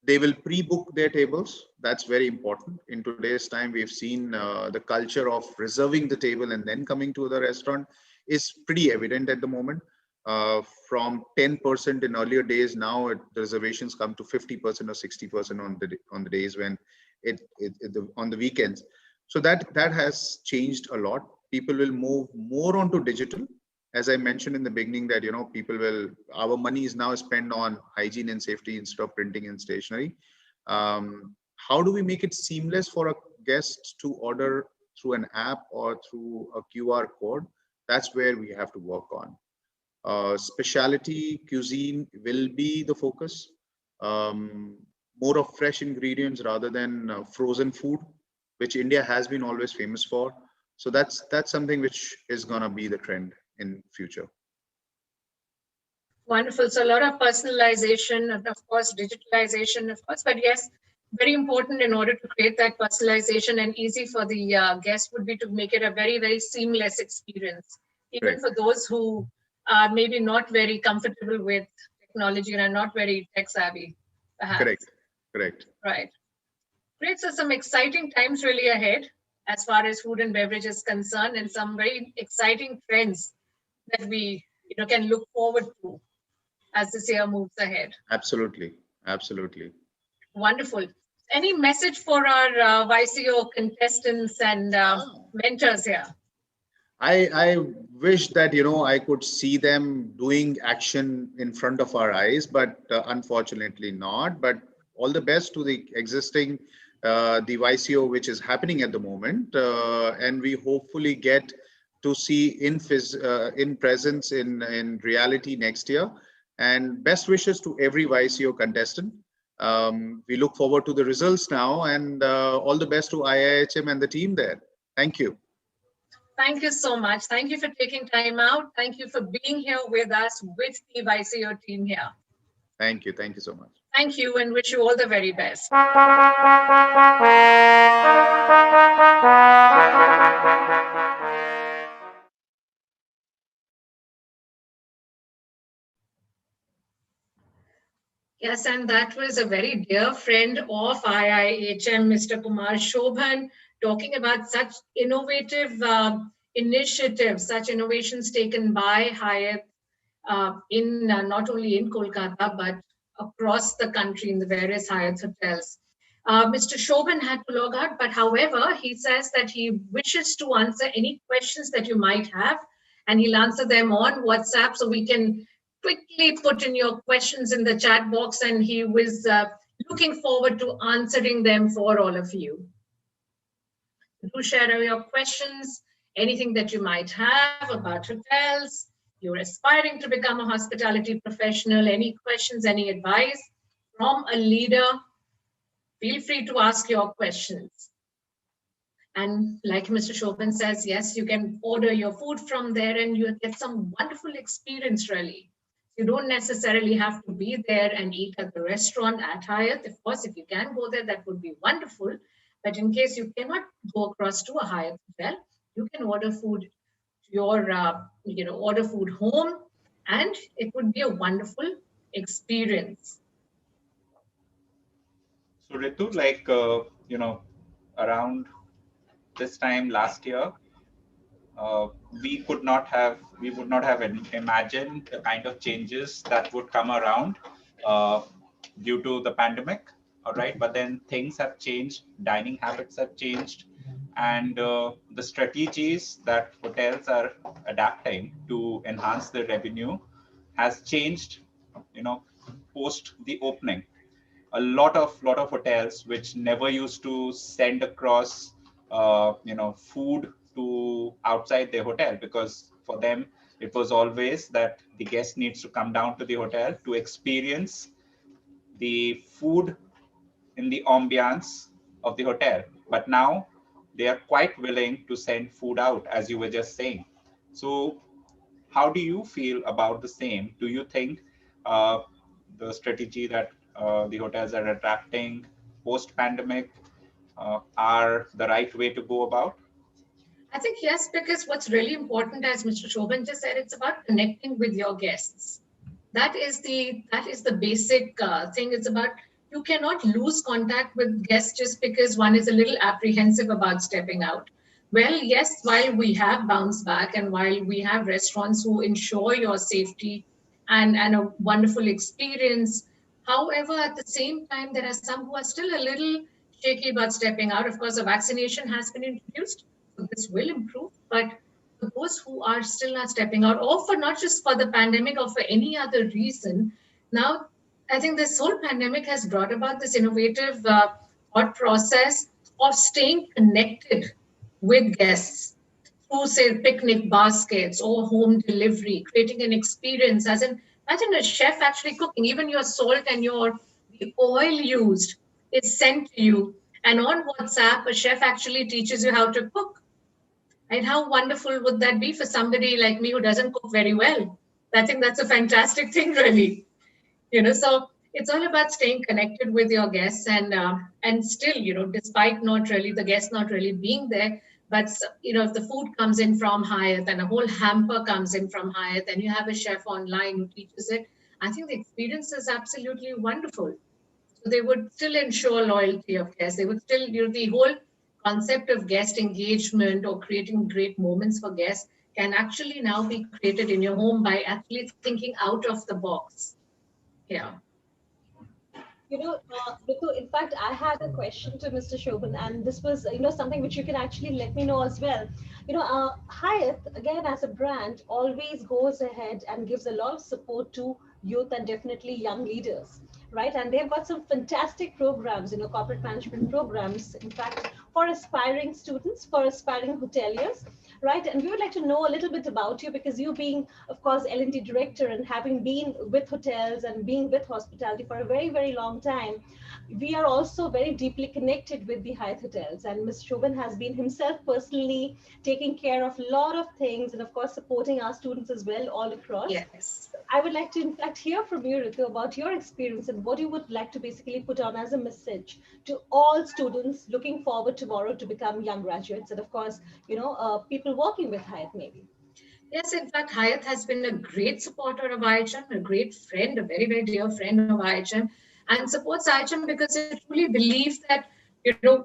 They will pre-book their tables. That's very important. In today's time, we've seen the culture of reserving the table and then coming to the restaurant is pretty evident at the moment. From 10% in earlier days, now the reservations come to 50% or 60% on the days when on the weekends. So that has changed a lot. People will move more onto digital. As I mentioned in the beginning, that our money is now spent on hygiene and safety instead of printing and stationery. How do we make it seamless for a guest to order through an app or through a QR code? That's where we have to work on. Specialty cuisine will be the focus. More of fresh ingredients rather than frozen food, which India has been always famous for. So that's something which is going to be the trend in future. Wonderful. So a lot of personalization and of course digitalization, of course, but yes, very important in order to create that personalization and easy for the guest would be to make it a very seamless experience, even for those who are maybe not very comfortable with technology and are not very tech savvy, perhaps. Correct. Right. Great. So some exciting times really ahead as far as food and beverage is concerned, and some very exciting trends that we can look forward to as this year moves ahead. Absolutely. Absolutely. Wonderful. Any message for our YCO contestants and mentors here? I wish that I could see them doing action in front of our eyes, but unfortunately not. But all the best to the existing the YCO which is happening at the moment, and we hopefully get to see in presence in reality next year. And best wishes to every YCO contestant. We look forward to the results now, and all the best to IIHM and the team there. Thank you. Thank you so much. Thank you for taking time out. Thank you for being here with us, with the YCO team here. Thank you. Thank you so much. Thank you, and wish you all the very best. Yes, and that was a very dear friend of IIHM, Mr. Kumar Shobhan, talking about such innovative initiatives, such innovations taken by Hyatt in not only in Kolkata, but across the country in the various Hyatt hotels. Mr. Shobhan had to log out, but however, he says that he wishes to answer any questions that you might have, and he'll answer them on WhatsApp so we can quickly put in your questions in the chat box, and he was looking forward to answering them for all of you. Do share your questions, anything that you might have about hotels. You're aspiring to become a hospitality professional, any questions, any advice from a leader, feel free to ask your questions. And like Mr. Shobhan says, yes, you can order your food from there and you get some wonderful experience really. You don't necessarily have to be there and eat at the restaurant at Hyatt. Of course, if you can go there, that would be wonderful. But in case you cannot go across to a Hyatt hotel, you can order food to your, order food home, and it would be a wonderful experience. So Ritu, like, around this time last year, we would not have imagined the kind of changes that would come around due to the pandemic. All right, but then things have changed, dining habits have changed, and the strategies that hotels are adapting to enhance their revenue has changed. Post the opening, a lot of hotels which never used to send across food to outside their hotel, because for them it was always that the guest needs to come down to the hotel to experience the food in the ambiance of the hotel. But now they are quite willing to send food out, as you were just saying. So how do you feel about the same? Do you think the strategy that the hotels are adapting post-pandemic are the right way to go about? I think yes, because what's really important, as Mr. Shobhan just said, it's about connecting with your guests. That is the basic thing. It's about, you cannot lose contact with guests just because one is a little apprehensive about stepping out. Well, yes, while we have bounced back and while we have restaurants who ensure your safety and a wonderful experience, however, at the same time, there are some who are still a little shaky about stepping out. Of course, a vaccination has been introduced, so this will improve. But for those who are still not stepping out, or for not just for the pandemic or for any other reason, now I think this whole pandemic has brought about this innovative thought process of staying connected with guests through, say, picnic baskets or home delivery, creating an experience. As in, imagine a chef actually cooking, even your salt and the oil used is sent to you. And on WhatsApp, a chef actually teaches you how to cook. And how wonderful would that be for somebody like me who doesn't cook very well? I think that's a fantastic thing, really. So it's all about staying connected with your guests, and still, despite not really the guests not really being there, but if the food comes in from Hyatt and a whole hamper comes in from Hyatt, and you have a chef online who teaches it, I think the experience is absolutely wonderful. So they would still ensure loyalty of guests. They would still, the whole concept of guest engagement or creating great moments for guests can actually now be created in your home by actually thinking out of the box. Yeah. Ritu, in fact, I had a question to Mr. Shobhan, and this was, something which you can actually let me know as well. Hyatt, again, as a brand, always goes ahead and gives a lot of support to youth and definitely young leaders, right? And they've got some fantastic programs, corporate management programs, in fact, for aspiring students, for aspiring hoteliers, right? And we would like to know a little bit about you because you being, of course, L&D director and having been with hotels and being with hospitality for a very, very long time, we are also very deeply connected with the Hyatt hotels. And Mr. Shobhan has been himself personally taking care of a lot of things and, of course, supporting our students as well all across. Yes. I would like to, in fact, hear from you, Ritu, about your experience and what you would like to basically put on as a message to all students looking forward tomorrow to become young graduates and, of course, people working with Hyatt maybe. Yes, in fact, Hyatt has been a great supporter of IHM, a great friend, a very, very dear friend of IHM, and supports IHM because it truly believes that,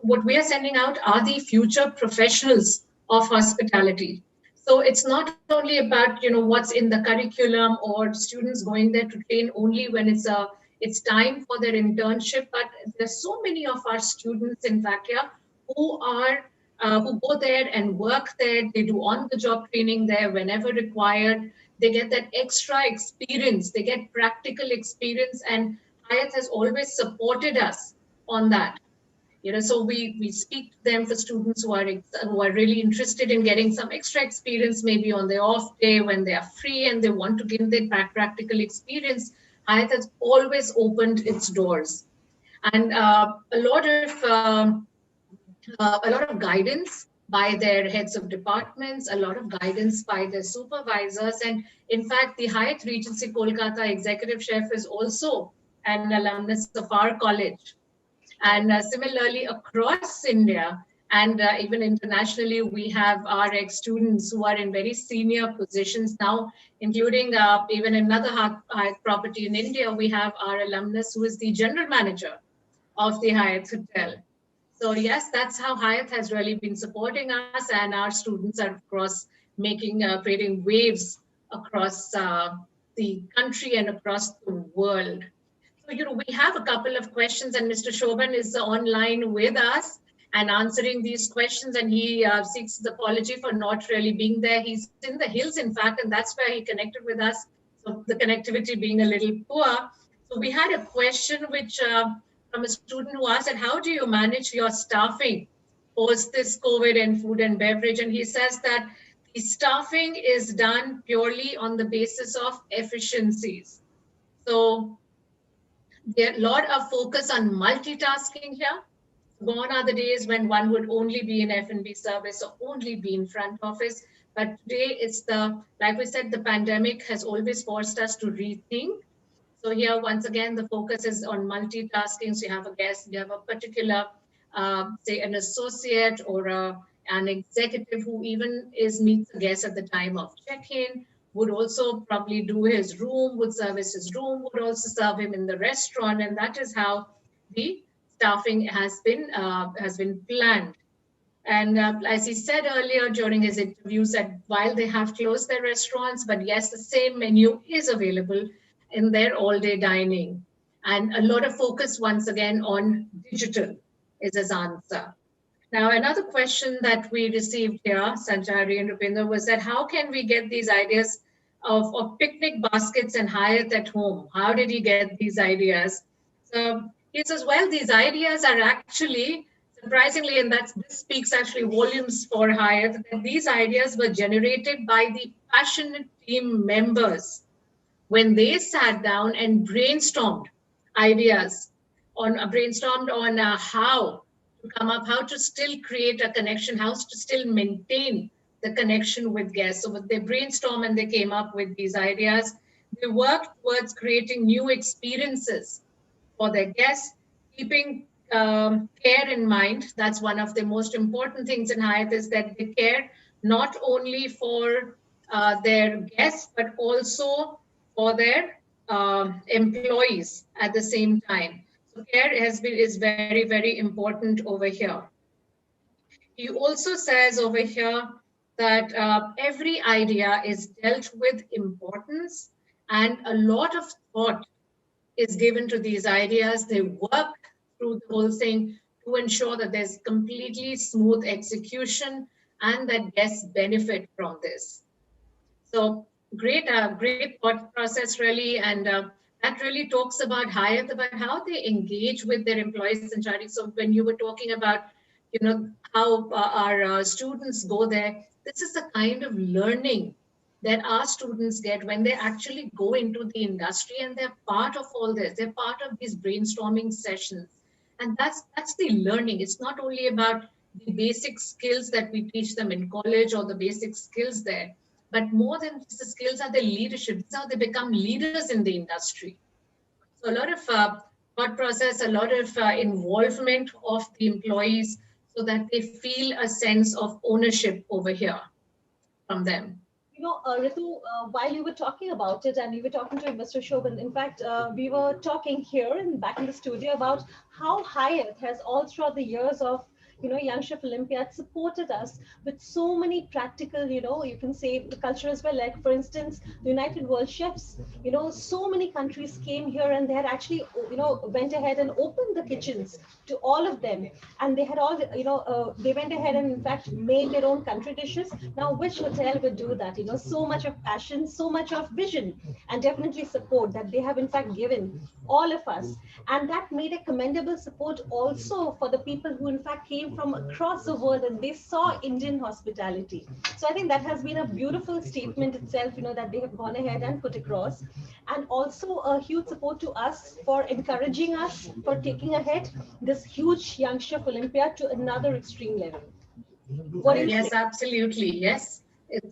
what we are sending out are the future professionals of hospitality. So it's not only about, what's in the curriculum or students going there to train only when it's time for their internship, but there's so many of our students, in fact, yeah, who are who go there and work there. They do on-the-job training there whenever required. They get that extra experience. They get practical experience, and Hyatt has always supported us on that. So we speak to them for students who are really interested in getting some extra experience, maybe on their off day when they are free and they want to give their practical experience. Hyatt has always opened its doors, and a lot of guidance by their heads of departments, a lot of guidance by their supervisors. And in fact, the Hyatt Regency Kolkata executive chef is also an alumnus of our college. And similarly, across India and even internationally, we have our ex-students who are in very senior positions now, including even another Hyatt property in India. We have our alumnus who is the general manager of the Hyatt Hotel. So yes, that's how Hyatt has really been supporting us, and our students are, of course, creating waves across the country and across the world. So, we have a couple of questions, and Mr. Shobhan is online with us and answering these questions, and he seeks the apology for not really being there. He's in the hills, in fact, and that's where he connected with us. So the connectivity being a little poor. So we had a question which from a student who asked that how do you manage your staffing post this COVID and food and beverage? And he says that the staffing is done purely on the basis of efficiencies. So there a lot of focus on multitasking here. Gone are the days when one would only be in F&B service or only be in front office. But today it's like we said, the pandemic has always forced us to rethink. So here, once again, the focus is on multitasking. So you have a guest, you have a particular, say, an associate or an executive who even meets the guest at the time of check-in, would also probably do his room, would service his room, would also serve him in the restaurant. And that is how the staffing has been planned. And as he said earlier during his interview, said while they have closed their restaurants, but yes, the same menu is available in their all-day dining. And a lot of focus once again on digital is his answer. Now, another question that we received here, Sanchari and Rupinder, was that how can we get these ideas of picnic baskets and Hyatt at home? How did he get these ideas? So he says, well, these ideas are actually, surprisingly, and this speaks actually volumes for Hyatt, that these ideas were generated by the passionate team members when they sat down and brainstormed ideas brainstormed on how to come up, how to still create a connection, how to still maintain the connection with guests. So they brainstormed and they came up with these ideas. They worked towards creating new experiences for their guests, keeping care in mind. That's one of the most important things in Hyatt is that they care not only for their guests, but also for their employees at the same time. care is very, very important over here. He also says over here that every idea is dealt with importance and a lot of thought is given to these ideas. They work through the whole thing to ensure that there's completely smooth execution and that guests benefit from this. So great thought process really, and that really talks about Hyatt, about how they engage with their employees and charities. So when you were talking about, how our students go there, this is the kind of learning that our students get when they actually go into the industry and they're part of all this. They're part of these brainstorming sessions, and that's the learning. It's not only about the basic skills that we teach them in college or the basic skills there, but more than just the skills are the leadership. This is how they become leaders in the industry. So a lot of thought process, a lot of involvement of the employees so that they feel a sense of ownership over here from them. Ritu, while you were talking about it and you were talking to Mr. Shobhan, in fact, we were talking here and back in the studio about how Hyatt has all throughout the years of Young Chef Olympiad supported us with so many practical, you can say the culture as well. Like for instance, the United World Chefs, so many countries came here and they had actually, went ahead and opened the kitchens to all of them, and they had all, they went ahead and in fact made their own country dishes. Now, which hotel would do that? So much of passion, so much of vision, and definitely support that they have in fact given all of us, and that made a commendable support also for the people who in fact came from across the world and they saw Indian hospitality. So I think that has been a beautiful statement itself, that they have gone ahead and put across, and also a huge support to us for encouraging us for taking ahead this huge Young Chef Olympiad to another extreme level. What do you Yes, say? absolutely. Yes.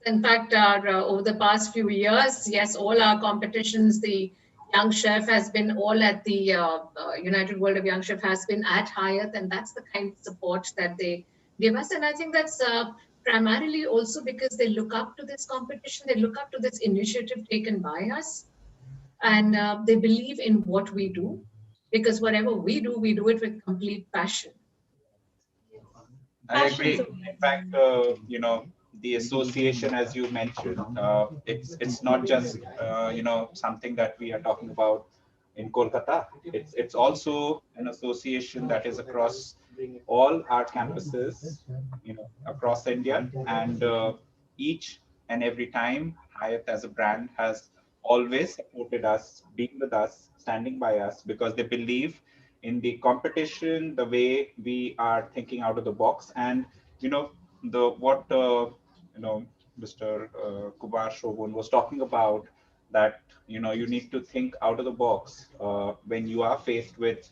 In fact, over the past few years, yes, all our competitions, the Young Chef has been all at the United World of Young Chef has been at Hyatt, and that's the kind of support that they give us. And I think that's primarily also because they look up to this competition, they look up to this initiative taken by us, and they believe in what we do, because whatever we do it with complete passion. I agree. In fact, the association, as you mentioned, it's not just something that we are talking about in Kolkata. It's also an association that is across all our campuses, across India, and each and every time Hyatt as a brand has always supported us, being with us, standing by us, because they believe in the competition, the way we are thinking out of the box, and the what Mr. Kumar Shobun was talking about, that you need to think out of the box when you are faced with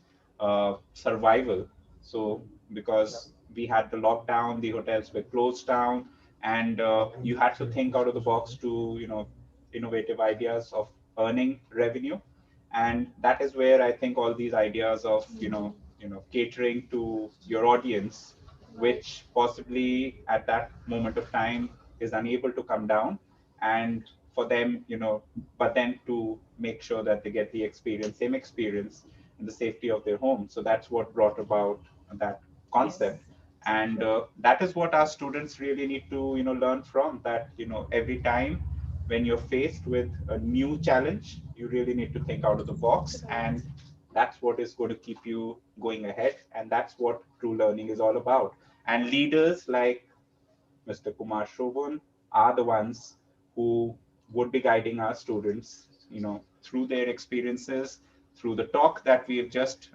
survival. So because we had the lockdown, the hotels were closed down, and you had to think out of the box to innovative ideas of earning revenue, and that is where I think all these ideas of catering to your audience, which possibly at that moment of time is unable to come down, and for them, but then to make sure that they get the same experience in the safety of their home. So that's what brought about that concept. And that is what our students really need to learn from, that every time when you're faced with a new challenge, you really need to think out of the box, and that's what is going to keep you going ahead, and that's what true learning is all about. And leaders like Mr. Kumar Shobhan are the ones who would be guiding our students, through their experiences, through the talk that we have just,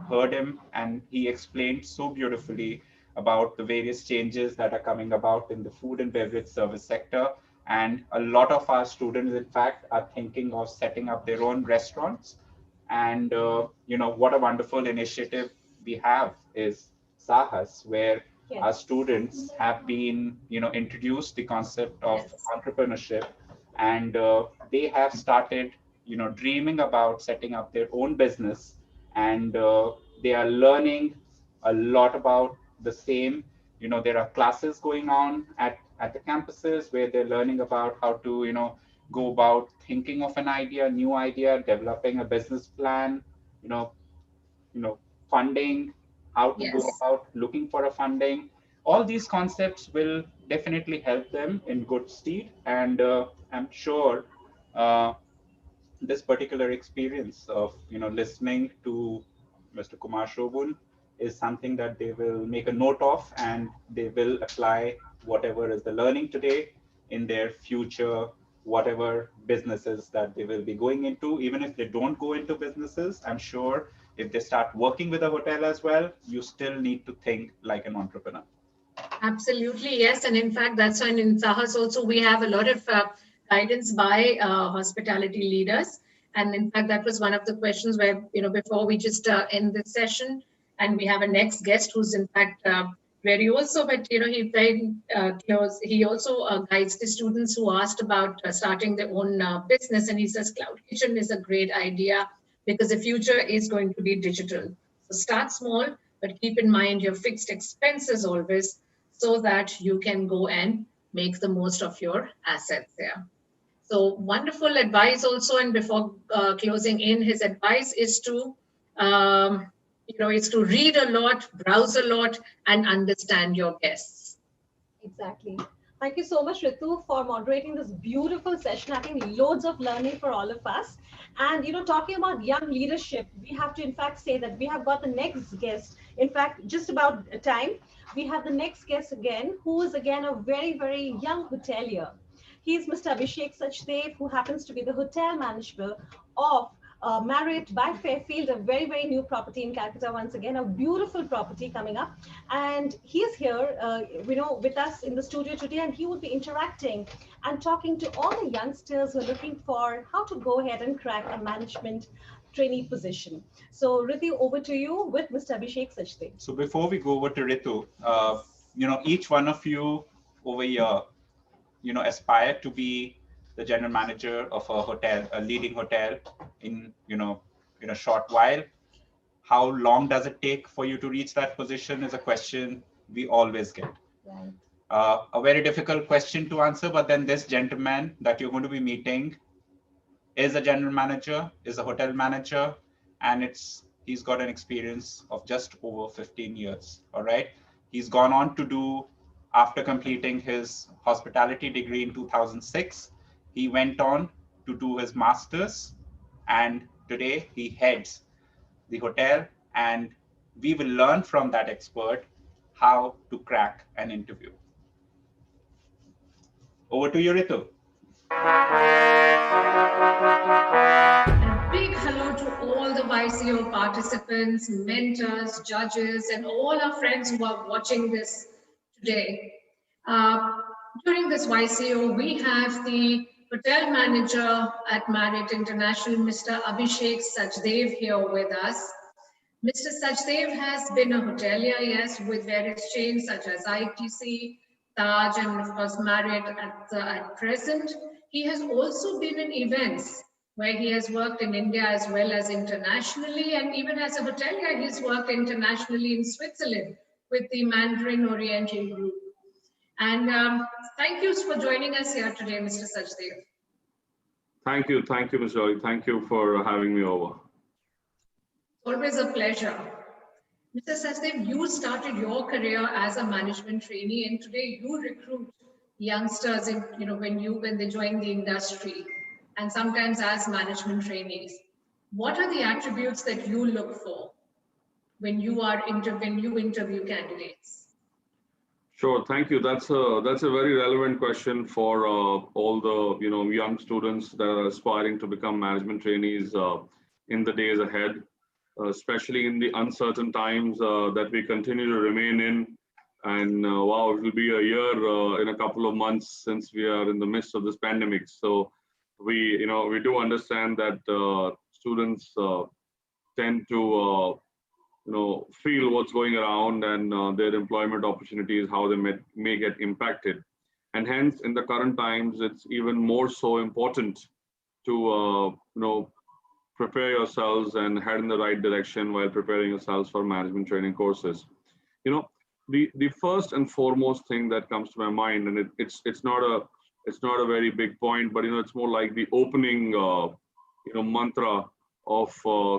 heard him, and he explained so beautifully about the various changes that are coming about in the food and beverage service sector. And a lot of our students, in fact, are thinking of setting up their own restaurants. And what a wonderful initiative we have is Sahas, where our students have been introduced the concept of entrepreneurship, and they have started dreaming about setting up their own business, and they are learning a lot about the same. There are classes going on at the campuses where they're learning about how to go about thinking of an idea, new idea, developing a business plan, you know funding, how to go Yes. about looking for a funding. All these concepts will definitely help them in good stead, and I'm sure this particular experience of listening to Mr. Kumar Shobun is something that they will make a note of, and they will apply whatever is the learning today in their future, whatever businesses that they will be going into. Even if they don't go into businesses, I'm sure if they start working with a hotel as well, you still need to think like an entrepreneur. Absolutely, yes. And in fact, that's why in Sahas also we have a lot of guidance by hospitality leaders. And in fact, that was one of the questions where, before we just end this session, and we have a next guest who's in fact very also, but, he very close. He also guides the students who asked about starting their own business. And he says cloud kitchen is a great idea because the future is going to be digital. So start small, but keep in mind your fixed expenses always, so that you can go and make the most of your assets there. So wonderful advice also. And before closing in, his advice is to, is to read a lot, browse a lot, and understand your guests. Exactly. Thank you so much, Ritu, for moderating this beautiful session. I think loads of learning for all of us. And talking about young leadership, we have to in fact say that we have got the next guest. In fact, just about time, we have the next guest again, who is again a very, very young hotelier. He is Mr. Abhishek Sachdev, who happens to be the hotel manager of Marriott by Fairfield, a very, very new property in Calcutta. Once again, a beautiful property coming up. And he is here, with us in the studio today, and he will be interacting and talking to all the youngsters who are looking for how to go ahead and crack a management trainee position. So, Ritu, over to you with Mr. Abhishek Sachdev. So before we go over to Ritu, each one of you over here, aspire to be the general manager of a hotel, a leading hotel in a short while. How long does it take for you to reach that position is a question we always get. Right. A very difficult question to answer, but then this gentleman that you're going to be meeting is a general manager, is a hotel manager, and he's got an experience of just over 15 years. All right. He's gone on to do, after completing his hospitality degree in 2006, he went on to do his master's, and today he heads the hotel, and we will learn from that expert how to crack an interview. Over to you, Ritu. A big hello to all the YCO participants, mentors, judges, and all our friends who are watching this today. During this YCO, we have the hotel manager at Marriott International, Mr. Abhishek Sachdev, here with us. Mr. Sachdev has been a hotelier, yes, with various chains such as ITC, Taj, and of course Marriott at present. He has also been in events where he has worked in India as well as internationally, and even as a hotelier, he's worked internationally in Switzerland with the Mandarin Oriental Group. And thank you for joining us here today, Mr. Sachdev. Thank you, Ms. Joy. Thank you for having me over. Always a pleasure. Mr. Sachdev, you started your career as a management trainee, and today you recruit youngsters in, when they join the industry, and sometimes as management trainees. What are the attributes that you look for when you interview candidates? Sure, thank you. That's a very relevant question for all the young students that are aspiring to become management trainees in the days ahead. Especially in the uncertain times that we continue to remain in. And wow, it will be a year in a couple of months since we are in the midst of this pandemic. So we do understand that students tend to feel what's going around and their employment opportunities, how they may get impacted. And hence, in the current times, it's even more so important to prepare yourselves and head in the right direction while preparing yourselves for management training courses. The first and foremost thing that comes to my mind, and it's not a very big point, but it's more like the opening mantra of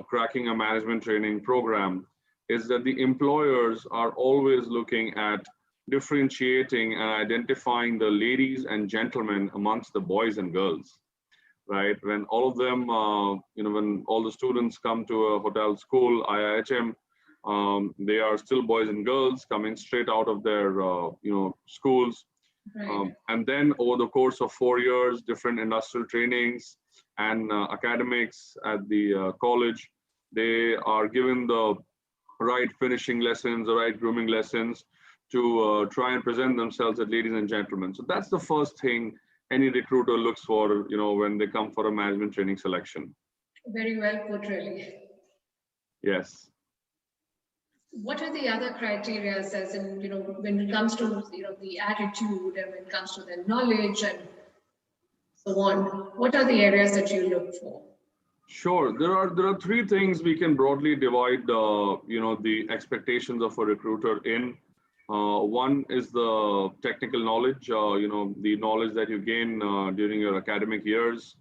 cracking a management training program is that the employers are always looking at differentiating and identifying the ladies and gentlemen amongst the boys and girls, right? When all of them, when all the students come to a hotel school, IIHM, they are still boys and girls coming straight out of their, schools. And then over the course of 4 years, different industrial trainings and academics at the college, they are given the right finishing lessons, the right grooming lessons to try and present themselves as ladies and gentlemen. So that's the first thing any recruiter looks for, when they come for a management training selection. Very well put, really. Yes. What are the other criteria, as in, when it comes to, the attitude and when it comes to the knowledge and so on? What are the areas that you look for? Sure. There are three things we can broadly divide, the expectations of a recruiter in. One is the technical knowledge, the knowledge that you gain during your academic years.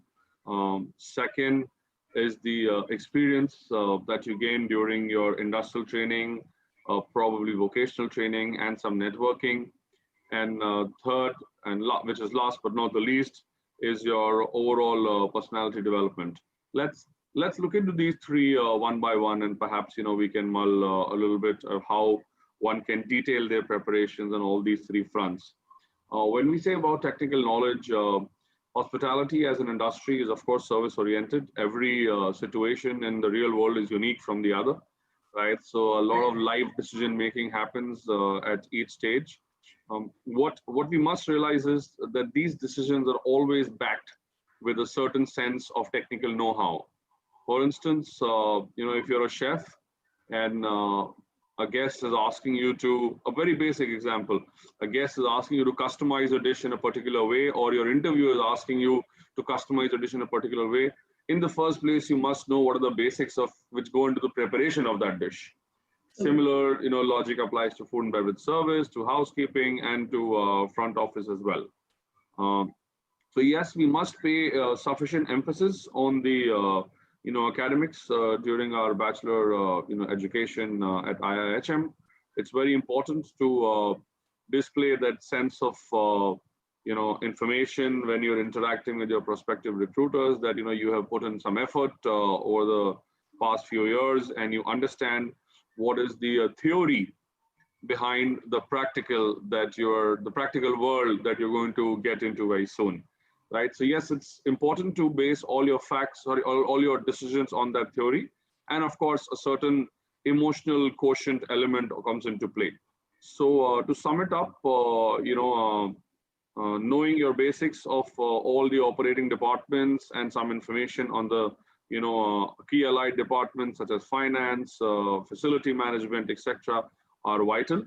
Second is the experience that you gain during your industrial training, probably vocational training, and some networking. And third, and which is last but not the least, is your overall personality development. Let's look into these three one by one, and perhaps we can mull a little bit of how one can detail their preparations on all these three fronts. When we say about technical knowledge, hospitality as an industry is of course service oriented. Every situation in the real world is unique from the other, right? So a lot of live decision making happens at each stage. What we must realize is that these decisions are always backed with a certain sense of technical know-how. For instance, if you're a chef and a guest is asking you to, a very basic example, a guest is asking you to customize a dish in a particular way, or your interviewer is asking you to customize a dish in a particular way. In the first place, you must know what are the basics of which go into the preparation of that dish. Similar, logic applies to food and beverage service, to housekeeping, and to front office as well. So yes, we must pay sufficient emphasis on the academics during our bachelor education at IIHM. It's very important to display that sense of information when you're interacting with your prospective recruiters, that you have put in some effort over the past few years, and you understand what is the theory behind the practical world that you're going to get into very soon, right? So yes, it's important to base all your facts or all your decisions on that theory, and of course a certain emotional quotient element comes into play. So to sum it up, knowing your basics of all the operating departments and some information on the key allied departments such as finance, facility management, etc., are vital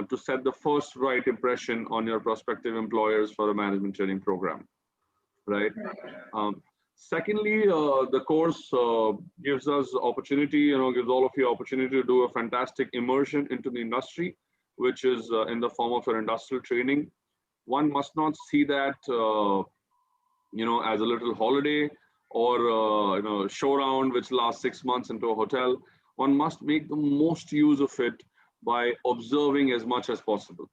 to set the first right impression on your prospective employers for a management training program, right? Secondly, the course gives us opportunity, gives all of you opportunity to do a fantastic immersion into the industry, which is in the form of an industrial training. One must not see that, as a little holiday or, show round which lasts 6 months into a hotel. One must make the most use of it by observing as much as possible,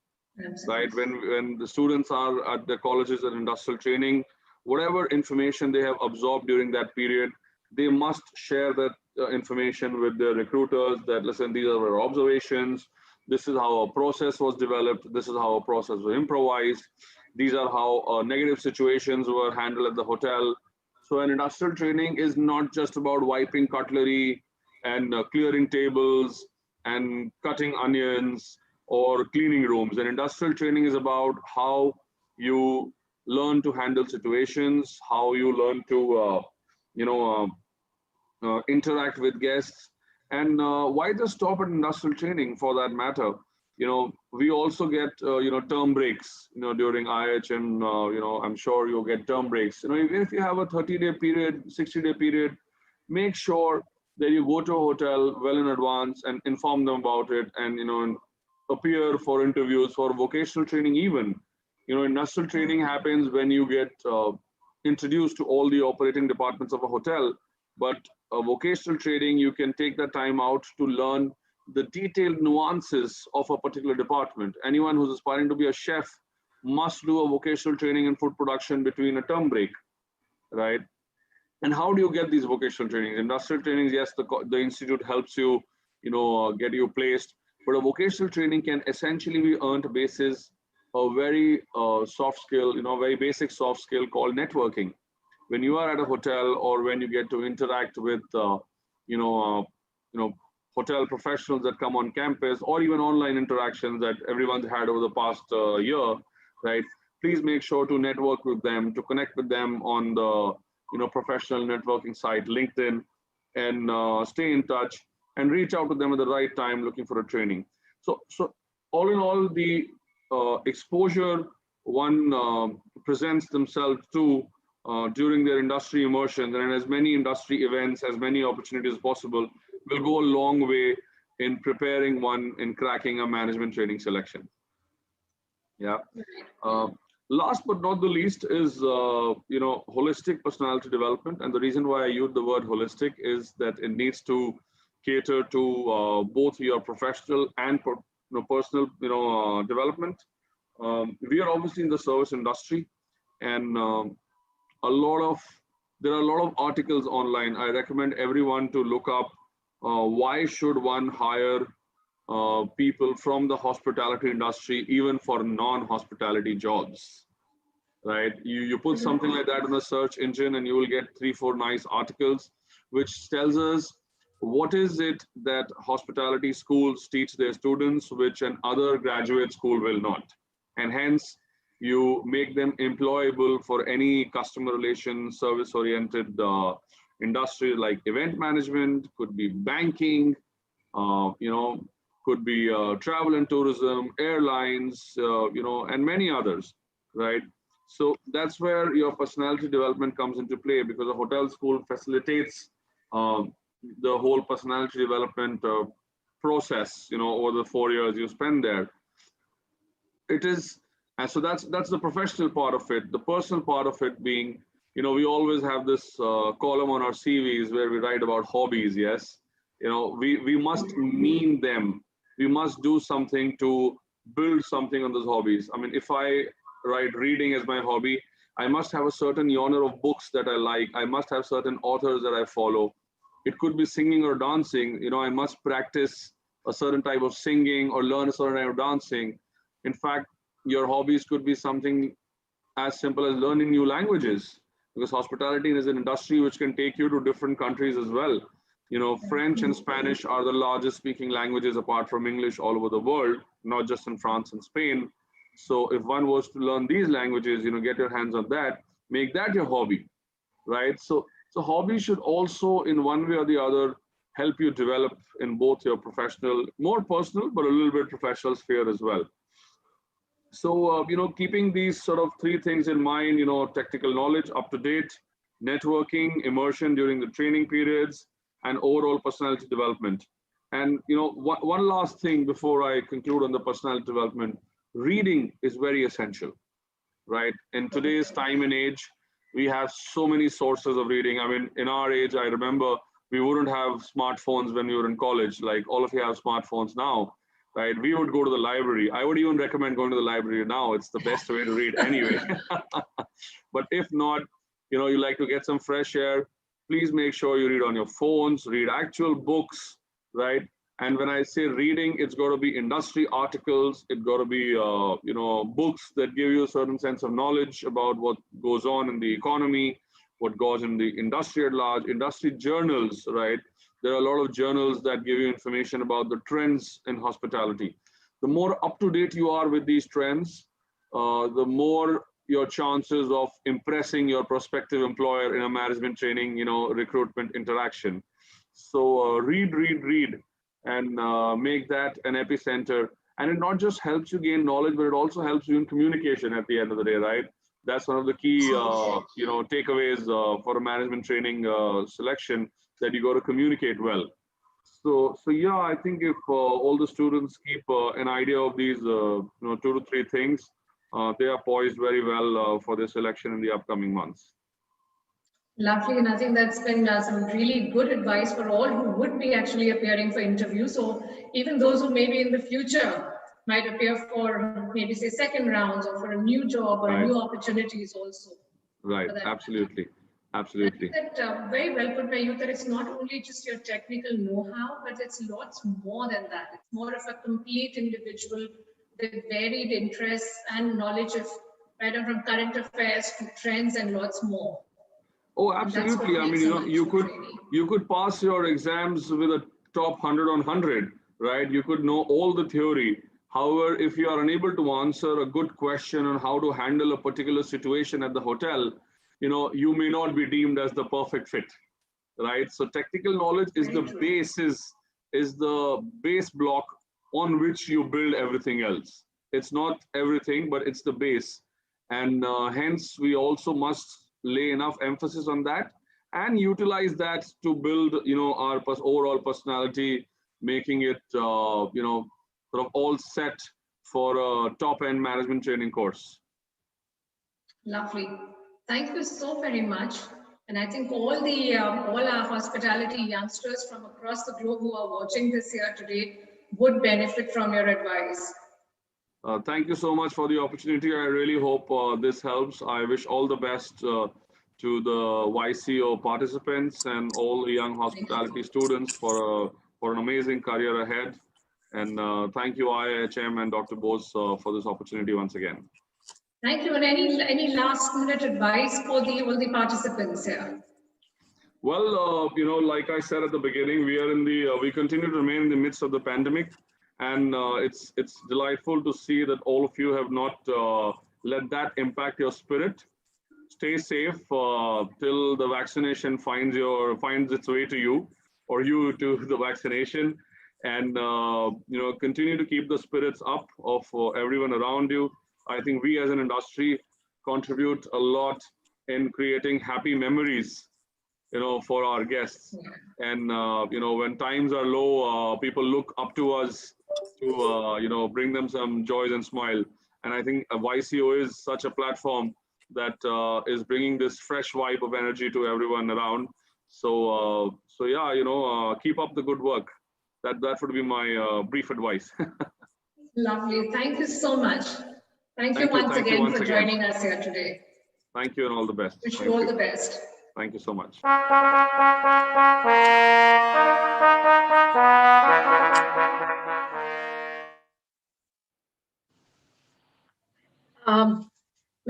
right? When the students are at their colleges and industrial training, whatever information they have absorbed during that period, they must share that information with their recruiters, that listen, these are our observations, this is how a process was developed, this is how a process was improvised, these are how negative situations were handled at the hotel. So an industrial training is not just about wiping cutlery and clearing tables and cutting onions or cleaning rooms. An industrial training is about how you learn to handle situations, how you learn to, interact with guests. And why just stop at industrial training for that matter? We also get, term breaks, during IIHM, I'm sure you'll get term breaks. Even if you have a 30-day period, 60-day period, make sure that you go to a hotel well in advance and inform them about it, and, appear for interviews for vocational training even. Industrial training happens when you get introduced to all the operating departments of a hotel, but a vocational training, you can take the time out to learn the detailed nuances of a particular department. Anyone who's aspiring to be a chef must do a vocational training in food production between a term break, right? And how do you get these vocational trainings? Industrial trainings, yes, the institute helps you, get you placed. But a vocational training can essentially be earned basis a very soft skill, very basic soft skill called networking. When you are at a hotel or when you get to interact with, you know, uh, you know, hotel professionals that come on campus, or even online interactions that everyone's had over the past year, right? Please make sure to network with them, to connect with them on the professional networking site, LinkedIn, and stay in touch and reach out to them at the right time looking for a training. So all in all, the exposure one presents themselves to during their industry immersion, and as many industry events, as many opportunities as possible, will go a long way in preparing one in cracking a management training selection. Yeah. Last but not the least is holistic personality development, and the reason why I use the word holistic is that it needs to cater to both your professional and personal development. We are obviously in the service industry, and there are a lot of articles online. I recommend everyone to look up why should one hire people from the hospitality industry, even for non-hospitality jobs, right? You put something like that in the search engine and you will get 3-4 nice articles, which tells us what is it that hospitality schools teach their students, which an other graduate school will not. And hence, you make them employable for any customer relation, service-oriented industry like event management, could be banking, could be travel and tourism, airlines, and many others, right? So that's where your personality development comes into play, because a hotel school facilitates the whole personality development process, over the 4 years you spend there. It is, and so that's the professional part of it. The personal part of it being, we always have this column on our CVs where we write about hobbies. Yes, we must mean them. We must do something to build something on those hobbies. I mean, if I write reading as my hobby, I must have a certain genre of books that I like. I must have certain authors that I follow. It could be singing or dancing. I must practice a certain type of singing or learn a certain type of dancing. In fact, your hobbies could be something as simple as learning new languages, because hospitality is an industry which can take you to different countries as well. French and Spanish are the largest speaking languages apart from English all over the world, not just in France and Spain. So if one was to learn these languages, get your hands on that, make that your hobby, right? So hobbies should also, in one way or the other, help you develop in both your professional, more personal, but a little bit professional sphere as well. So, keeping these sort of 3 things in mind, technical knowledge, up to date, networking, immersion during the training periods, and overall personality development. And, one last thing before I conclude on the personality development, reading is very essential, right? In today's time and age, we have so many sources of reading. I mean, in our age, I remember we wouldn't have smartphones when we were in college. Like all of you have smartphones now, right? We would go to the library. I would even recommend going to the library now. It's the best way to read anyway. But if not, you like to get some fresh air, please make sure you read on your phones, read actual books, right? And when I say reading, it's got to be industry articles. It's got to be, books that give you a certain sense of knowledge about what goes on in the economy, what goes in the industry at large, industry journals, right? There are a lot of journals that give you information about the trends in hospitality. The more up to date you are with these trends, the more your chances of impressing your prospective employer in a management training, recruitment interaction. So read, and make that an epicenter. And it not just helps you gain knowledge, but it also helps you in communication at the end of the day, right? That's one of the key, takeaways for a management training selection, that you got to communicate well. So yeah, I think if all the students keep an idea of these, 2 to 3 things, they are poised very well for their selection in the upcoming months. Lovely, and I think that's been some really good advice for all who would be actually appearing for interviews. So even those who maybe in the future might appear for maybe say second rounds or for a new job or Right. new opportunities also. Right. For that. Absolutely. I Absolutely. think that very well put by you that it's not only just your technical know-how, but it's lots more than that. It's more of a complete individual with varied interests and knowledge of right from current affairs to trends and lots more. Oh, And that's what absolutely. I mean, makes a management trainee. you could pass your exams with a top 100 on 100, right? You could know all the theory. However, if you are unable to answer a good question on how to handle a particular situation at the hotel, you may not be deemed as the perfect fit, right? So technical knowledge is the basis, is the base block on which you build everything else. It's not everything, but it's the base, and hence we also must lay enough emphasis on that and utilize that to build, our overall personality, making it, sort of all set for a top-end management training course. Lovely. Thank you so very much. And I think all our hospitality youngsters from across the globe who are watching this here today would benefit from your advice. Thank you so much for the opportunity. I really hope this helps. I wish all the best to the YCO participants and all the young hospitality students for an amazing career ahead. And thank you, IIHM and Dr. Bose, for this opportunity once again. Thank you. And any last minute advice for all the participants here? Well, like I said at the beginning, we continue to remain in the midst of the pandemic, and it's delightful to see that all of you have not let that impact your spirit. Stay safe till the vaccination finds its way to you, or you to the vaccination, and continue to keep the spirits up of everyone around you. I think we as an industry contribute a lot in creating happy memories, for our guests. And, when times are low, people look up to us to, bring them some joys and smile. And I think YCO is such a platform that is bringing this fresh vibe of energy to everyone around. So yeah, keep up the good work. That would be my brief advice. Lovely. Thank you so much. Thank you once again for joining us here today. Thank you and all the best. Wish you all the best. Thank you so much.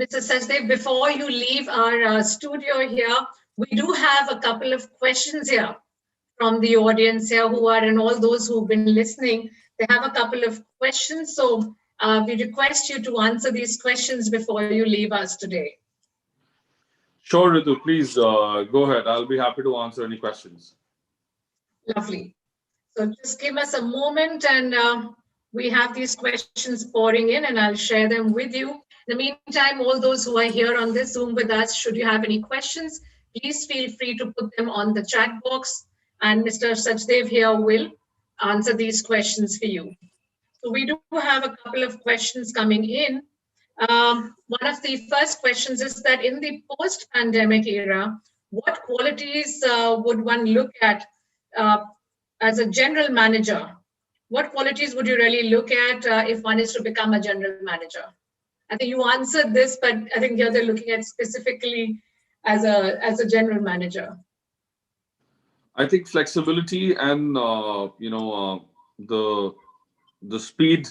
Mr. Sajdev, before you leave our studio here, we do have a couple of questions here from the audience here and all those who've been listening. They have a couple of questions. So we request you to answer these questions before you leave us today. Sure, Ritu, please go ahead. I'll be happy to answer any questions. Lovely. So just give us a moment and we have these questions pouring in and I'll share them with you. In the meantime, all those who are here on this Zoom with us, should you have any questions, please feel free to put them on the chat box and Mr. Sajdev here will answer these questions for you. So we do have a couple of questions coming in. One of the first questions is that in the post-pandemic era, what qualities would one look at as a general manager? What qualities would you really look at if one is to become a general manager? I think you answered this, but I think here they're looking at specifically as a general manager. I think flexibility and the speed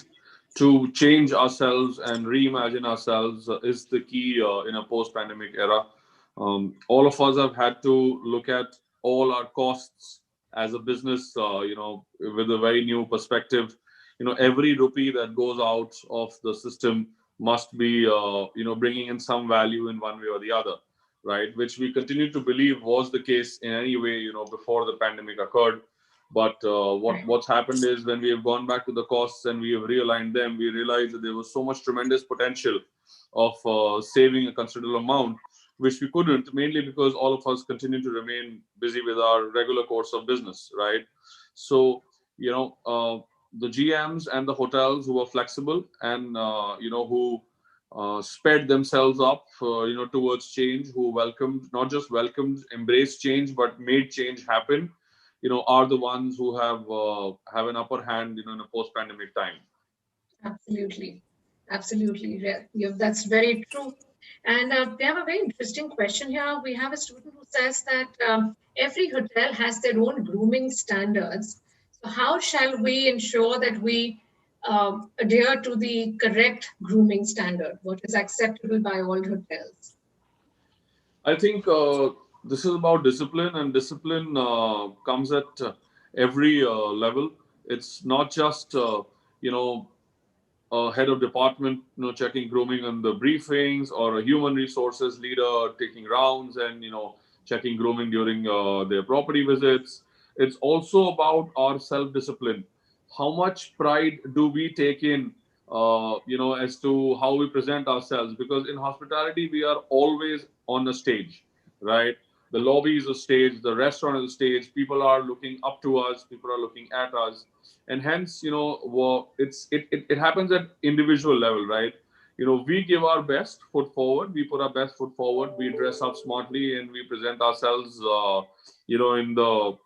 to change ourselves and reimagine ourselves is the key in a post-pandemic era. All of us have had to look at all our costs as a business, with a very new perspective. Every rupee that goes out of the system must be, bringing in some value in one way or the other, right? Which we continue to believe was the case in any way, before the pandemic occurred. But what's happened is when we have gone back to the costs and we have realigned them, we realized that there was so much tremendous potential of saving a considerable amount, which we couldn't, mainly because all of us continue to remain busy with our regular course of business, right? So, the GMs and the hotels who are flexible and, who sped themselves up, towards change, who welcomed, not just welcomed, embraced change, but made change happen, are the ones who have an upper hand, in a post-pandemic time. Absolutely. Absolutely. That's very true. And we have a very interesting question here. We have a student who says that every hotel has their own grooming standards. So, how shall we ensure that we adhere to the correct grooming standard? What is acceptable by all hotels? I think this is about discipline, and discipline comes at every level. It's not just a head of department, checking grooming on the briefings, or a human resources leader taking rounds and checking grooming during their property visits. It's also about our self-discipline. How much pride do we take in, as to how we present ourselves? Because in hospitality, we are always on a stage, right? The lobby is a stage, the restaurant is a stage. People are looking up to us, people are looking at us, and hence it happens at individual level, right? We give our best foot forward, we put our best foot forward, we dress up smartly, and we present ourselves in the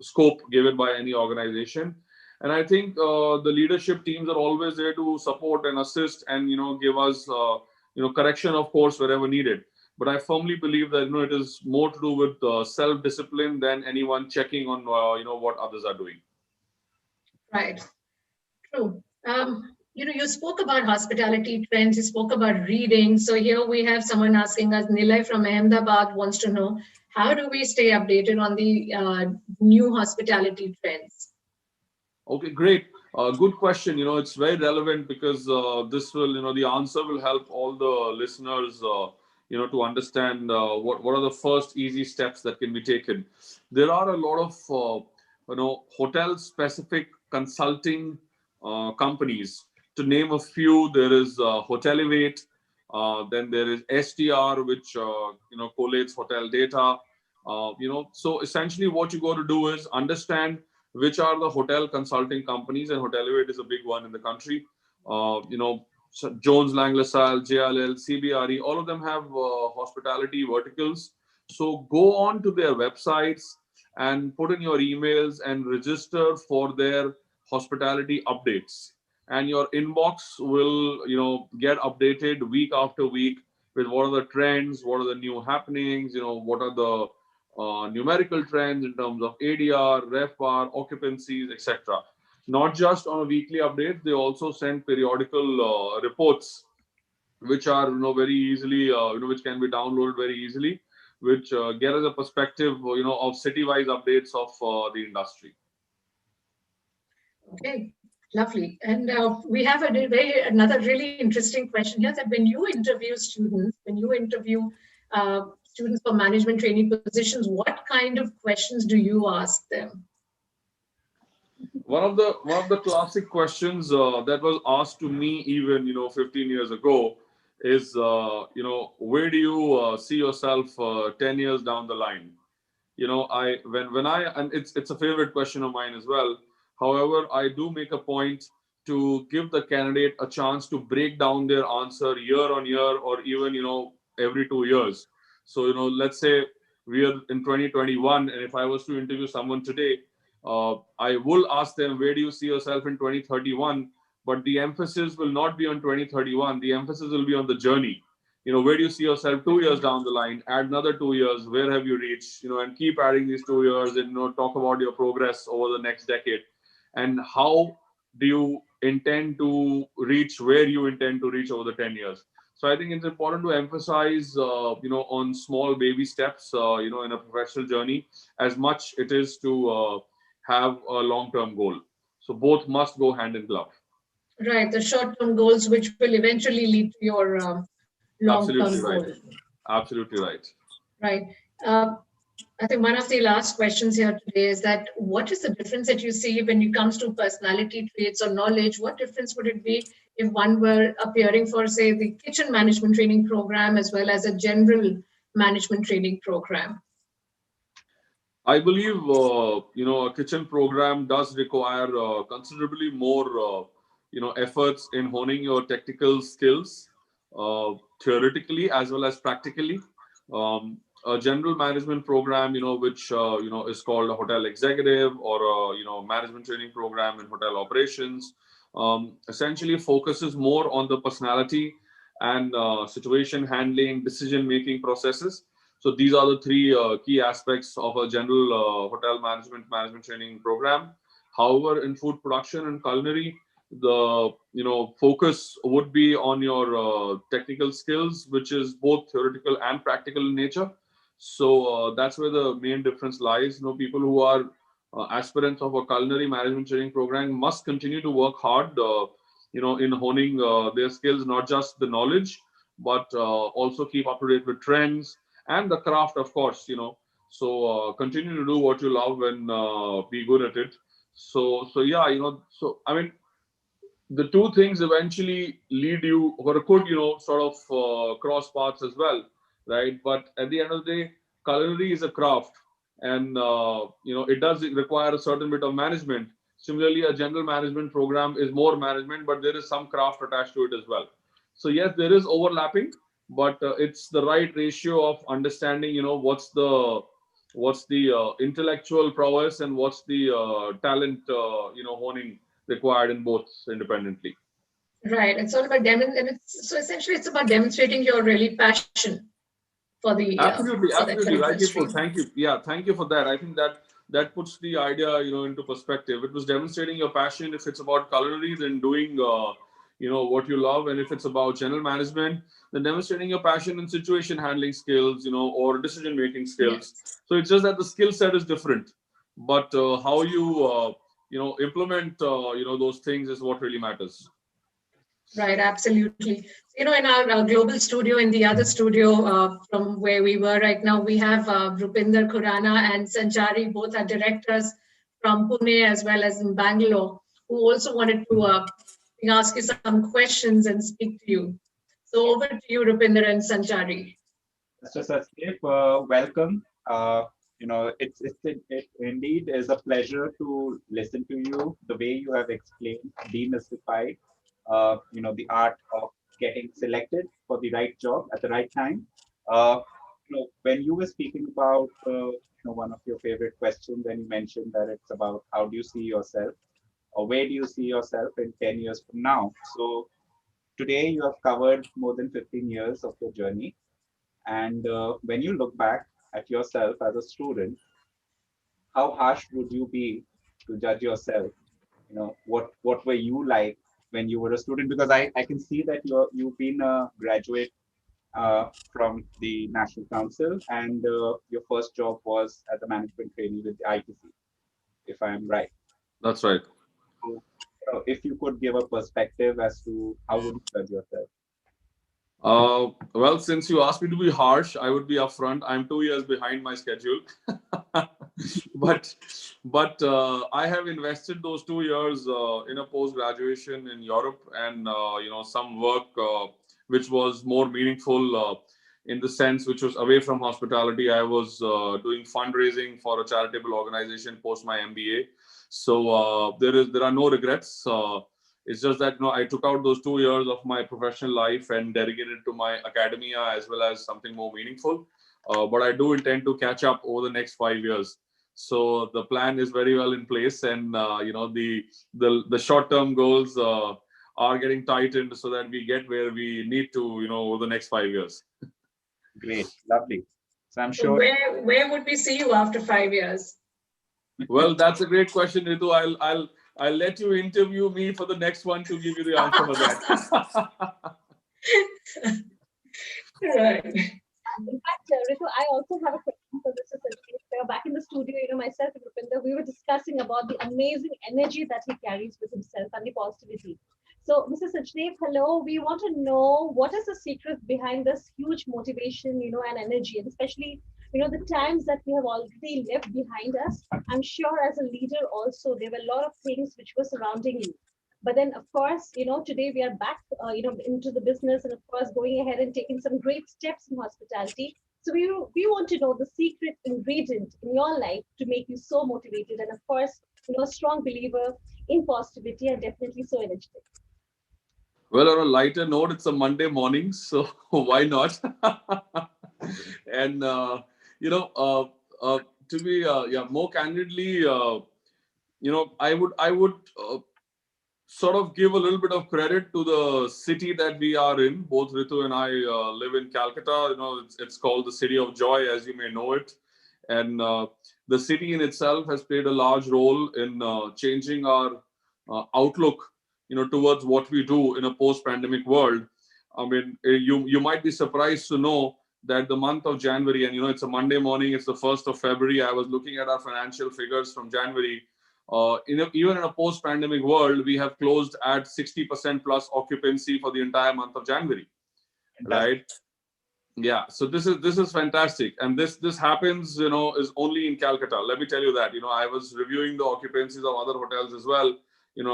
scope given by any organization. And I think the leadership teams are always there to support and assist, and give us correction, of course, wherever needed. But I firmly believe that it is more to do with self discipline than anyone checking on what others are doing. Right. True. You spoke about hospitality trends, you spoke about reading. So here we have someone asking us, Nilay from Ahmedabad wants to know, how do we stay updated on the new hospitality trends? Okay, great. Good question. It's very relevant because this will, the answer will help all the listeners, to understand what are the first easy steps that can be taken. There are a lot of, hotel-specific consulting companies. To name a few, there is Hotelivate, then there is STR, which collates hotel data. So essentially, what you got to do is understand which are the hotel consulting companies, and Hotelivate is a big one in the country. Jones Lang LaSalle, JLL, CBRE, all of them have hospitality verticals. So go on to their websites and put in your emails and register for their hospitality updates. And your inbox will, get updated week after week with what are the trends, what are the new happenings, what are the numerical trends in terms of ADR, RevPAR, occupancies, etc. Not just on a weekly update, they also send periodical reports, which are very easily, which can be downloaded very easily, which get us a perspective, of city-wise updates of the industry. Okay, lovely. And we have another really interesting question here, that when you interview students, students for management training positions, what kind of questions do you ask them? One of the classic questions that was asked to me even 15 years ago is where do you see yourself 10 years down the line? I when I and it's a favorite question of mine as well. However, I do make a point to give the candidate a chance to break down their answer year on year, or even every 2 years. So let's say we are in 2021, and if I was to interview someone today, I will ask them, where do you see yourself in 2031? But the emphasis will not be on 2031. The emphasis will be on the journey. Where do you see yourself 2 years down the line? Add another 2 years. Where have you reached? And keep adding these 2 years, and talk about your progress over the next decade, and how do you intend to reach where you intend to reach over the 10 years. So I think it's important to emphasize, on small baby steps, in a professional journey, as much it is to have a long-term goal. So both must go hand in glove. Right, the short-term goals, which will eventually lead to your long-term goal. Absolutely right. Right. I think one of the last questions here today is that what is the difference that you see when it comes to personality traits or knowledge? What difference would it be if one were appearing for, say, the kitchen management training program as well as a general management training program? I believe, a kitchen program does require considerably more, efforts in honing your technical skills. theoretically as well as practically. A general management program, which is called a hotel executive, or a management training program in hotel operations, essentially focuses more on the personality and situation handling, decision making processes. So these are the three key aspects of a general hotel management training program. However, in food production and culinary, the focus would be on your technical skills, which is both theoretical and practical in nature. So that's where the main difference lies. People who are aspirants of a culinary management training program must continue to work hard in honing their skills, not just the knowledge, but also keep up to date with trends and the craft, of course. So continue to do what you love and be good at it. So yeah, so I mean, the two things eventually lead you, or could sort of cross paths as well, right? But at the end of the day, culinary is a craft, and it does require a certain bit of management. Similarly, a general management program is more management, but there is some craft attached to it as well. So yes, there is overlapping, but it's the right ratio of understanding what's the intellectual prowess and what's the talent honing required in both independently. Right. It's all about so essentially it's about demonstrating your really passion Absolutely, for that absolutely, particular rightly stream. put. Thank you. Yeah, thank you for that. I think that puts the idea into perspective. It was demonstrating your passion. If it's about culinary, then doing what you love, and if it's about general management, then demonstrating your passion in situation handling skills, or decision making skills. Yes. So it's just that the skill set is different, but how you implement those things is what really matters. Right, absolutely. In our global studio, in the other studio from where we were right now, we have Rupinder Khurana and Sanchari, both are directors from Pune as well as in Bangalore, who also wanted to ask you some questions and speak to you. So over to you, Rupinder and Sanchari. Mr. Sachdev, welcome. It indeed is a pleasure to listen to you. The way you have explained, demystified, the art of getting selected for the right job at the right time. When you were speaking about, one of your favorite questions, when you mentioned that it's about how do you see yourself, or where do you see yourself in 10 years from now? So today you have covered more than 15 years of your journey. And when you look back at yourself as a student, how harsh would you be to judge yourself? What were you like when you were a student? Because I can see that you've been a graduate from the National Council, and your first job was as a management trainee with the ITC, if I am right. That's right. So, if you could give a perspective as to how would you judge yourself? Well, since you asked me to be harsh, I would be upfront. I'm 2 years behind my schedule, but I have invested those 2 years in a post graduation in Europe, and some work which was more meaningful in the sense which was away from hospitality. I was doing fundraising for a charitable organization post my MBA, so there are no regrets. It's just that I took out those 2 years of my professional life and dedicated it to my academia as well as something more meaningful. But I do intend to catch up over the next 5 years. So the plan is very well in place, and the short-term goals are getting tightened so that we get where we need to over the next 5 years. Great, lovely. So I'm So sure. where would we see you after 5 years? Well, that's a great question, Ritu. I'll let you interview me for the next one to give you the answer for that. Right. In fact, Ritu, I also have a question for Mr. Sanchari. Back in the studio, myself and Rupinder, we were discussing about the amazing energy that he carries with himself and the positivity. So, Mr. Sachdev, hello. We want to know what is the secret behind this huge motivation, and energy, and especially, the times that we have already left behind us. I'm sure as a leader also, there were a lot of things which were surrounding you. But then, of course, today we are back, into the business, and of course, going ahead and taking some great steps in hospitality. So we want to know the secret ingredient in your life to make you so motivated, and of course, a strong believer in positivity and definitely so energetic. Well, on a lighter note, it's a Monday morning, so why not? And you know, to be yeah, more candidly, I would sort of give a little bit of credit to the city that we are in. Both Ritu and I live in Calcutta. It's called the City of Joy, as you may know it. And the city in itself has played a large role in changing our outlook, towards what we do in a post-pandemic world. I mean, you might be surprised to know that the month of January, and it's a Monday morning, it's the 1st of February. I was looking at our financial figures from January. Even in a post-pandemic world, we have closed at 60% plus occupancy for the entire month of January, right? Yeah, so this is fantastic, and this happens, is only in Calcutta. Let me tell you that. I was reviewing the occupancies of other hotels as well,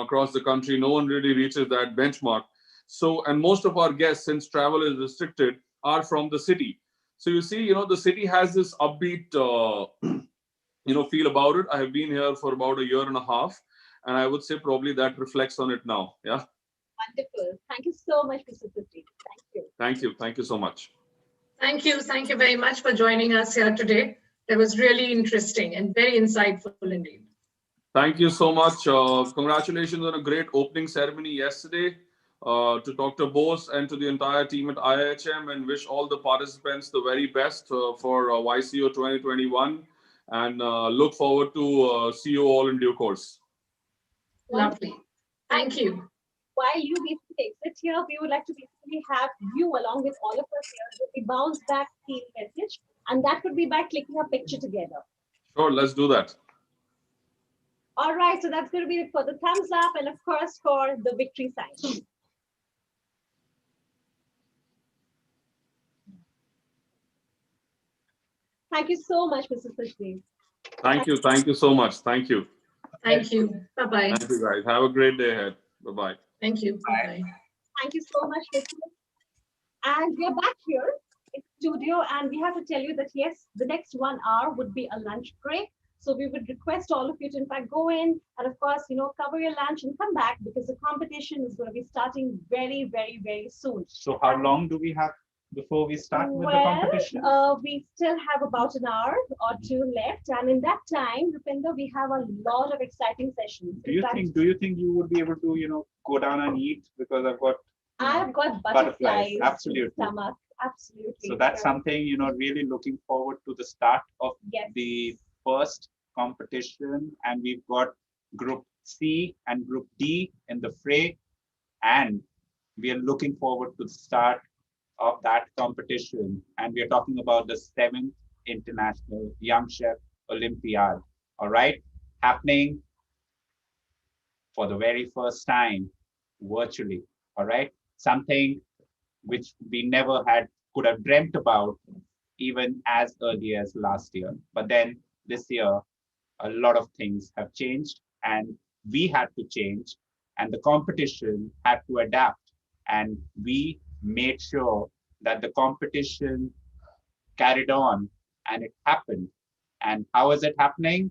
across the country. No one really reaches that benchmark. So, and most of our guests, since travel is restricted, are from the city. So you see, the city has this upbeat feel about it. I have been here for about a year and a half, and I would say probably that reflects on it now. Yeah. Wonderful. Thank you so much, Mr. Suthi. Thank you. Thank you so much. Thank you very much for joining us here today. That was really interesting and very insightful indeed. Thank you so much. Congratulations on a great opening ceremony yesterday, to Dr. Bose and to the entire team at IIHM, and wish all the participants the very best for YCO 2021, and look forward to see you all in due course. Lovely. Thank you. While you basically exit here, we would like to basically have you along with all of us here with the bounce back theme message, and that would be by clicking a picture together. Sure, let's do that. All right, so that's going to be for the thumbs up and of course for the victory sign. Thank you so much, Mrs. Sushri. Thank you so much. Thank you. Thank you. Bye-bye. Thank you, guys. Have a great day ahead. Bye-bye. Thank you. Bye-bye. Thank you so much, Ritu. And we are back here in the studio, and we have to tell you that yes, the next 1 hour would be a lunch break. So we would request all of you to in fact go in and of course, cover your lunch and come back, because the competition is going to be starting very, very, very soon. So how long do we have before we start with the competition? We still have about an hour or two left, and in that time, Rupinder, we have a lot of exciting sessions. Do you think you would be able to, go down and eat? Because I've got butterflies. Absolutely. Stomach. Absolutely. So that's something, really looking forward to the start of the first competition. And we've got Group C and Group D in the fray. And we are looking forward to the start of that competition. And we are talking about the 7th International Young Chef Olympiad. All right. Happening for the very first time virtually. All right. Something which we never could have dreamt about even as early as last year. But then this year, a lot of things have changed, and we had to change, and the competition had to adapt. And we made sure that the competition carried on, and it happened. And how is it happening?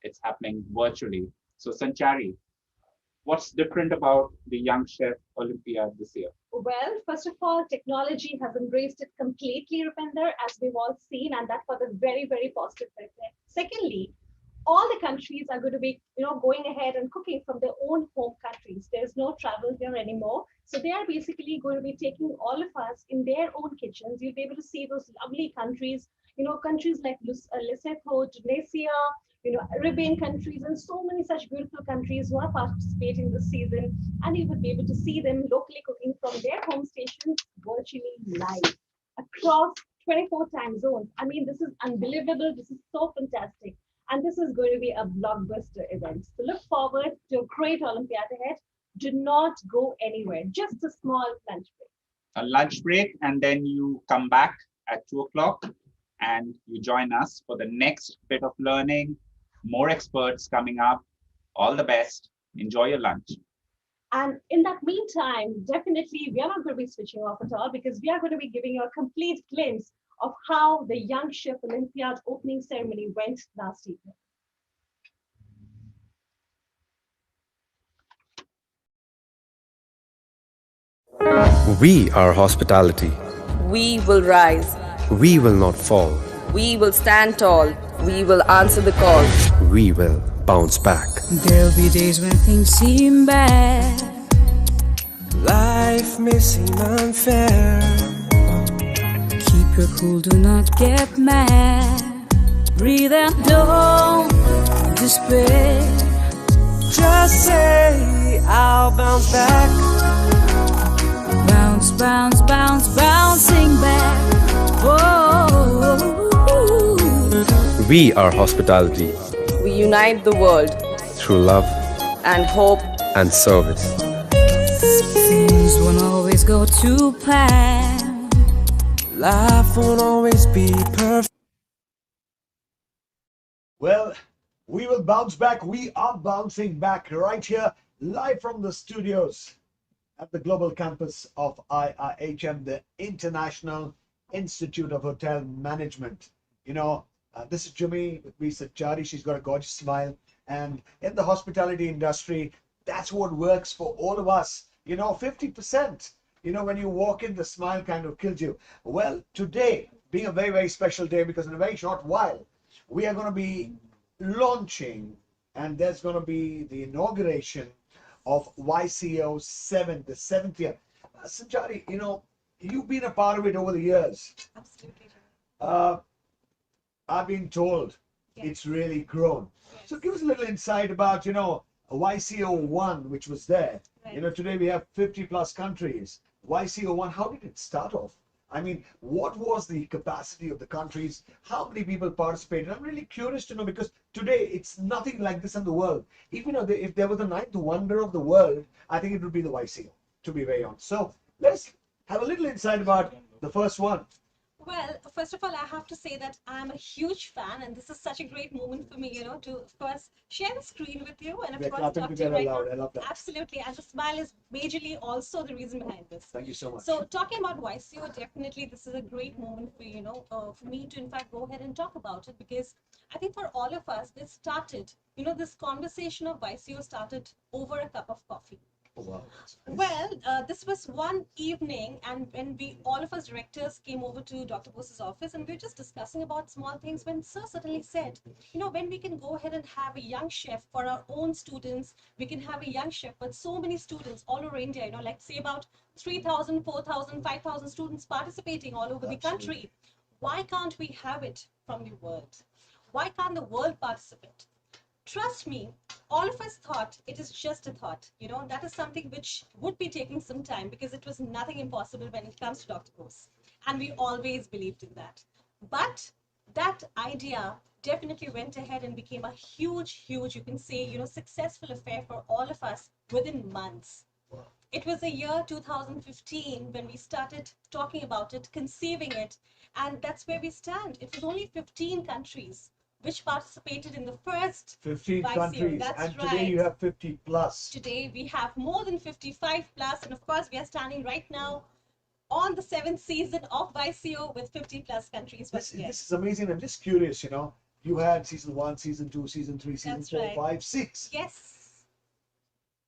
It's happening virtually. So Sanchari, what's different about the Young Chef Olympiad this year? Well, first of all, technology has embraced it completely, Rupinder, as we've all seen, and that for the very, very positive effect. Secondly, all the countries are going to be, going ahead and cooking from their own home countries. There's no travel here anymore. So they are basically going to be taking all of us in their own kitchens. You'll be able to see those lovely countries, countries like Lesotho, Tunisia, Arabian countries, and so many such beautiful countries who are participating this season. And you would be able to see them locally cooking from their home stations virtually live across 24 time zones. I mean, this is unbelievable. This is so fantastic. And this is going to be a blockbuster event. So look forward to a great Olympiad ahead. Do not go anywhere. Just a small lunch break. A lunch break, and then you come back at 2 o'clock and you join us for the next bit of learning. More experts coming up. All the best. Enjoy your lunch. And in that meantime, definitely we are not going to be switching off at all, because we are going to be giving you a complete glimpse of how the Young Chef Olympiad opening ceremony went last evening. We are hospitality. We will rise. We will not fall. We will stand tall. We will answer the call. We will bounce back. There'll be days when things seem bad. Life may seem unfair. Keep your cool, do not get mad. Breathe and don't despair. Just say, I'll bounce back. Bounce, bounce, bounce, bouncing back. Oh. We are hospitality. We unite the world Through love and hope and service. Things won't always go to plan. Life won't always be perfect. Well, we will bounce back. We are bouncing back right here, live from the studios at the global campus of IIHM, the International Institute of Hotel Management. You know, this is Jimmy with me, Satchari. She's got a gorgeous smile. And in the hospitality industry, that's what works for all of us. You know, 50%. You know, when you walk in, the smile kind of kills you. Well, today, being a very, very special day, because in a very short while, we are going to be launching, and there's going to be the inauguration of YCO 7, the 7th year. Sanchari, you know, you've been a part of it over the years. Absolutely. I've been told it's really grown. So give us a little insight about, you know, YCO 1, which was there. Right. You know, today we have 50 plus countries. YCO 1, how did it start off? I mean, what was the capacity of the countries? How many people participated? I'm really curious to know, because today it's nothing like this in the world. Even if there was a ninth wonder of the world, I think it would be the YCO, to be very honest. So let's have a little insight about the first one. Well, first of all, I have to say that I'm a huge fan, and this is such a great moment for me, you know, to, of course, share the screen with you and, of We're course, clapping talk to you together right loud. now. I love that. Absolutely. And the smile is majorly also the reason behind this. Thank you so much. So, talking about YCO, definitely this is a great moment for, you know, for me to, in fact, go ahead and talk about it, because I think for all of us, this started, you know, this conversation of YCO started over a cup of coffee. Oh, wow. Well, this was one evening, and when all of us directors came over to Dr. Bose's office, and we were just discussing about small things, when Sir suddenly said, you know, when we can go ahead and have a young chef for our own students, we can have a young chef, but so many students all over India, you know, like say about 3,000, 4,000, 5,000 students participating all over the country. Why can't we have it from the world? Why can't the world participate? Trust me, all of us thought it is just a thought. You know, that is something which would be taking some time, because it was nothing impossible when it comes to Dr. Bose. And we always believed in that. But that idea definitely went ahead and became a huge, you can say, you know, successful affair for all of us within months. It was the year 2015 when we started talking about it, conceiving it, and that's where we stand. It was only 15 countries which participated in the first 15 YCO. countries, That's and right. today you have 50 plus. Today we have more than 55 plus, and of course we are standing right now on the 7th season of YCO with 50 plus countries. This is amazing. I'm just curious, you know, you had season 1, season 2, season 3, season That's 4, right. 5, 6. Yes.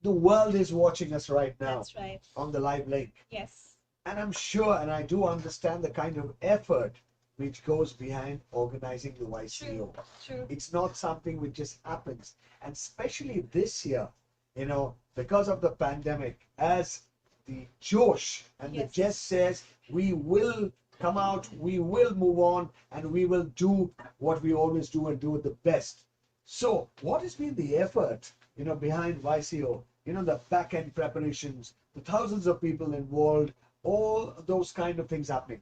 The world is watching us right now. That's right. On the live link. Yes. And I'm sure, and I do understand the kind of effort which goes behind organizing the YCO. True. It's not something which just happens. And especially this year, you know, because of the pandemic, as the Josh and the Jess says, we will come out, we will move on, and we will do what we always do and do it the best. So what has been the effort, you know, behind YCO? You know, the back end preparations, the thousands of people involved, all those kind of things happening.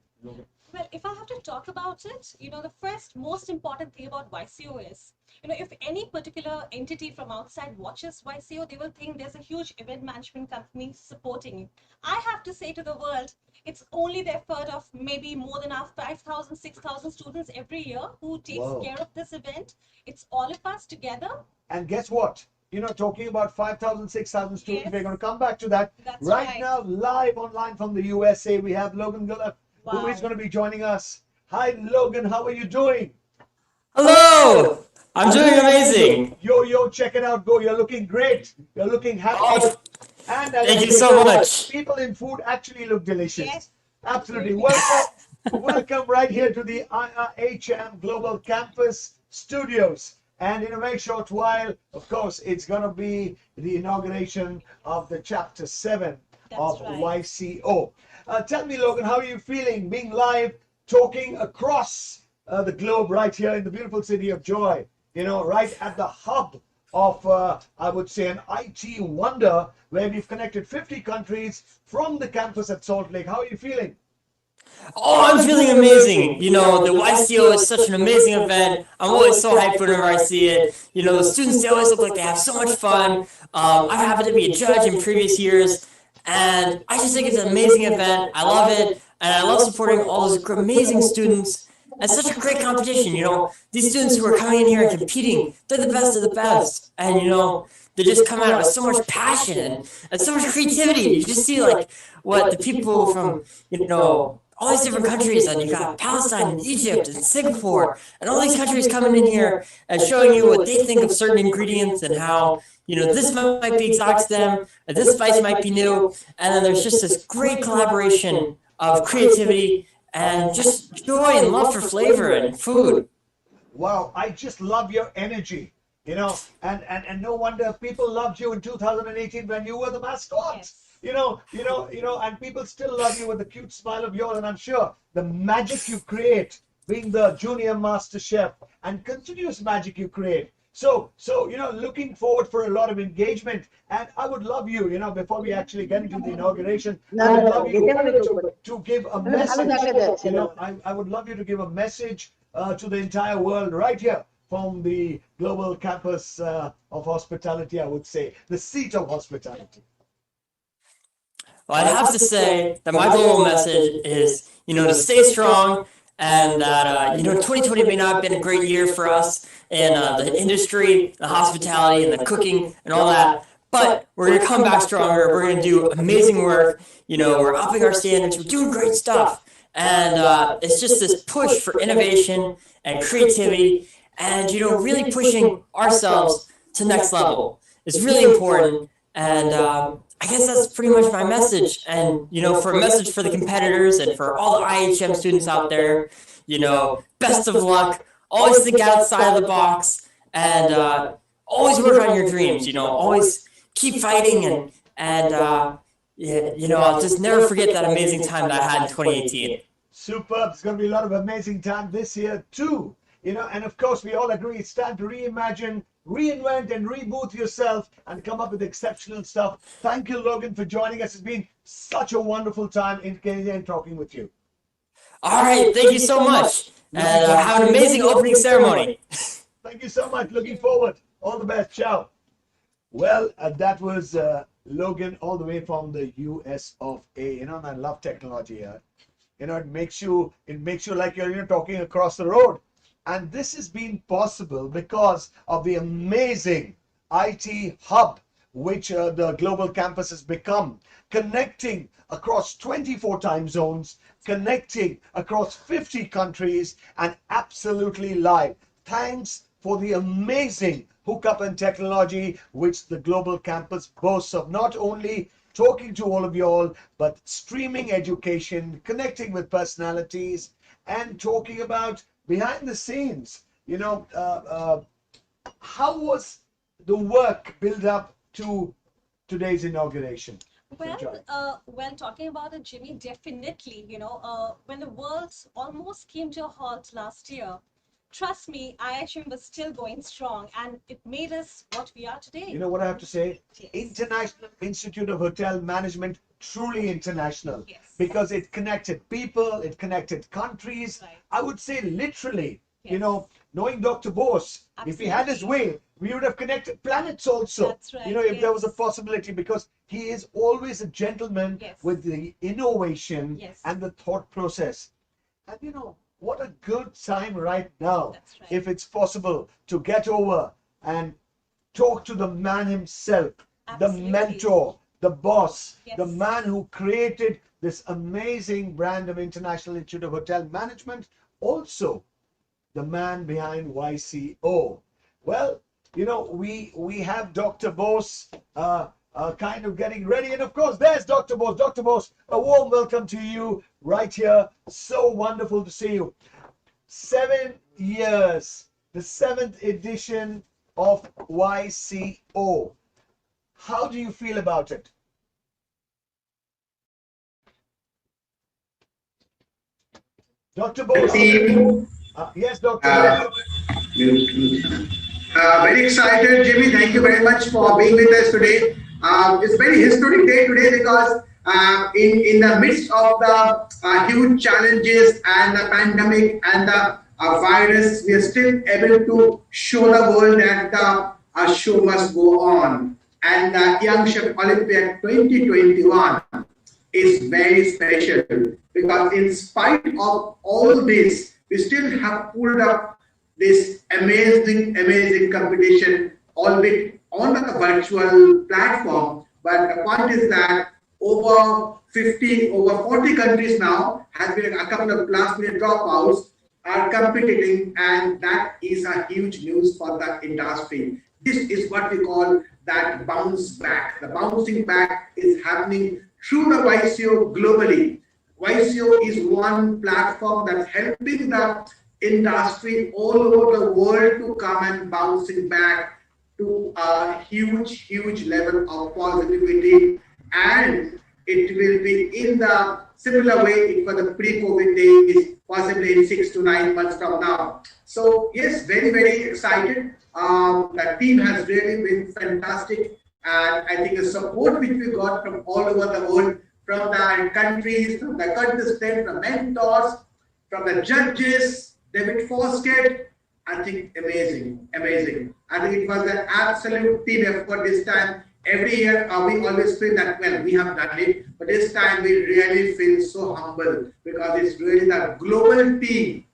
Well, if I have to talk about it, you know, the first most important thing about YCO is, you know, if any particular entity from outside watches YCO, they will think there's a huge event management company supporting it. I have to say to the world, it's only the effort of maybe more than our 5,000, 6,000 students every year who takes care of this event. It's all of us together. And guess what? You know, talking about 5,000, 6,000 students, we're going to come back to that. That's right now, live online from the USA, we have Logan Gullef, who is going to be joining us. Hi, Logan, how are you doing? Hello! I'm doing amazing. Yo, check it out, bro. You're looking great. You're looking happy. And Thank you so much. People in food actually look delicious. Yes. Absolutely. Welcome right here to the IIHM Global Campus Studios. And in a very short while, of course, it's going to be the inauguration of the Chapter 7 of YCO. Tell me, Logan, how are you feeling being live, talking across the globe right here in the beautiful city of Joy? You know, right at the hub of, I would say, an IT wonder where we've connected 50 countries from the campus at Salt Lake. How are you feeling? Oh, I'm feeling amazing. You know, the YCO is such an amazing event. I'm always so hyped whenever I see it. You know, the students, they always look like they have so much fun. I've happened to be a judge in previous years, and I just think it's an amazing event. I love it, and I love supporting all those amazing students. And such a great competition, you know. These students who are coming in here and competing, they're the best of the best. And, you know, they just come out with so much passion and so much creativity. You just see, like, what the people from, you know, all these different countries, and you got Palestine and Egypt and Singapore, and all these countries coming in here and showing you what they think of certain ingredients and how, you know, this might be exotic to them, and this spice might be new, and then there's just this great collaboration of creativity and just joy and love for flavor and food. Wow, I just love your energy, you know, and no wonder people loved you in 2018 when you were the mascot. Yes. You know, and people still love you with the cute smile of yours, and I'm sure the magic you create, being the junior master chef, and continuous magic you create. So, you know, looking forward for a lot of engagement, and I would love you, you know, before we actually get into the inauguration, I would love you to give a message, you know, I would love you to give a message to the entire world right here from the Global Campus of Hospitality, I would say, the seat of hospitality. Well, I'd have to say that my global message is, you know, to stay strong, and that, you know, 2020 may not have been a great year for us in the industry, the hospitality, and the cooking, and all that. But we're going to come back stronger. We're going to do amazing work. You know, we're upping our standards. We're doing great stuff. And it's just this push for innovation and creativity and, you know, really pushing ourselves to next level. It's really important. And I guess that's pretty much my message. And, you know, for a message for the competitors and for all the IHM students out there, you know, best of luck. Always think outside of the box, and always work on your dreams. You know, always keep fighting, and yeah, you know, I'll just never forget that amazing time that I had in 2018. Superb. It's going to be a lot of amazing time this year too. You know, and of course we all agree it's time to reimagine, reinvent, and reboot yourself and come up with exceptional stuff. Thank you, Logan, for joining us. It's been such a wonderful time in Kenya and talking with you. All right, thank you so much, and have an amazing opening ceremony. Thank you so much. Looking forward. All the best. Ciao. Well, that was Logan all the way from the US of A. You know, and I love technology here. You know, it makes you like you're, you know, talking across the road. And this has been possible because of the amazing IT hub which the global campus has become, connecting across 24 time zones, connecting across 50 countries, and absolutely live. Thanks for the amazing hookup and technology which the global campus boasts of, not only talking to all of you all, but streaming education, connecting with personalities, and talking about behind the scenes. You know, how was the work built up to today's inauguration? Well, talking about it, Jimmy, definitely, you know, when the world almost came to a halt last year, trust me, IHM was still going strong, and it made us what we are today. You know what I have to say? Yes. International Institute of Hotel Management, truly international, yes, because it connected people, it connected countries. Right. I would say literally, yes, you know, knowing Dr. Bose, absolutely, if he had his way, we would have connected planets also. That's right. You know, if yes, there was a possibility, because he is always a gentleman, yes, with the innovation, yes, and the thought process. And you know, what a good time right now, right, if it's possible to get over and talk to the man himself, absolutely, the mentor, the boss, yes, the man who created this amazing brand of International Institute of Hotel Management, also the man behind YCO. Well, you know, we have Dr. Bose kind of getting ready. And of course, there's Dr. Bose. Dr. Bose, a warm welcome to you right here. So wonderful to see you. 7 years, the 7th edition of YCO. How do you feel about it? Dr. Bose. Yes, Dr. Bose. Very excited, Jimmy. Thank you very much for being with us today. It's a very historic day today because in the midst of the huge challenges and the pandemic and the virus, we are still able to show the world that our show must go on. And the Young Chef Olympiad 2021 is very special because in spite of all this, we still have pulled up this amazing competition, albeit on the virtual platform. But the point is that over 40 countries now has been a couple of last minute dropouts are competing, and that is a huge news for the industry. This is what we call that bounce back. The bouncing back is happening through the YCO globally. YCO is one platform that's helping the industry all over the world to come and bouncing back to a huge level of positivity, and it will be in the similar way for the pre-COVID days, possibly in 6 to 9 months from now. So yes, very excited. The team has really been fantastic, and I think the support which we got from all over the world, from the countries, from the contestants, from mentors, from the judges, David Foskett, I think amazing. I think it was an absolute team effort this time. Every year we always feel that, well, we have done it, but this time we really feel so humble because it's really the global team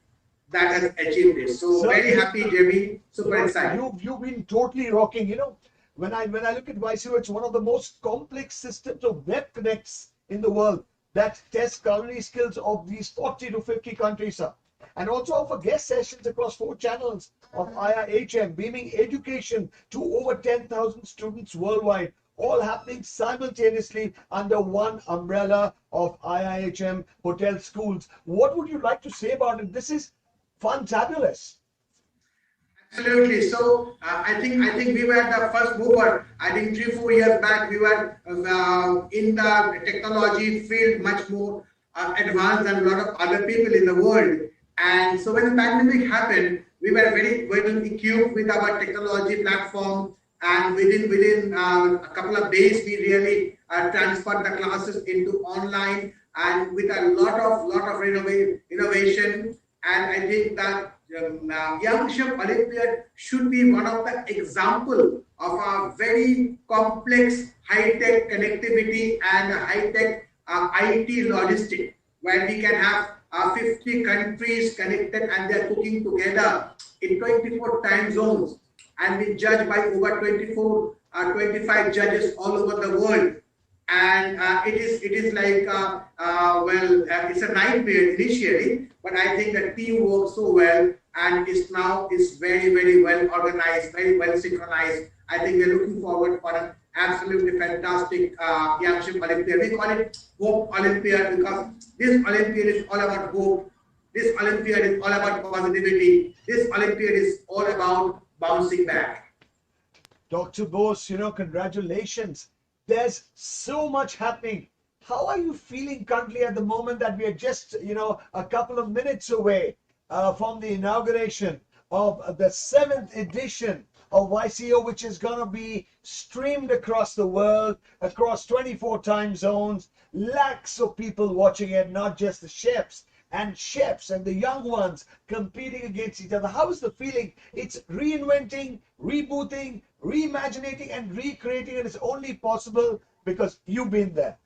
that has achieved this. So very happy, Jamie. Super excited. You've been totally rocking. You know, when I look at YCO, it's one of the most complex systems of web connects in the world that tests culinary skills of these 40 to 50 countries, sir. And also offer guest sessions across 4 channels of IIHM, beaming education to over 10,000 students worldwide, all happening simultaneously under one umbrella of IIHM Hotel Schools. What would you like to say about it? This is fantabulous. Absolutely. So I think we were the first mover. I think 3-4 years back we were in the technology field much more advanced than a lot of other people in the world. And so when the pandemic happened, we were very well equipped with our technology platform, and within a couple of days we really transferred the classes into online, and with a lot of innovation. And I think that Young Chef Olympiad should be one of the example of a very complex high-tech connectivity and high-tech IT logistic, where we can have 50 countries connected and they're cooking together in 24 time zones, and we judge by over 25 judges all over the world. And it is like it's a nightmare initially, but I think the team works so well, and is very well organized, very well synchronized. I think we're looking forward for an absolutely fantastic Young Chef Olympiad. We call it Hope Olympiad because this Olympiad is all about hope. This Olympiad is all about positivity. This Olympiad is all about bouncing back. Dr. Bose, congratulations. There's so much happening. How are you feeling currently at the moment that we are just, a couple of minutes away from the inauguration of the 7th edition of YCO, which is going to be streamed across the world, across 24 time zones, lakhs of people watching it, not just the chefs and the young ones competing against each other. How is the feeling? It's reinventing, rebooting, reimagining, and recreating, and it's only possible because you've been there.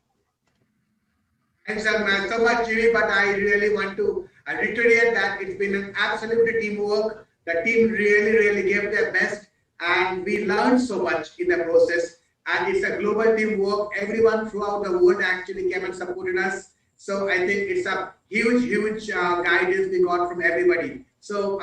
Thanks so much, Jimmy, but I really want to reiterate that it's been an absolute teamwork. The team really gave their best, and we learned so much in the process. And it's a global teamwork. Everyone throughout the world actually came and supported us. So I think it's a huge guidance we got from everybody. So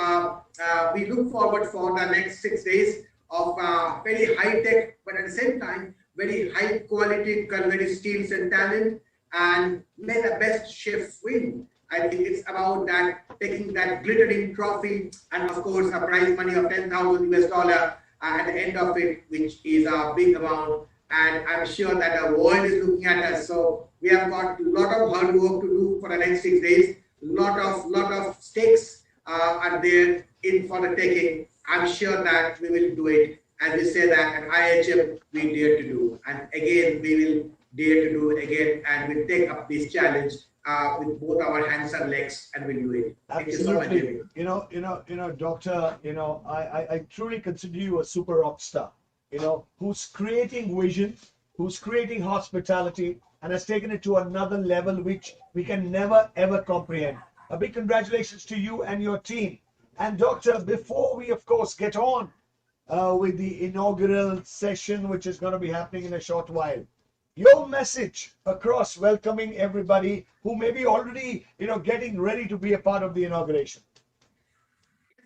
we look forward for the next 6 days of very high tech, but at the same time, very high quality culinary skills and talent, and may the best chef win. I think it's about that taking that glittering trophy and of course a prize money of 10,000 US dollar at the end of it, which is a big amount. And I'm sure that the world is looking at us. So we have got a lot of hard work to do for the next 6 days. Lot of stakes are there in for the taking. I'm sure that we will do it. As we say that at IHM, we dare to do. And again, we will dare to do it again. And we'll take up this challenge with both our hands and legs, and we'll do it. Thank you so much, Jimmy. Doctor, I truly consider you a super rock star, who's creating vision, who's creating hospitality, and has taken it to another level which we can never ever comprehend. A big congratulations to you and your team. And Doctor, before we of course get on with the inaugural session, which is going to be happening in a short while, your message across welcoming everybody who may be already, getting ready to be a part of the inauguration.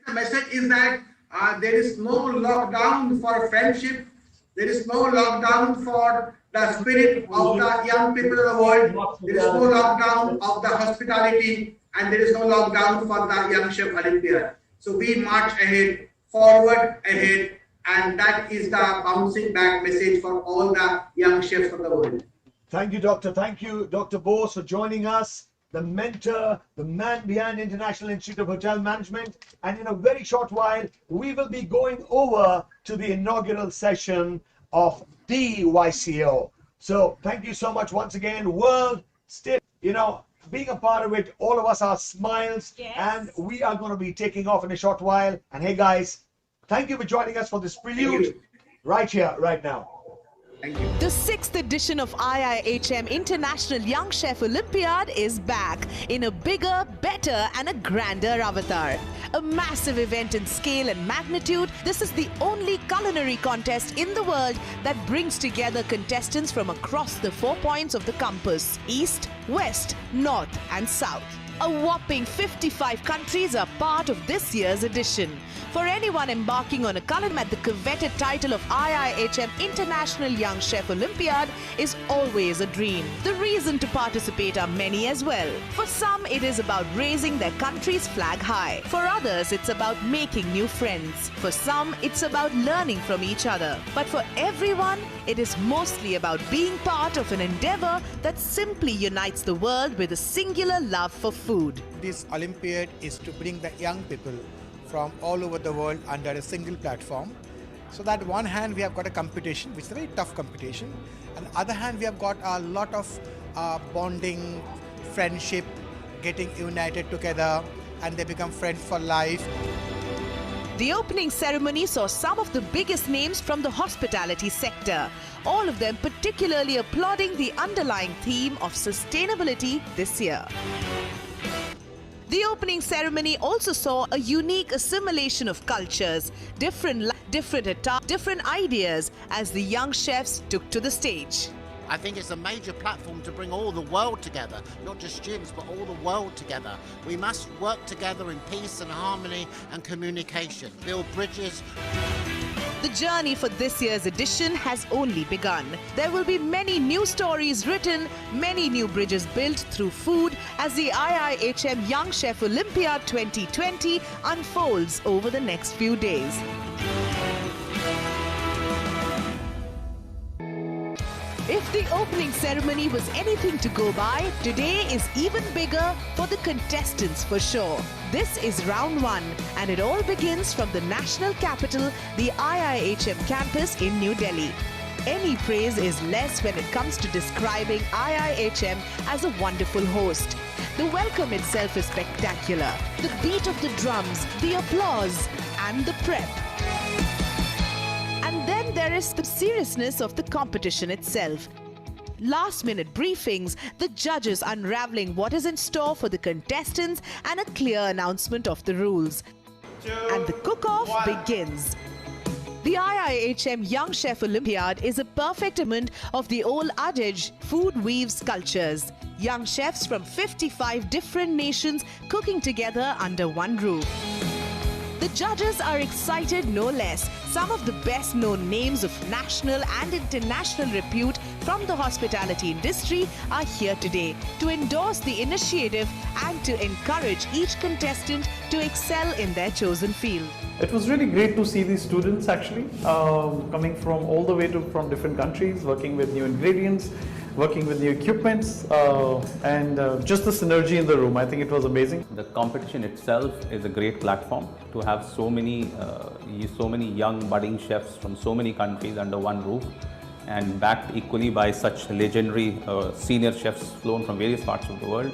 The message is that there is no lockdown for friendship. There is no lockdown for the spirit of the young people of the world. There is no lockdown of the hospitality, and there is no lockdown for the Young Chef Olympiad. So we march ahead, forward ahead, and that is the bouncing back message for all the young chefs of the world. Thank you, Doctor. Thank you, Dr. Bose, for joining us, the mentor, the man behind International Institute of Hotel Management. And in a very short while, we will be going over to the inaugural session of the YCO. So thank you so much once again. World, still, being a part of it, all of us are smiles. Yes. And we are going to be taking off in a short while. And hey, guys, thank you for joining us for this prelude right here, right now. Thank you. The 6th edition of IIHM International Young Chef Olympiad is back in a bigger, better and a grander avatar. A massive event in scale and magnitude, this is the only culinary contest in the world that brings together contestants from across the 4 points of the compass: East, West, North and South. A whopping 55 countries are part of this year's edition. For anyone embarking on a culinary at the coveted title of IIHM International Young Chef Olympiad is always a dream. The reason to participate are many as well. For some, it is about raising their country's flag high. For others, it's about making new friends. For some, it's about learning from each other. But for everyone, it is mostly about being part of an endeavor that simply unites the world with a singular love for food. This Olympiad is to bring the young people from all over the world under a single platform. So that one hand we have got a competition, which is a very tough competition. On the other hand, we have got a lot of bonding, friendship, getting united together, and they become friends for life. The opening ceremony saw some of the biggest names from the hospitality sector, all of them particularly applauding the underlying theme of sustainability this year. The opening ceremony also saw a unique assimilation of cultures, different ideas as the young chefs took to the stage. I think it's a major platform to bring all the world together, not just students, but all the world together. We must work together in peace and harmony and communication, build bridges. The journey for this year's edition has only begun. There will be many new stories written, many new bridges built through food as the IIHM Young Chef Olympiad 2020 unfolds over the next few days. If the opening ceremony was anything to go by, today is even bigger for the contestants for sure. This is round 1 and it all begins from the national capital, the IIHM campus in New Delhi. Any praise is less when it comes to describing IIHM as a wonderful host. The welcome itself is spectacular. The beat of the drums, the applause and the prep. And then there is the seriousness of the competition itself. Last-minute briefings, the judges unraveling what is in store for the contestants and a clear announcement of the rules. And the cook-off begins. The IIHM Young Chef Olympiad is a perfect embodiment of the old adage, food weaves cultures. Young chefs from 55 different nations cooking together under one roof. The judges are excited no less. Some of the best known names of national and international repute from the hospitality industry are here today to endorse the initiative and to encourage each contestant to excel in their chosen field. It was really great to see these students actually coming from all the way from different countries, working with new ingredients, working with new equipments, and just the synergy in the room. I think it was amazing. The competition itself is a great platform to have so many young budding chefs from so many countries under one roof, and backed equally by such legendary senior chefs flown from various parts of the world.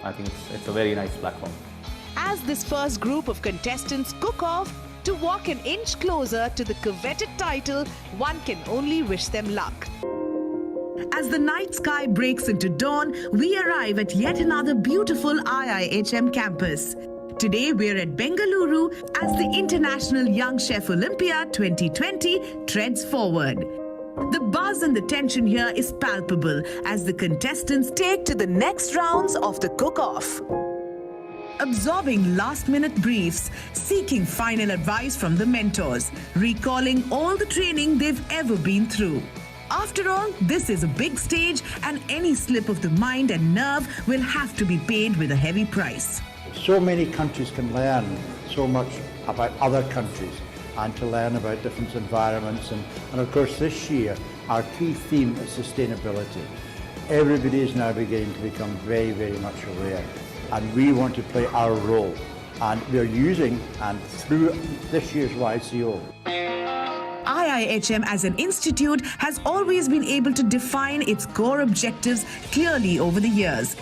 I think it's a very nice platform. As this first group of contestants cook off to walk an inch closer to the coveted title, one can only wish them luck. As the night sky breaks into dawn, we arrive at yet another beautiful IIHM campus. Today we're at Bengaluru as the International Young Chef Olympiad 2020 treads forward. The buzz and the tension here is palpable as the contestants take to the next rounds of the cook-off. Absorbing last-minute briefs, seeking final advice from the mentors, recalling all the training they've ever been through. After all, this is a big stage and any slip of the mind and nerve will have to be paid with a heavy price. So many countries can learn so much about other countries and to learn about different environments. And of course this year, our key theme is sustainability. Everybody is now beginning to become very, very much aware. And we want to play our role. And we're using, and through this year's YCO, IIHM as an institute has always been able to define its core objectives clearly over the years.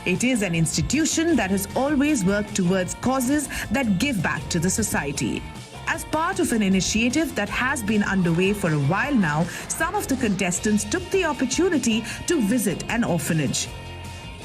It is an institution that has always worked towards causes that give back to the society. As part of an initiative that has been underway for a while now, some of the contestants took the opportunity to visit an orphanage,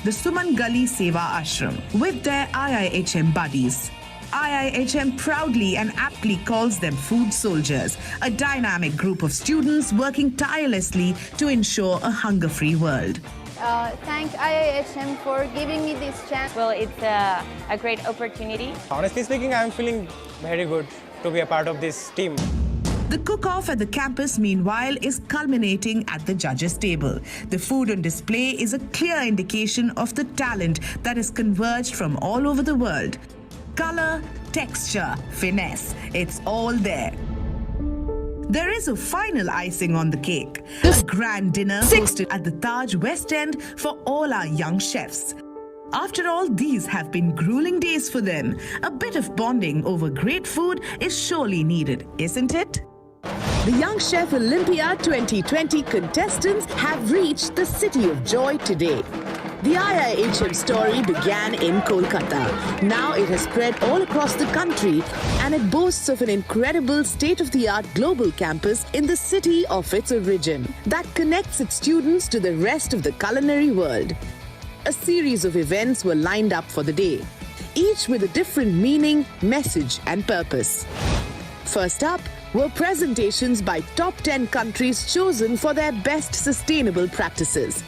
the Suman Gali Seva Ashram, with their IIHM buddies. IIHM proudly and aptly calls them food soldiers, a dynamic group of students working tirelessly to ensure a hunger-free world. Thank IIHM for giving me this chance. Well, it's a great opportunity. Honestly speaking, I'm feeling very good to be a part of this team. The cook-off at the campus, meanwhile, is culminating at the judges' table. The food on display is a clear indication of the talent that has converged from all over the world. Color, texture, finesse, it's all there. There is a final icing on the cake. A grand dinner hosted at the Taj West End for all our young chefs. After all, these have been grueling days for them. A bit of bonding over great food is surely needed, isn't it? The Young Chef Olympiad 2020 contestants have reached the City of Joy today. The IIHM story began in Kolkata. Now it has spread all across the country and it boasts of an incredible state-of-the-art global campus in the city of its origin that connects its students to the rest of the culinary world. A series of events were lined up for the day, each with a different meaning, message and purpose. First up were presentations by top 10 countries chosen for their best sustainable practices.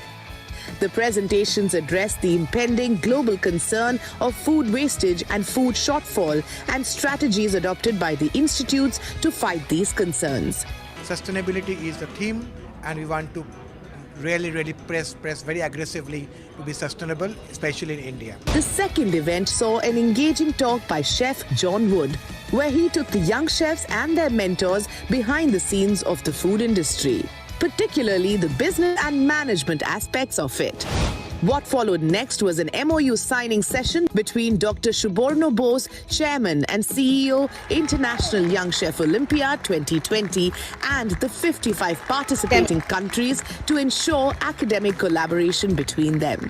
The presentations address the impending global concern of food wastage and food shortfall and strategies adopted by the institutes to fight these concerns. Sustainability is the theme and we want to really press very aggressively to be sustainable, especially in India. The second event saw an engaging talk by Chef John Wood, where he took the young chefs and their mentors behind the scenes of the food industry, particularly the business and management aspects of it. What followed next was an MOU signing session between Dr. Suborno Bose, Chairman and CEO, International Young Chef Olympiad 2020, and the 55 participating countries to ensure academic collaboration between them.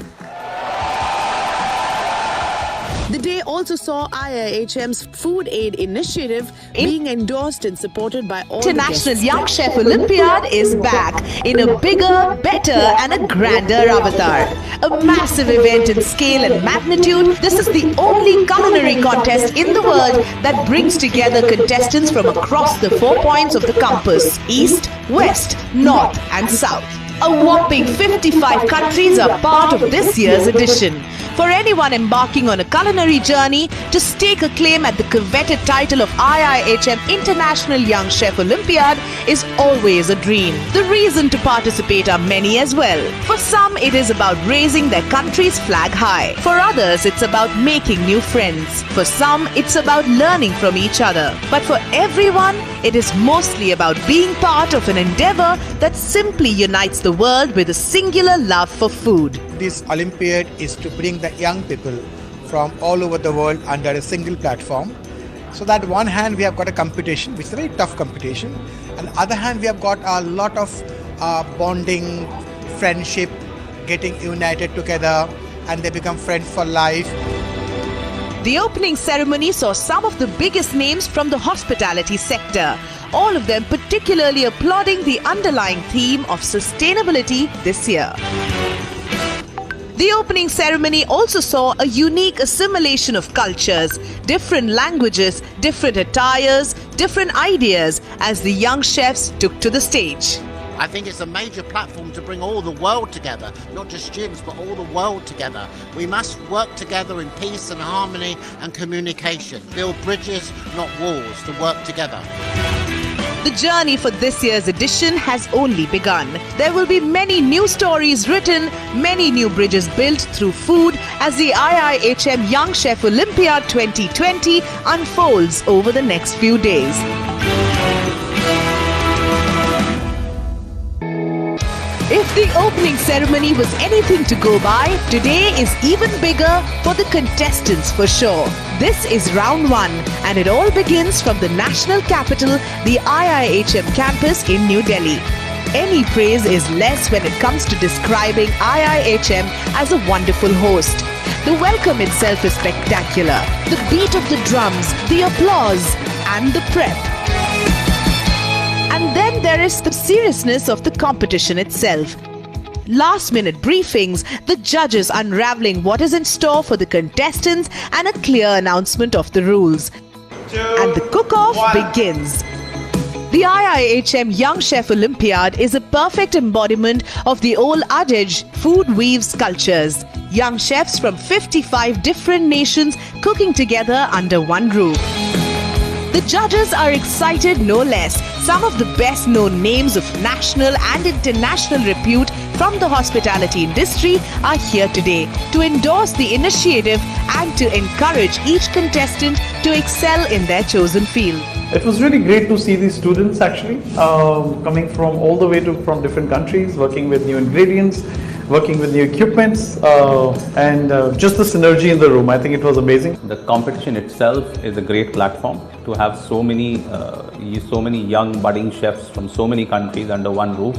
The day also saw IIHM's Food Aid Initiative being endorsed and supported by all International the Young Chef Olympiad is back in a bigger, better and a grander avatar. A massive event in scale and magnitude, this is the only culinary contest in the world that brings together contestants from across the 4 points of the compass: East, West, North and South. A whopping 55 countries are part of this year's edition. For anyone embarking on a culinary journey, to stake a claim at the coveted title of IIHM International Young Chef Olympiad is always a dream. The reason to participate are many as well. For some, it is about raising their country's flag high. For others, it's about making new friends. For some, it's about learning from each other. But for everyone, it is mostly about being part of an endeavor that simply unites the world with a singular love for food. This Olympiad is to bring the young people from all over the world under a single platform. So that one hand we have got a competition, which is a very tough competition. On the other hand, we have got a lot of bonding, friendship, getting united together, and they become friends for life. The opening ceremony saw some of the biggest names from the hospitality sector, all of them particularly applauding the underlying theme of sustainability this year. The opening ceremony also saw a unique assimilation of cultures, different languages, different attires, different ideas as the young chefs took to the stage. I think it's a major platform to bring all the world together, not just gyms, but all the world together. We must work together in peace and harmony and communication. Build bridges, not walls, to work together. The journey for this year's edition has only begun. There will be many new stories written, many new bridges built through food as the IIHM Young Chef Olympiad 2020 unfolds over the next few days. If the opening ceremony was anything to go by, today is even bigger for the contestants for sure. This is round one, and it all begins from the national capital, the IIHM campus in New Delhi. Any praise is less when it comes to describing IIHM as a wonderful host. The welcome itself is spectacular. The beat of the drums, the applause, and the prep. And then there is the seriousness of the competition itself. Last-minute briefings, the judges unraveling what is in store for the contestants, and a clear announcement of the rules. And the cook-off begins. The IIHM Young Chef Olympiad is a perfect embodiment of the old adage, food weaves cultures. Young chefs from 55 different nations cooking together under one roof. The judges are excited no less. Some of the best known names of national and international repute from the hospitality industry are here today to endorse the initiative and to encourage each contestant to excel in their chosen field. It was really great to see these students actually coming from all the way from different countries, working with new ingredients, working with new equipments, and just the synergy in the room. I think it was amazing. The competition itself is a great platform to have so many young budding chefs from so many countries under one roof,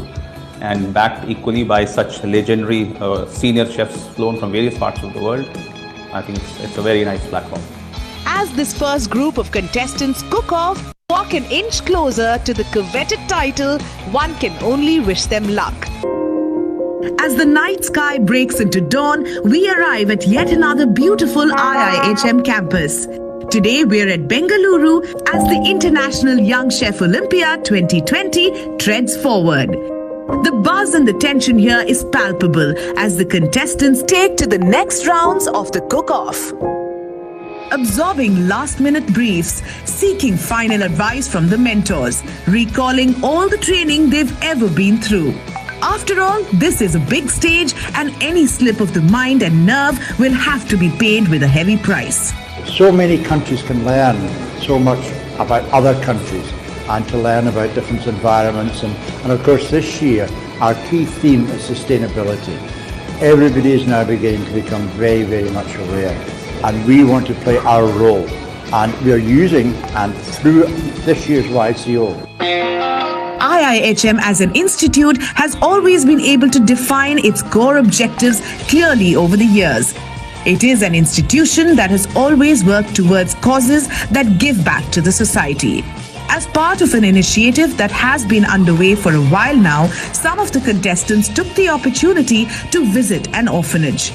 and backed equally by such legendary senior chefs flown from various parts of the world. I think it's a very nice platform. As this first group of contestants cook off, walk an inch closer to the coveted title, one can only wish them luck. As the night sky breaks into dawn, we arrive at yet another beautiful IIHM campus. Today we're at Bengaluru as the International Young Chef Olympiad 2020 treads forward. The buzz and the tension here is palpable as the contestants take to the next rounds of the cook-off. Absorbing last-minute briefs, seeking final advice from the mentors, recalling all the training they've ever been through. After all, this is a big stage, and any slip of the mind and nerve will have to be paid with a heavy price. So many countries can learn so much about other countries and to learn about different environments. And of course this year, our key theme is sustainability. Everybody is now beginning to become very, very much aware. And we want to play our role. And we are using, and through this year's YCO, IIHM as an institute has always been able to define its core objectives clearly over the years. It is an institution that has always worked towards causes that give back to the society. As part of an initiative that has been underway for a while now, some of the contestants took the opportunity to visit an orphanage,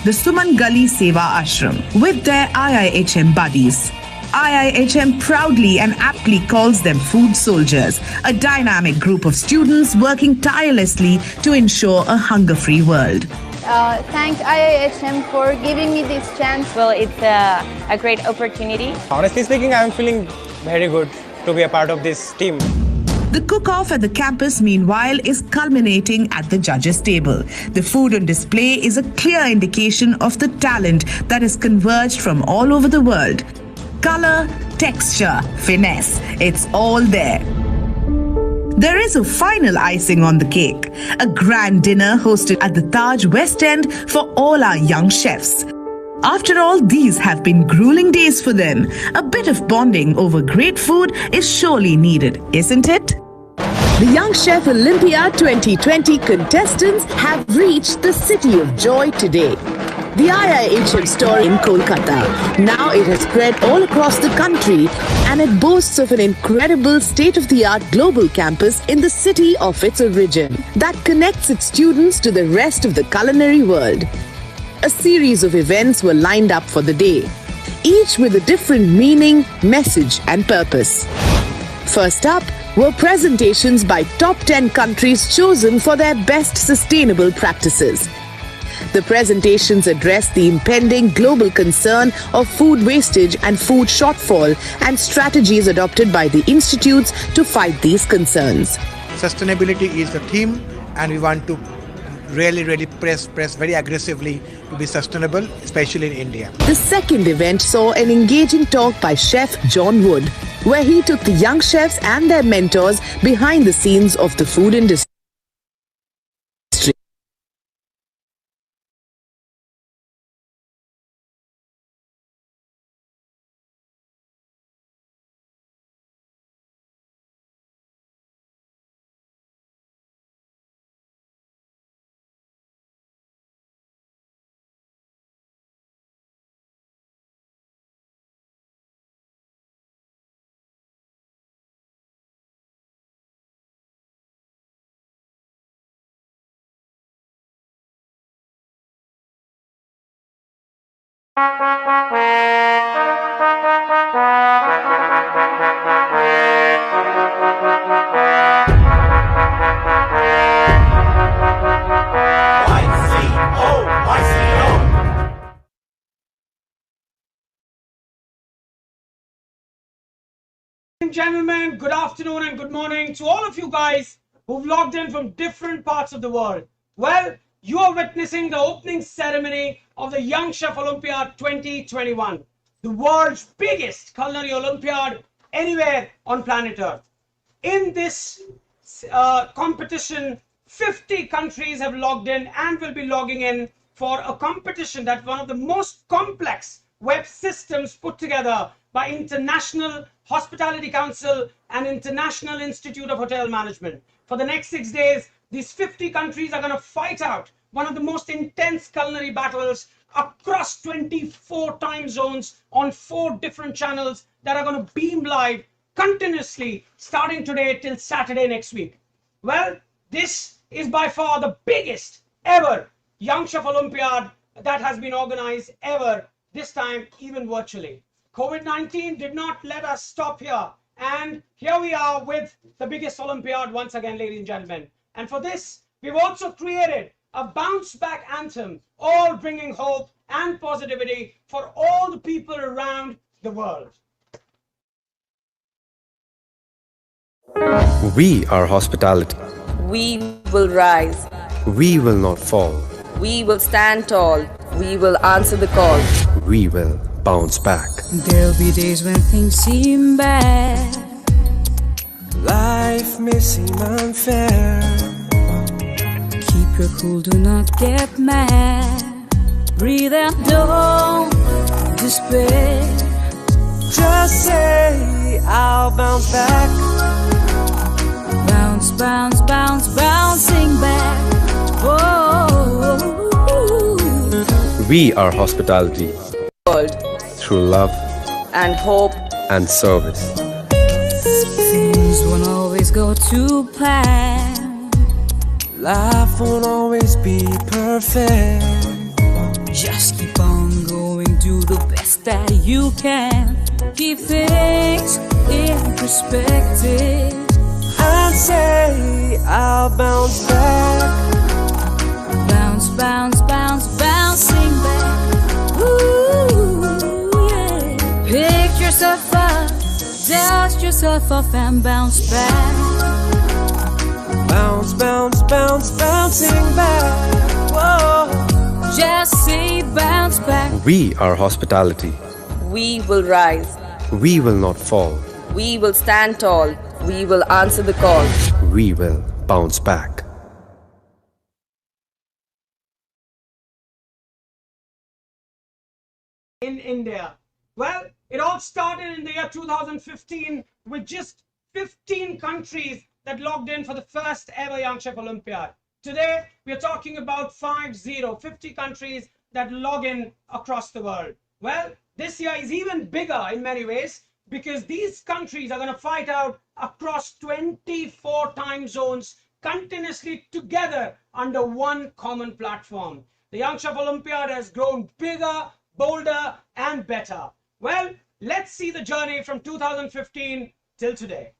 the Suman Gali Seva Ashram, with their IIHM buddies. IIHM proudly and aptly calls them food soldiers, a dynamic group of students working tirelessly to ensure a hunger-free world. thank IIHM for giving me this chance. Well, it's a great opportunity. Honestly speaking, I'm feeling very good to be a part of this team. The cook-off at the campus, meanwhile, is culminating at the judges' table. The food on display is a clear indication of the talent that has converged from all over the world. Color, texture, finesse, it's all there. There is a final icing on the cake, a grand dinner hosted at the Taj West End for all our young chefs. After all, these have been grueling days for them. A bit of bonding over great food is surely needed, isn't it? The Young Chef Olympiad 2020 contestants have reached the City of Joy today. The IIHM store in Kolkata. Now it has spread all across the country and it boasts of an incredible state-of-the-art global campus in the city of its origin that connects its students to the rest of the culinary world. A series of events were lined up for the day, each with a different meaning, message and purpose. First up were presentations by top 10 countries chosen for their best sustainable practices. The presentations addressed the impending global concern of food wastage and food shortfall and strategies adopted by the institutes to fight these concerns. Sustainability is the theme, and we want to really press very aggressively to be sustainable, especially in India. The second event saw an engaging talk by Chef John Wood, where he took the young chefs and their mentors behind the scenes of the food industry. Gentlemen, good afternoon and good morning to all of you guys who've logged in from different parts of the world. Well, you are witnessing the opening ceremony of the Young Chef Olympiad 2021, the world's biggest culinary Olympiad anywhere on planet Earth. In this competition, 50 countries have logged in and will be logging in for a competition that's one of the most complex web systems put together by International Hospitality Council and International Institute of Hotel Management. For the next 6 days, these 50 countries are going to fight out one of the most intense culinary battles across 24 time zones on 4 different channels that are going to beam live continuously starting today till Saturday next week. Well, this is by far the biggest ever Young Chef Olympiad that has been organized ever, this time even virtually. COVID-19 did not let us stop here. And here we are with the biggest Olympiad once again, ladies and gentlemen. And for this, we've also created a bounce back anthem, all bringing hope and positivity for all the people around the world. We are hospitality. We will rise. We will not fall. We will stand tall. We will answer the call. We will bounce back. There'll be days when things seem bad. Life may seem unfair. Keep your cool, do not get mad. Breathe out, don't despair. Just say, I'll bounce back. Bounce, bounce, bounce, bouncing back. Whoa. We are hospitality. Through love and hope and service. Things won't always go to plan. Life won't always be perfect. Just keep on going, do the best that you can. Keep things in perspective. And say, I'll bounce back. Bounce, bounce, bounce, bounce, bouncing back. Ooh, yeah. Pick yourself up, dust yourself off and bounce back. Bounce, bounce, bounce, bouncing back. Whoa. Just say bounce back. We are hospitality. We will rise. We will not fall. We will stand tall. We will answer the call. We will bounce back. In India. Well, it all started in the year 2015 with just 15 countries that logged in for the first ever Young Chef Olympiad. Today, we are talking about 50 countries that log in across the world. Well, this year is even bigger in many ways because these countries are going to fight out across 24 time zones continuously together under one common platform. The Young Chef Olympiad has grown bigger, bolder, and better. Well, let's see the journey from 2015 till today.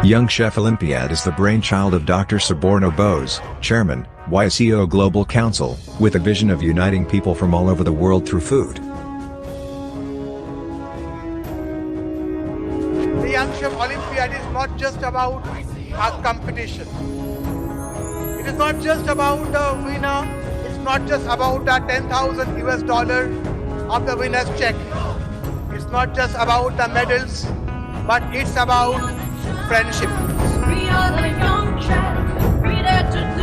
Young Chef Olympiad is the brainchild of Dr. Suborno Bose, Chairman, YCO Global Council, with a vision of uniting people from all over the world through food. The Young Chef Olympiad is not just about a competition. It is not just about the winner. It's not just about the $10,000 of the winner's check. It's not just about the medals, but it's about friendship. We are the Young Chef, ready to do.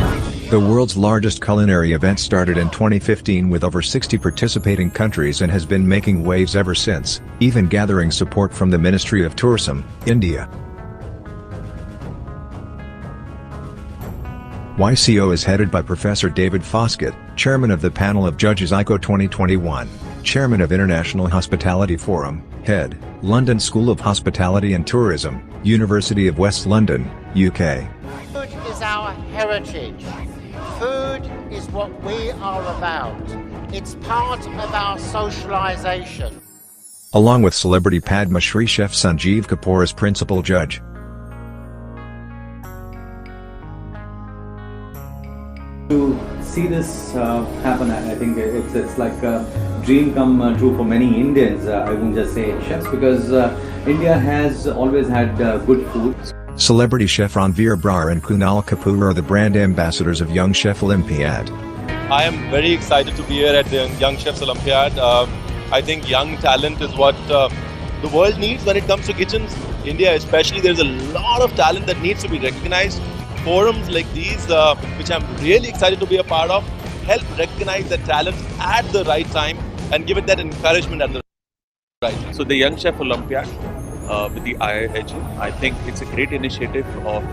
The world's largest culinary event started in 2015 with over 60 participating countries and has been making waves ever since, even gathering support from the Ministry of Tourism, India. YCO is headed by Professor David Foskett, Chairman of the Panel of Judges ICO 2021, Chairman of International Hospitality Forum, Head, London School of Hospitality and Tourism, University of West London, UK. Food is our heritage. Food is what we are about. It's part of our socialization. Along with celebrity Padma Shri Chef Sanjeev Kapoor as principal judge. To see this happen, I think it's like a dream come true for many Indians. I wouldn't just say chefs, because India has always had good food. Celebrity chef Ranveer Brar and Kunal Kapoor are the brand ambassadors of Young Chef Olympiad. I am very excited to be here at the Young Chefs Olympiad. I think young talent is what the world needs when it comes to kitchens. India especially, there's a lot of talent that needs to be recognized. Forums like these, which I'm really excited to be a part of, help recognize the talent at the right time and give it that encouragement at the right time. So the Young Chef Olympiad with the IIHM, I think it's a great initiative of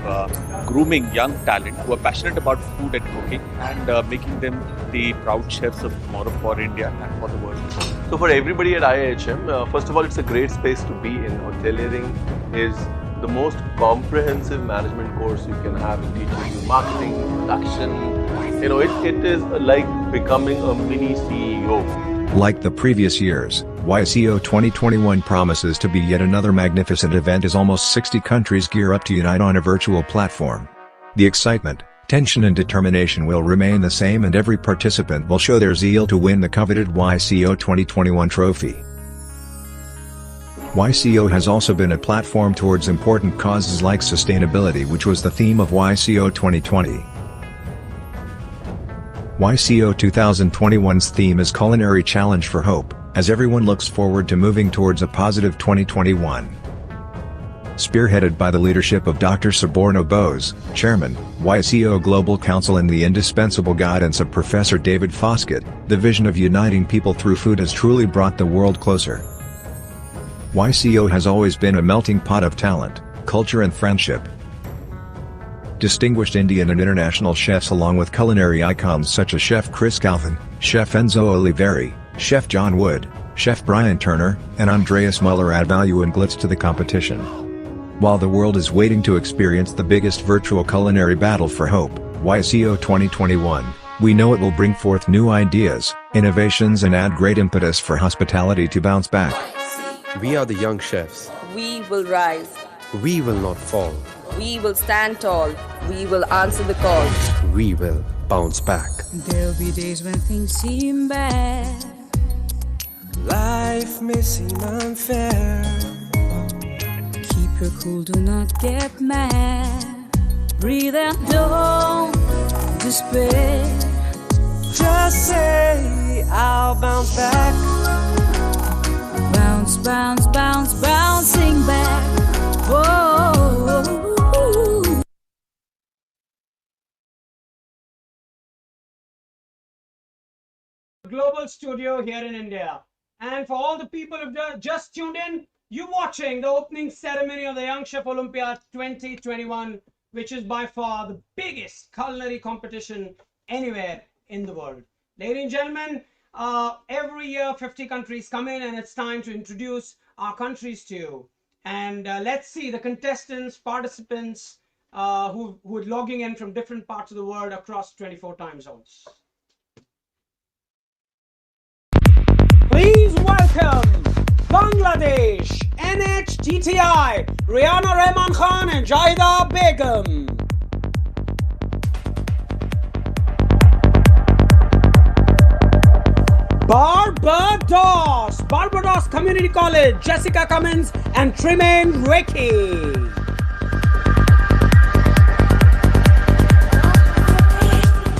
grooming young talent who are passionate about food and cooking and making them the proud chefs of tomorrow for India and for the world. So for everybody at IIHM, first of all, it's a great space to be in. Hoteliering is the most comprehensive management course you can have. It teaches you marketing, production. You know, it is like becoming a mini CEO. Like the previous years, YCO 2021 promises to be yet another magnificent event as almost 60 countries gear up to unite on a virtual platform. The excitement, tension and determination will remain the same, and every participant will show their zeal to win the coveted YCO 2021 trophy. YCO has also been a platform towards important causes like sustainability, which was the theme of YCO 2020. YCO 2021's theme is Culinary Challenge for Hope, as everyone looks forward to moving towards a positive 2021. Spearheaded by the leadership of Dr. Suborno Bose, Chairman, YCO Global Council, and the indispensable guidance of Professor David Foskett, the vision of uniting people through food has truly brought the world closer. YCO has always been a melting pot of talent, culture and friendship. Distinguished Indian and international chefs along with culinary icons such as Chef Chris Calvin, Chef Enzo Oliveri, Chef John Wood, Chef Brian Turner, and Andreas Muller add value and glitz to the competition. While the world is waiting to experience the biggest virtual culinary battle for hope, YCO 2021, we know it will bring forth new ideas, innovations and add great impetus for hospitality to bounce back. We are the young chefs. We will rise. We will not fall. We will stand tall. We will answer the call. We will bounce back. There'll be days when things seem bad. Life may seem unfair. Keep your cool, do not get mad. Breathe and don't despair. Just say I'll bounce back. Bounce, bounce, bounce, bouncing back. Whoa. Global studio here in India. And for all the people who've just tuned in, you're watching the opening ceremony of the Young Chef Olympiad 2021, which is by far the biggest culinary competition anywhere in the world. Ladies and gentlemen, every year 50 countries come in, and it's time to introduce our countries to you. And let's see the contestants, participants who are logging in from different parts of the world across 24 time zones. Please welcome Bangladesh, NHTTI, Rihanna Rehman Khan and Jahida Begum. Barbados Community College, Jessica Cummins and Tremaine Ricky.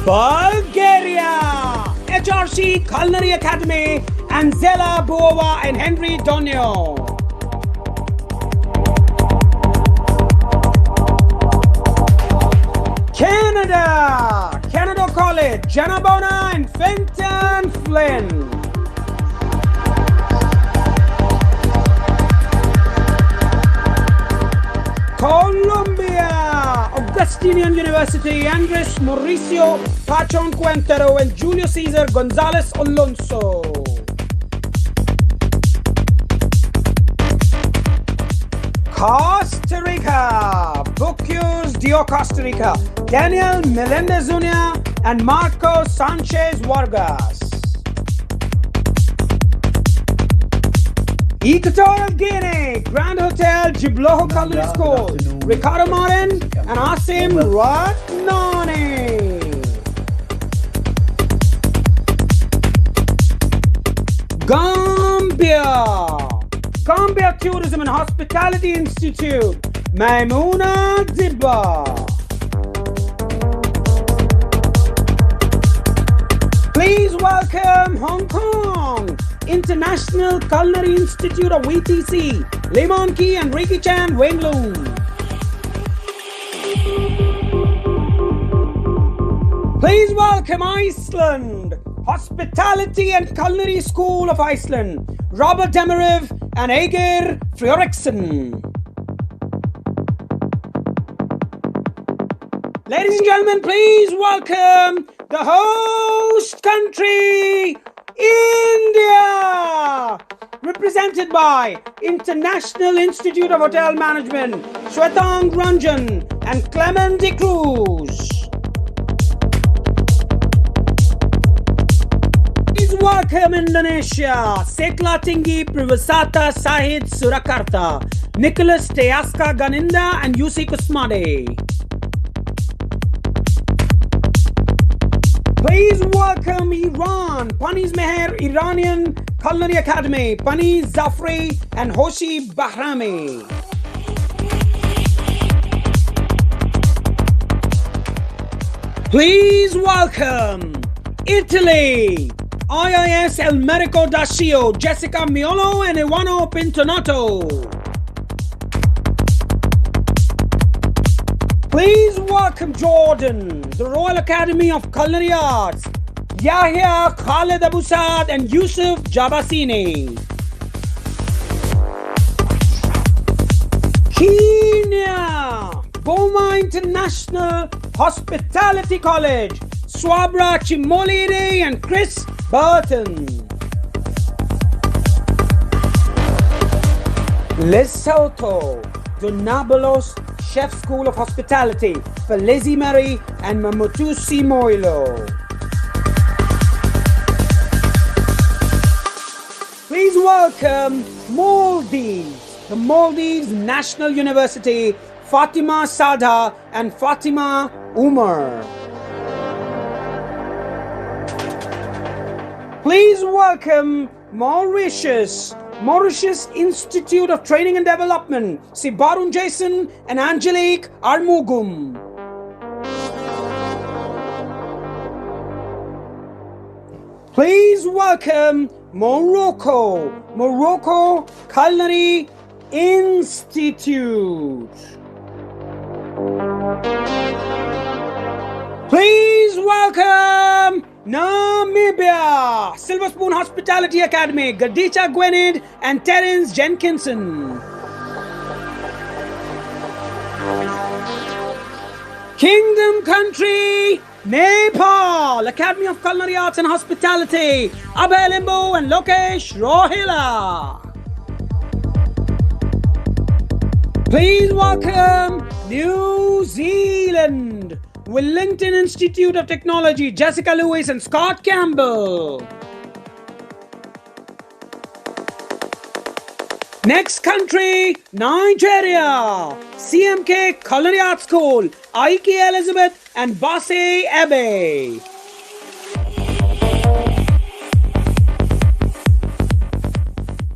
Bulgaria, HRC Culinary Academy and Zela Buova and Henry Donio. Canada College, Jenna Bona and Fenton Flynn. Colombia, Augustinian University, Andres Mauricio Pachon Cuentero and Julio Cesar Gonzalez Alonso. Costa Rica, Bocuse Dio Costa Rica, Daniel Melendez Zuniga and Marco Sanchez Vargas. Equatorial Guinea, Grand Hotel Jibloho Culinary School, Ricardo Martin and Asim Ratnani. Gambia Tourism and Hospitality Institute, Maimouna Dibba. Please welcome Hong Kong International Culinary Institute of VTC, Lemon Key and Ricky Chan Wenglong. Please welcome Iceland Hospitality and Culinary School of Iceland, Robert Demeriv and Aegir Frjoriksen. Ladies and gentlemen, please welcome the host country, India, represented by International Institute of Hotel Management, Shwetang Ranjan and Clement de Cruz. Please welcome Indonesia, Sekla Tinggi Privasata Sahid Surakarta, Nicholas Teaska Ganinda and Yusi Kusmade. Please welcome Iran, Panis Meher Iranian Culinary Academy, Panis Zafri and Hoshi Bahrami. Please welcome Italy, IIS El Merico d'Ascio, Jessica Miolo and Ivano Pintonato. Please welcome Jordan, the Royal Academy of Culinary Arts, Yahya Khaled Abu Saad and Yusuf Jabasini. Kenya, Boma International Hospitality College, Swabra Chimolide and Chris Burton. Lesotho, Donabolos Chef School of Hospitality for Lizzie Mary and Mamutusi Moilo. welcome Maldives, the Maldives National University, Fatima Sada and Fatima Umar. Please welcome Mauritius Institute of Training and Development, Sibarun Jason and Angelique Armugum. Please welcome Morocco Culinary Institute. Please welcome Namibia Silver Spoon Hospitality Academy, Gadita Gwenid and Terence Jenkinson. Kingdom Country Nepal Academy of Culinary Arts and Hospitality, Abhay Limbu and Lokesh Rohila. Please welcome New Zealand Wellington Institute of Technology, Jessica Lewis and Scott Campbell. Next country, Nigeria, CMK Culinary Arts School, Aiki Elizabeth and Basay Abe.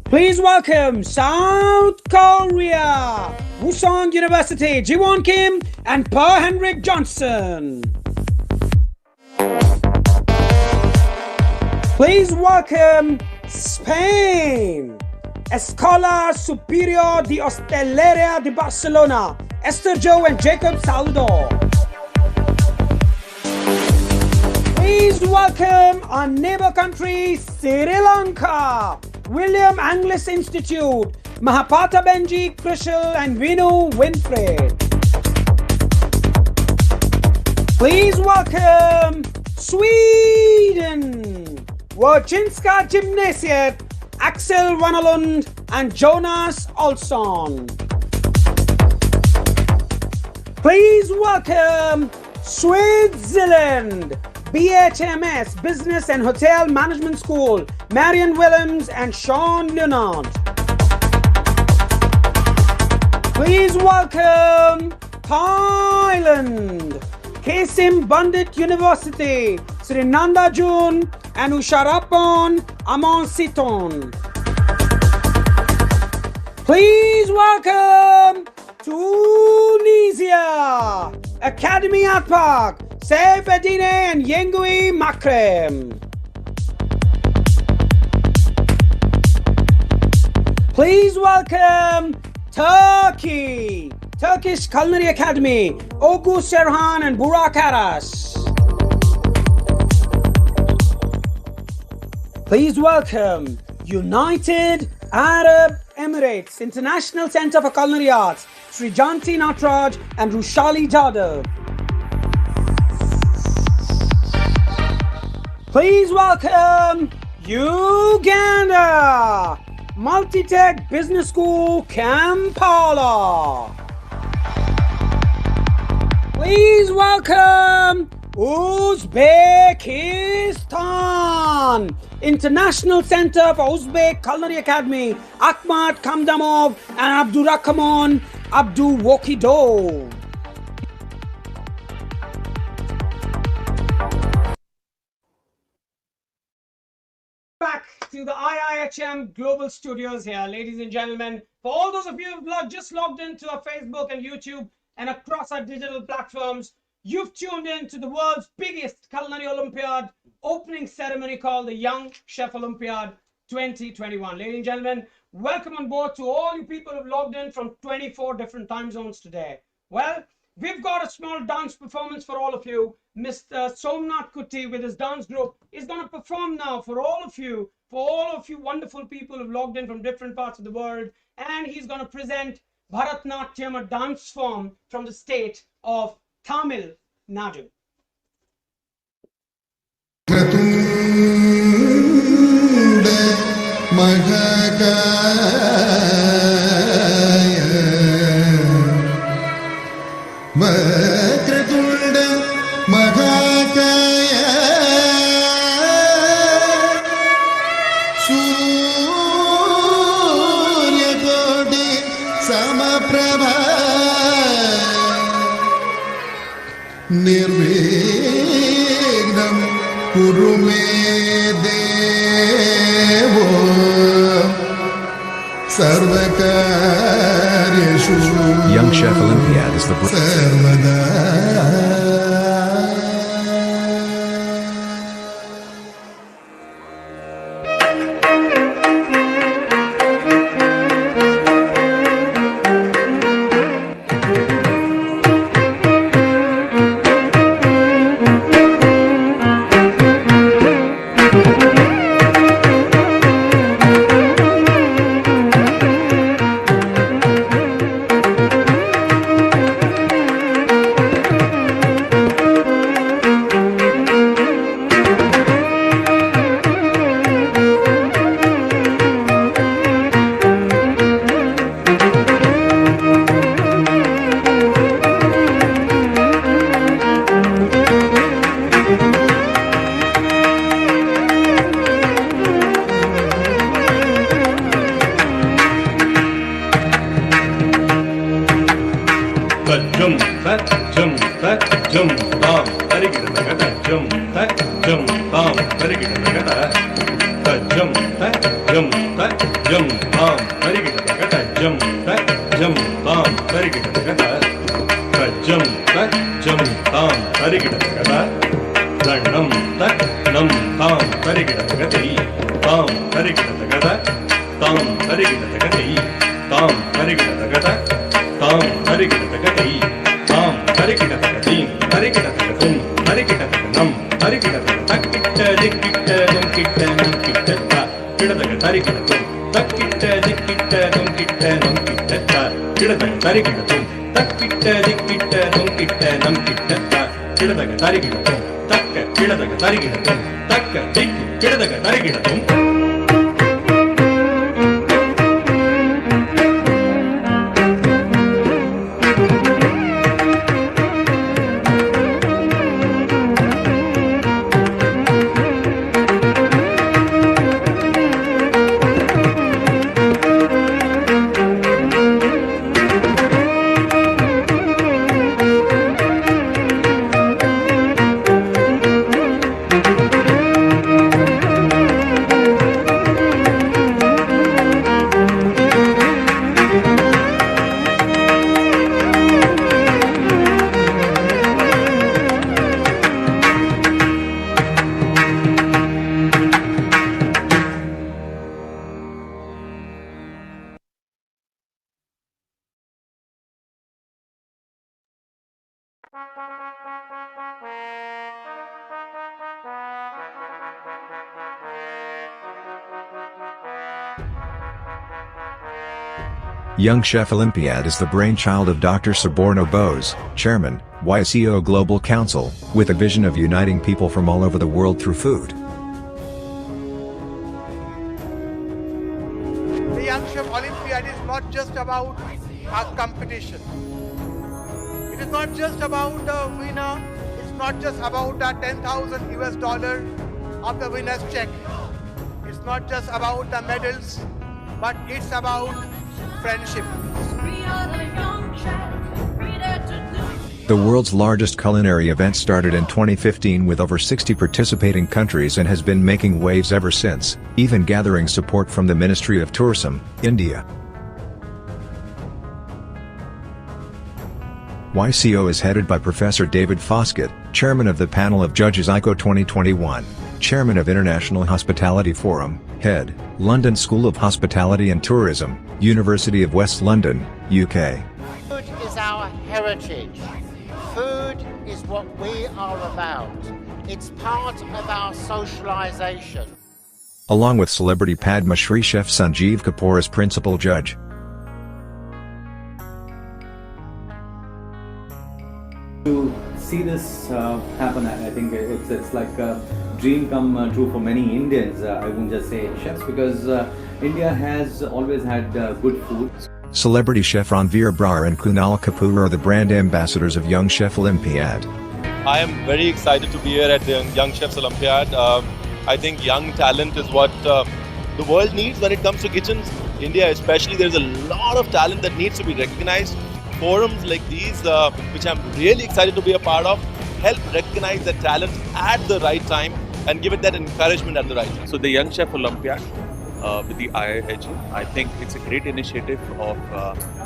Please welcome South Korea, Wooseong University, Jiwon Kim and Per Henrik Johnson. Please welcome Spain, Escola Superior de Hostelería de Barcelona, Esther Joe and Jacob Salvador. Please welcome our neighbor country, Sri Lanka, William Anglis Institute, Mahapata Benji Krishal and Vinu Winfred. Please welcome Sweden, Wojcinska Gymnasiet, Axel Wanalund and Jonas Olsson. Please welcome Switzerland, BHMS Business and Hotel Management School, Marion Willems and Sean Leonard. Please welcome Thailand, Kasim Bandit University, Srinanda Jun and Usharapon Amon Siton. Please welcome Tunisia, Academy Art Park, Saif Edine and Yengui Makrem. Please welcome Turkey, Turkish Culinary Academy, Ogu Serhan and Burak Aras. Please welcome United Arab Emirates International Center for Culinary Arts, Srijanti Natraj and Rushali Jadhav. Please welcome Uganda, Multitech Business School, Kampala. Please welcome Uzbekistan, International Center for Uzbek Culinary Academy, Ahmad Kamdamov and Abdurrahman Abdulwakidov. Back to the IIHM Global Studios here, ladies and gentlemen. For all those of you who've just logged into our Facebook and YouTube and across our digital platforms, you've tuned in to the world's biggest culinary Olympiad opening ceremony called the Young Chef Olympiad 2021. Ladies and gentlemen, welcome on board to all you people who've logged in from 24 different time zones today. Well, we've got a small dance performance for all of you. Mr. Somnath Kuti with his dance group is going to perform now for all of you wonderful people who've logged in from different parts of the world, and he's going to present Bharatnatyam, a dance form from the state of Tamil Nadu. निर्विघ्नं कुरु मे देवो सर्वकार्येषु Young Chef Olympiad is the सर्वदा Young Chef Olympiad is the brainchild of Dr. Suborno Bose, Chairman, YCO Global Council, with a vision of uniting people from all over the world through food. The Young Chef Olympiad is not just about a competition. It is not just about the winner. It's not just about the 10,000 US dollar of the winner's check. It's not just about the medals, but it's about friendship. The world's largest culinary event started in 2015 with over 60 participating countries and has been making waves ever since, even gathering support from the Ministry of Tourism, India. YCO is headed by Professor David Foskett, Chairman of the Panel of Judges ICO 2021, Chairman of International Hospitality Forum, Head, London School of Hospitality and Tourism, University of West London, UK. Food is our heritage. Food is what we are about. It's part of our socialization. Along with celebrity Padma Shri chef Sanjeev Kapoor as principal judge. To see this happen, I think it's like a dream come true for many Indians. I won't just say chefs, because India has always had good food. Celebrity chef Ranveer Brar and Kunal Kapoor are the brand ambassadors of Young Chef Olympiad. I am very excited to be here at the Young Chefs Olympiad. I think young talent is what the world needs when it comes to kitchens. India especially, there's a lot of talent that needs to be recognized. Forums like these, which I'm really excited to be a part of, help recognize the talent at the right time and give it that encouragement at the right time. So the Young Chef Olympiad with the IIHG, I think it's a great initiative of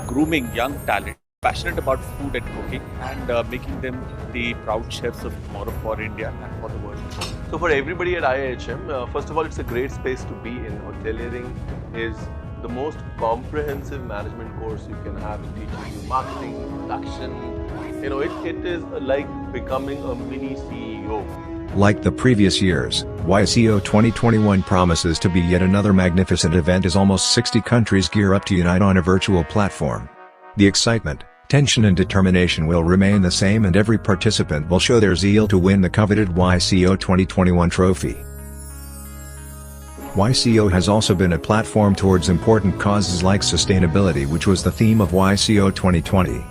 grooming young talent passionate about food and cooking and making them the proud chefs of tomorrow for India and for the world. So for everybody at IIHM, first of all, it's a great space to be in. Hoteliering is the most comprehensive management course you can have. It teaches you marketing, production. You know, it is like becoming a mini CEO. Like the previous years, YCO 2021 promises to be yet another magnificent event as almost 60 countries gear up to unite on a virtual platform. The excitement, tension and determination will remain the same, and every participant will show their zeal to win the coveted YCO 2021 trophy. YCO has also been a platform towards important causes like sustainability, which was the theme of YCO 2020.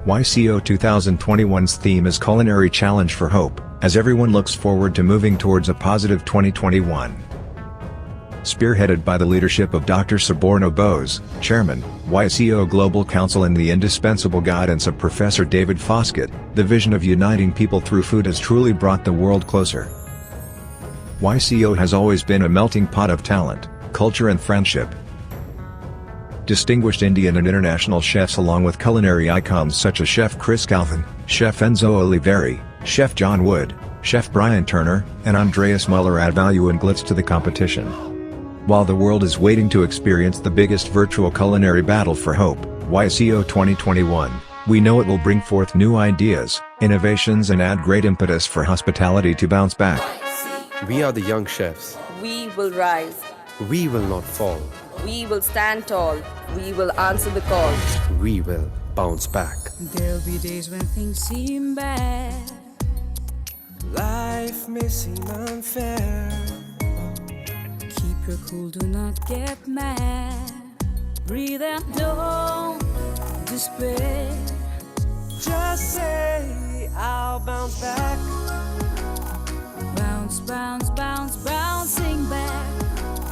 YCO 2021's theme is Culinary Challenge for Hope, as everyone looks forward to moving towards a positive 2021. Spearheaded by the leadership of Dr. Suborno Bose, Chairman, YCO Global Council, and the indispensable guidance of Professor David Foskett, the vision of uniting people through food has truly brought the world closer. YCO has always been a melting pot of talent, culture and friendship. Distinguished Indian and international chefs along with culinary icons such as Chef Chris Calvin, Chef Enzo Oliveri, Chef John Wood, Chef Brian Turner, and Andreas Muller add value and glitz to the competition. While the world is waiting to experience the biggest virtual culinary battle for hope, YCO 2021, we know it will bring forth new ideas, innovations and add great impetus for hospitality to bounce back. We are the young chefs. We will rise. We will not fall. We will stand tall. We will answer the call. We will bounce back. There'll be days when things seem bad. Life may seem unfair. Keep your cool, do not get mad. Breathe and don't despair. Just say I'll bounce back. Bounce, bounce, bounce, bouncing back.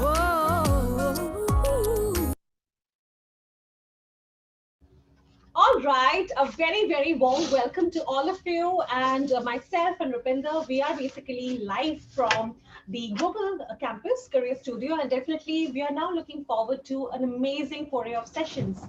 Oh. All right, a very warm welcome to all of you, and myself and Rupinder. We are basically live from the Global Campus Career Studio, and definitely we are now looking forward to an amazing foray of sessions,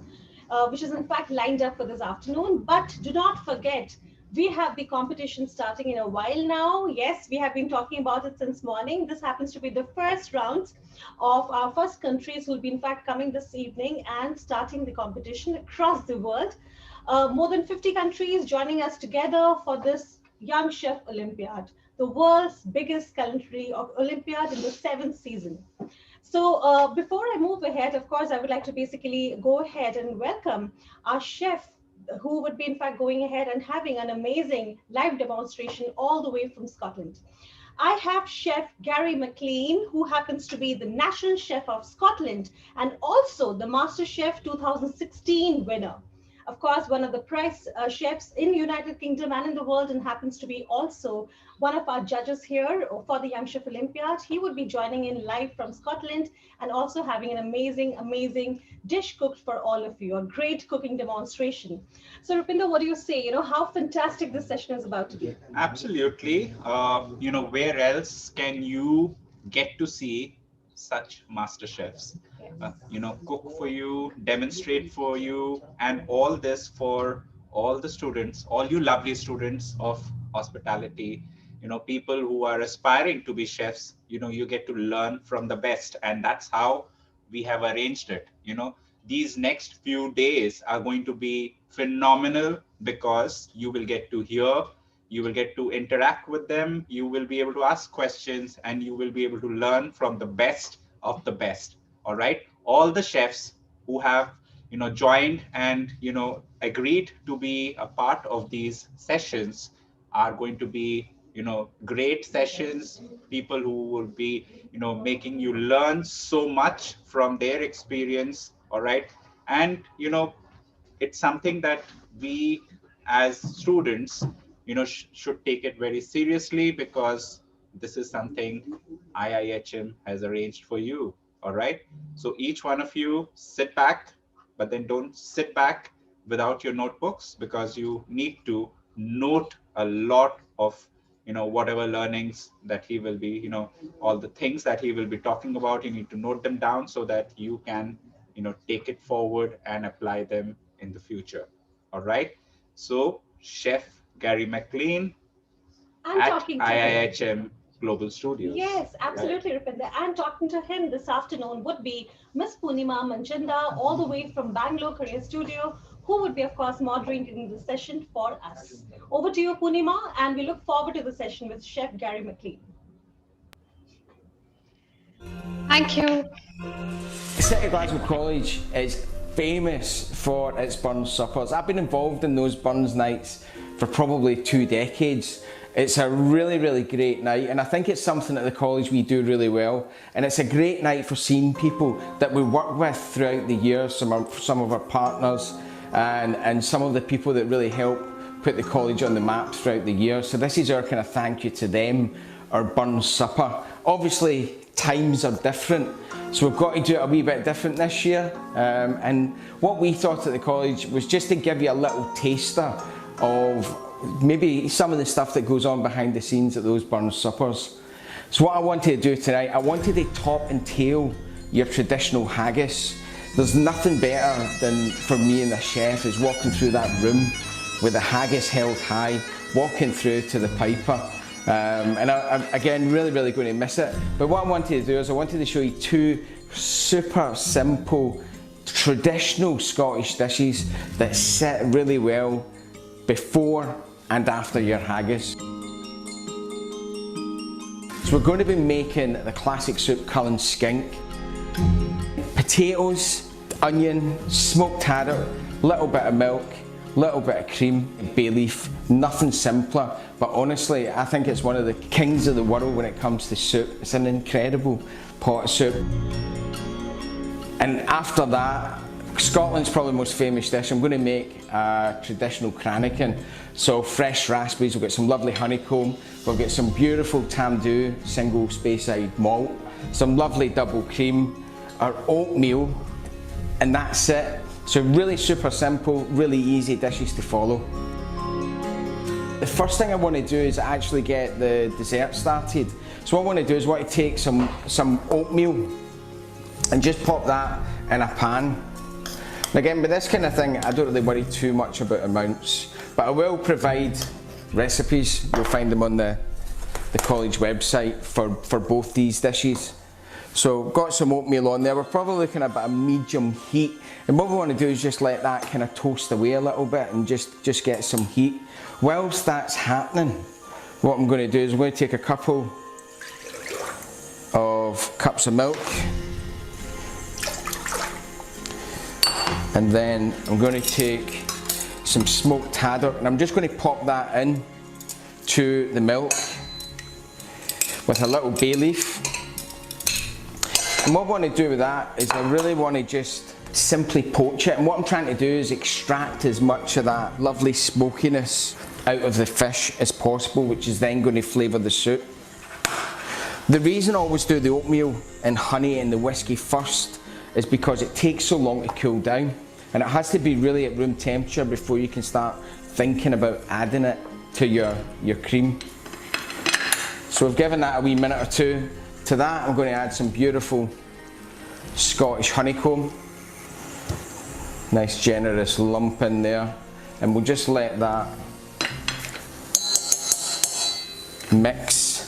which is in fact lined up for this afternoon. But do not forget, we have the competition starting in a while now. Yes, we have been talking about it since morning. This happens to be the first round of our first countries who will be in fact coming this evening and starting the competition across the world. More than 50 countries joining us together for this Young Chef Olympiad, the world's biggest culinary Olympiad in the 7th season. So before I move ahead, of course, I would like to basically go ahead and welcome our chef, who would be in fact going ahead and having an amazing live demonstration all the way from Scotland. I have Chef Gary McLean, who happens to be the National Chef of Scotland and also the Master Chef 2016 winner. Of course, one of the prize chefs in United Kingdom and in the world, and happens to be also one of our judges here for the Young Chef Olympiad. He would be joining in live from Scotland and also having an amazing dish cooked for all of you, a great cooking demonstration. So Rupinder, what do you say? You know, how fantastic this session is about to be. Absolutely. Where else can you get to see such master chefs? Cook for you, demonstrate for you, and all this for all the students, all you lovely students of hospitality, people who are aspiring to be chefs. You get to learn from the best, and that's how we have arranged it. These next few days are going to be phenomenal because you will get to hear, you will get to interact with them, you will be able to ask questions, and you will be able to learn from the best of the best. All right, all the chefs who have joined and agreed to be a part of these sessions are going to be great sessions, people who will be making you learn so much from their experience. All right, and it's something that we as students should take it very seriously, because this is something IIHM has arranged for you. All right, so each one of you sit back, but then don't sit back without your notebooks, because you need to note a lot of, whatever learnings that he will be, all the things that he will be talking about. You need to note them down so that you can, take it forward and apply them in the future. All right. So Chef Gary McLean And at talking to him. IIHM Global Studios. Yes, absolutely, Rupinder. And talking to him this afternoon would be Miss Poonima Manjanda, all the way from Bangalore Career Studio, who would be, of course, moderating the session for us. Over to you, Poonima, and we look forward to the session with Chef Gary McLean. Thank you. City Glasgow College is famous for its Burns suppers. I've been involved in those Burns nights for probably 2 decades. It's a really, really great night, and I think it's something at the college we do really well. And it's a great night for seeing people that we work with throughout the year, some of our partners, and some of the people that really help put the college on the map throughout the year. So this is our kind of thank you to them, our Burns supper. Obviously, times are different, so we've got to do it a wee bit different this year. And what we thought at the college was just to give you a little taster of maybe some of the stuff that goes on behind the scenes at those Burns suppers. So what I wanted to do tonight, I wanted to top and tail your traditional haggis. There's nothing better than for me and the chef is walking through that room with the haggis held high, walking through to the piper. And again, really going to miss it. But what I wanted to do is I wanted to show you 2 super simple, traditional Scottish dishes that sit really well before and after your haggis. So we're going to be making the classic soup Cullen skink. Potatoes, onion, smoked haddock, little bit of milk, little bit of cream, bay leaf, nothing simpler. But honestly, I think it's one of the kings of the world when it comes to soup. It's an incredible pot of soup. And after that, Scotland's probably most famous dish. I'm going to make a traditional cranachan. So fresh raspberries, we've got some lovely honeycomb, we've got some beautiful Tamdhu single Speyside malt, some lovely double cream, our oatmeal, and that's it. So really super simple, really easy dishes to follow. The first thing I want to do is actually get the dessert started. So what I want to do is I want to take some oatmeal and just pop that in a pan. And again, with this kind of thing, I don't really worry too much about amounts, but I will provide recipes. You'll find them on the college website for both these dishes. So got some oatmeal on there. We're probably looking at about a medium heat. And what we want to do is just let that kind of toast away a little bit and just get some heat. Whilst that's happening, what I'm going to do is I'm going to take a couple of cups of milk. And then I'm going to take some smoked haddock and I'm just going to pop that in to the milk with a little bay leaf. And what I want to do with that is I really want to just simply poach it. And what I'm trying to do is extract as much of that lovely smokiness out of the fish as possible, which is then going to flavour the soup. The reason I always do the oatmeal and honey and the whiskey first is because it takes so long to cool down, and it has to be really at room temperature before you can start thinking about adding it to your cream. So we've given that a wee minute or two. To that I'm going to add some beautiful Scottish honeycomb, nice generous lump in there, and we'll just let that mix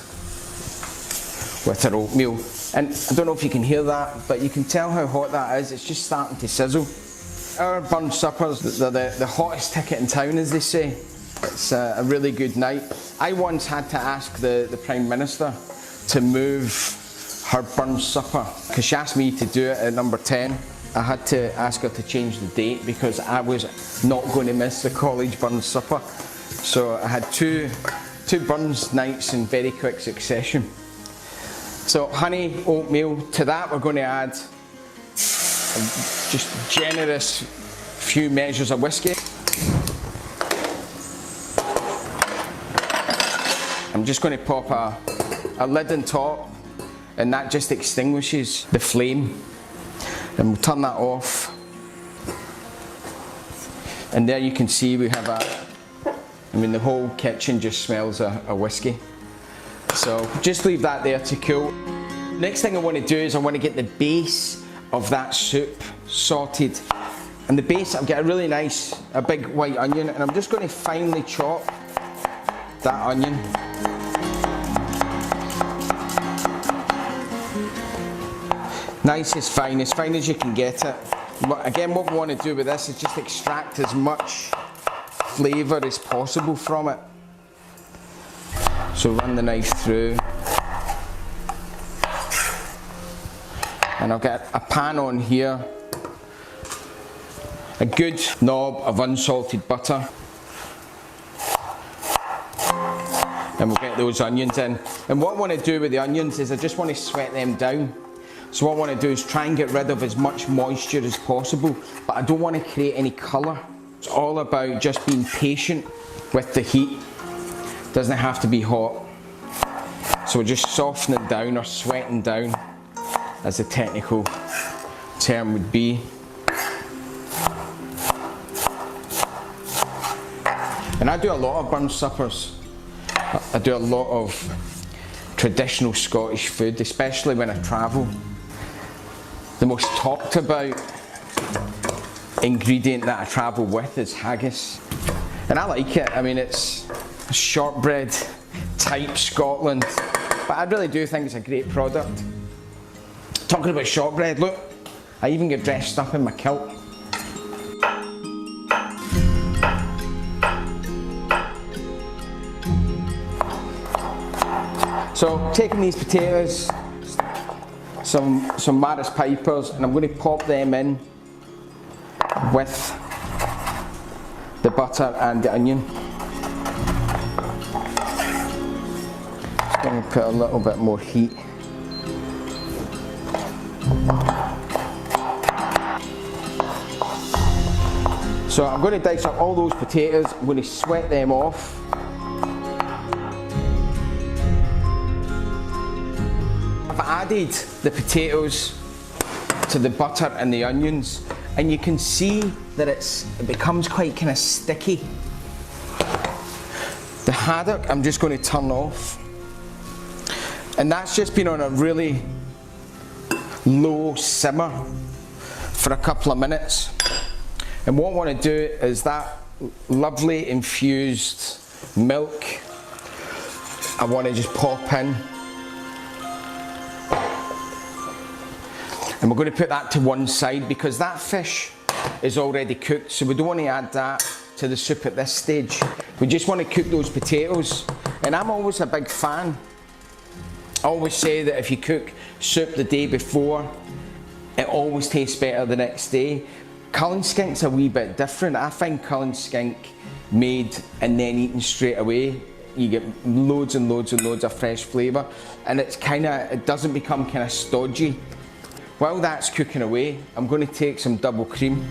with our oatmeal. And I don't know if you can hear that, but you can tell how hot that is. It's just starting to sizzle. Our Burns suppers, they're the hottest ticket in town, as they say. It's a really good night. I once had to ask the Prime Minister to move her Burns supper, because she asked me to do it at number 10. I had to ask her to change the date because I was not going to miss the college Burns supper. So I had two Burns nights in very quick succession. So honey, oatmeal, to that we're going to add just generous few measures of whiskey. I'm just going to pop a lid on top, and that just extinguishes the flame. And we'll turn that off. And there you can see we have I mean, the whole kitchen just smells of whiskey. So just leave that there to cool. Next thing I want to do is I want to get the base of that soup sorted. And the base, I've got a really nice, a big white onion, and I'm just going to finely chop that onion. Nice as fine as you can get it. But again, what we want to do with this is just extract as much flavour as possible from it. So run the knife through. And I'll get a pan on here. A good knob of unsalted butter. And we'll get those onions in. And what I want to do with the onions is I just want to sweat them down. So what I want to do is try and get rid of as much moisture as possible, but I don't want to create any colour. It's all about just being patient with the heat. It doesn't have to be hot. So we're just softening down or sweating down, as the technical term would be. And I do a lot of burn suppers. I do a lot of traditional Scottish food, especially when I travel. The most talked about ingredient that I travel with is haggis. And I like it. I mean, it's shortbread type Scotland, but I really do think it's a great product. Talking about shortbread, look, I even get dressed up in my kilt. So taking these potatoes, some Maris Pipers, and I'm going to pop them in with the butter and the onion. Just going to put a little bit more heat. So I'm going to dice up all those potatoes, I'm going to sweat them off. I've added the potatoes to the butter and the onions, and you can see that it becomes quite kind of sticky. The haddock I'm just going to turn off, and that's just been on a really low simmer for a couple of minutes. And what I want to do is that lovely infused milk, I want to just pop in. And we're going to put that to one side because that fish is already cooked, so we don't want to add that to the soup at this stage. We just want to cook those potatoes. And I'm always a big fan. I always say that if you cook soup the day before, it always tastes better the next day. Cullen skink's a wee bit different. I find cullen skink made and then eaten straight away, you get loads and loads and loads of fresh flavour, and it doesn't become kind of stodgy. While that's cooking away, I'm going to take some double cream.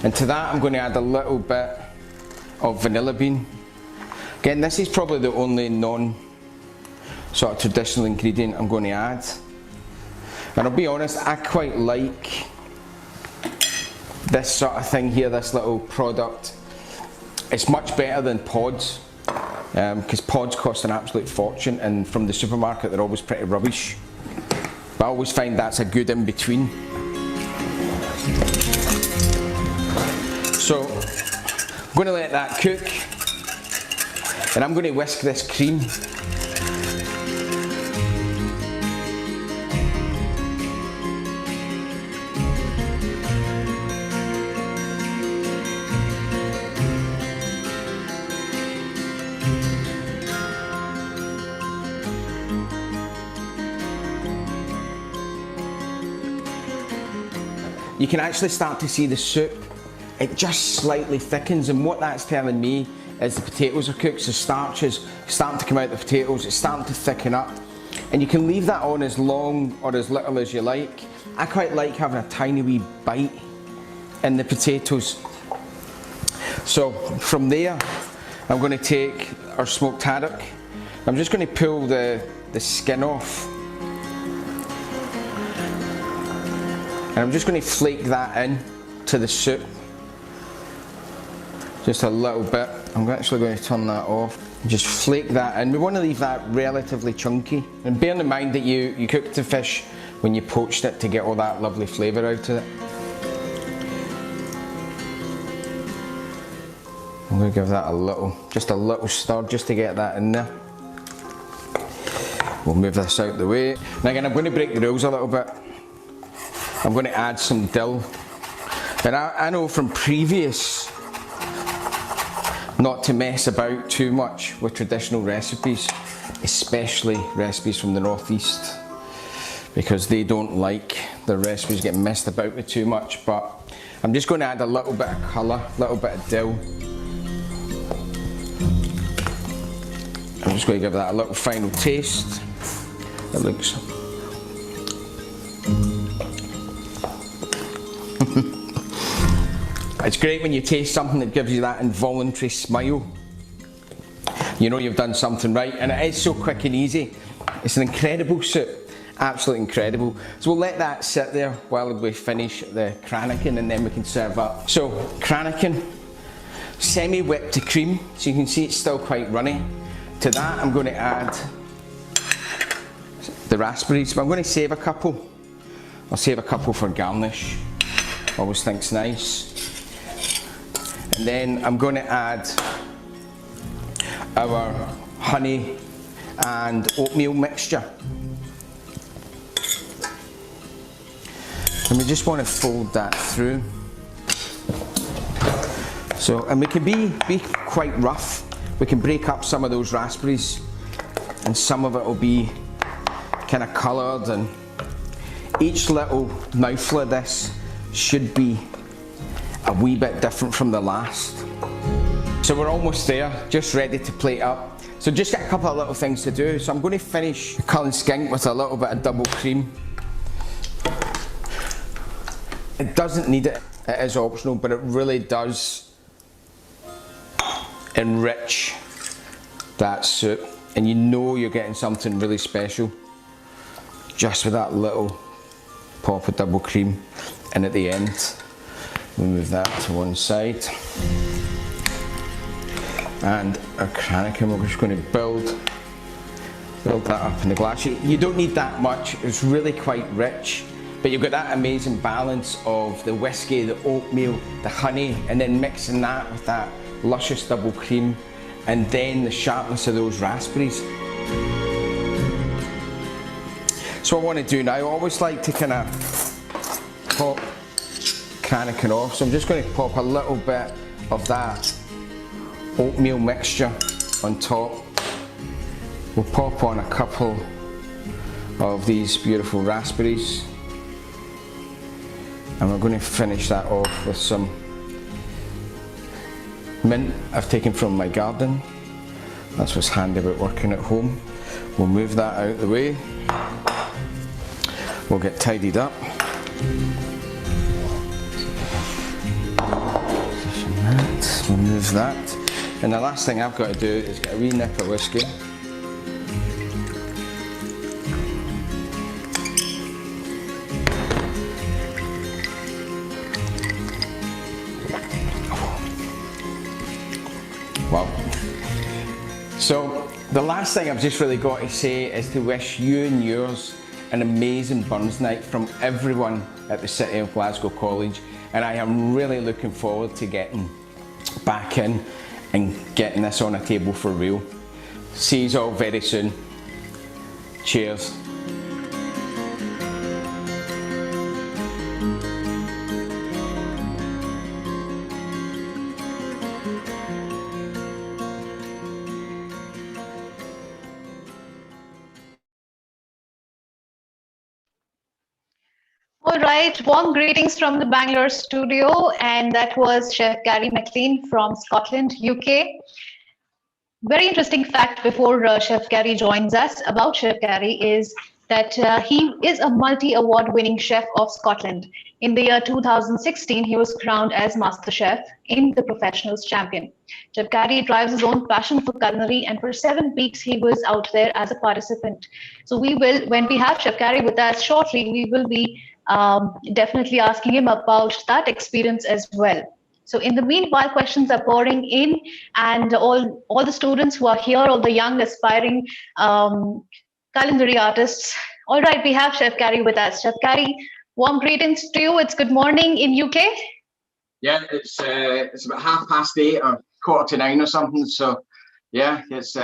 And to that I'm going to add a little bit of vanilla bean. Again, this is probably the only sort of traditional ingredient I'm going to add. And I'll be honest, I quite like this sort of thing here, this little product. It's much better than pods, because pods cost an absolute fortune, and from the supermarket they're always pretty rubbish. But I always find that's a good in-between. So I'm going to let that cook, and I'm going to whisk this cream. You can actually start to see the soup, it just slightly thickens, and what that's telling me is the potatoes are cooked, so starch is starting to come out of the potatoes, it's starting to thicken up. And you can leave that on as long or as little as you like. I quite like having a tiny wee bite in the potatoes. So from there, I'm going to take our smoked haddock. I'm just going to pull the skin off. And I'm just going to flake that in to the soup. Just a little bit. I'm actually going to turn that off. Just flake that in. We want to leave that relatively chunky. And bear in mind that you cooked the fish when you poached it to get all that lovely flavour out of it. I'm going to give that just a little stir just to get that in there. We'll move this out the way. Now again, I'm going to break the rules a little bit. I'm going to add some dill. And I know from previous not to mess about too much with traditional recipes, especially recipes from the northeast, because they don't like their recipes getting messed about with too much. But I'm just going to add a little bit of colour, a little bit of dill. I'm just going to give that a little final taste. It looks it's great when you taste something that gives you that involuntary smile. You know you've done something right, and it is so quick and easy. It's an incredible soup, absolutely incredible. So we'll let that sit there while we finish the Cranachan, and then we can serve up. So Cranachan, semi-whipped to cream, so you can see it's still quite runny. To that I'm going to add the raspberries, but I'm going to save a couple. I'll save a couple for garnish, always thinks nice. And then I'm going to add our honey and oatmeal mixture. And we just want to fold that through. So, and we can be quite rough. We can break up some of those raspberries, and some of it will be kind of coloured, and each little mouthful of this should be a wee bit different from the last. So we're almost there, just ready to plate up. So just got a couple of little things to do. So I'm going to finish the Cullen skink with a little bit of double cream. It doesn't need it, it is optional, but it really does enrich that soup, and you know you're getting something really special just with that little pop of double cream in at the end. We'll move that to one side, and our Cranachan, we're just going to build that up in the glass. You don't need that much, it's really quite rich, but you've got that amazing balance of the whiskey, the oatmeal, the honey, and then mixing that with that luscious double cream, and then the sharpness of those raspberries. So what I want to do now, I always like to kind of pop Cranachan off, so I'm just going to pop a little bit of that oatmeal mixture on top. We'll pop on a couple of these beautiful raspberries, and we're going to finish that off with some mint I've taken from my garden. That's what's handy about working at home. We'll move that out of the way. We'll get tidied up. We'll move that. And the last thing I've got to do is get a wee nip of whiskey. Wow. So the last thing I've just really got to say is to wish you and yours an amazing Burns night from everyone at the City of Glasgow College, and I am really looking forward to getting back in and getting this on a table for real. See you all very soon. Cheers. All right, warm greetings from the Bangalore studio, and that was Chef Gary McLean from Scotland, UK. Very interesting fact before Chef Gary joins us about Chef Gary is that he is a multi-award winning chef of Scotland. In the year 2016, he was crowned as Master Chef in the Professionals Champion. Chef Gary drives his own passion for culinary, and for 7 weeks he was out there as a participant. So we will, when we have Chef Gary with us shortly, we will be definitely asking him about that experience as well. So in the meanwhile, questions are pouring in, and all the students who are here, all the young aspiring culinary artists. All right, we have Chef Carrie with us. Chef Carrie, warm greetings to you. It's good morning in UK. Yeah, it's about 8:30 or 8:45 or something. So yeah, it's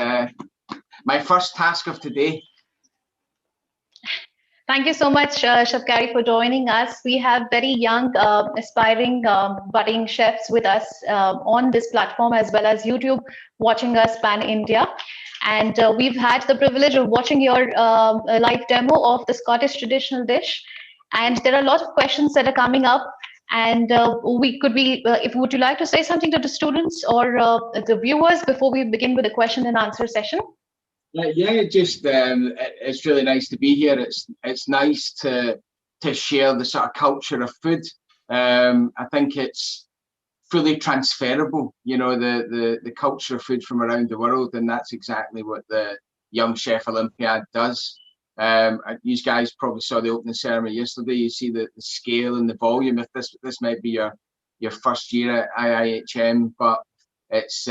my first task of today. Thank you so much, Chef Carrie, for joining us. We have very young, aspiring, budding chefs with us on this platform, as well as YouTube, watching us pan-India. And we've had the privilege of watching your live demo of the Scottish traditional dish. And there are a lot of questions that are coming up. And would you like to say something to the students or the viewers before we begin with the question and answer session? Yeah, it's really nice to be here. It's nice to share the sort of culture of food. I think it's fully transferable, you know, the culture of food from around the world, and that's exactly what the Young Chef Olympiad does. You guys probably saw the opening ceremony yesterday. You see the scale and the volume. If this might be your first year at IIHM, but it's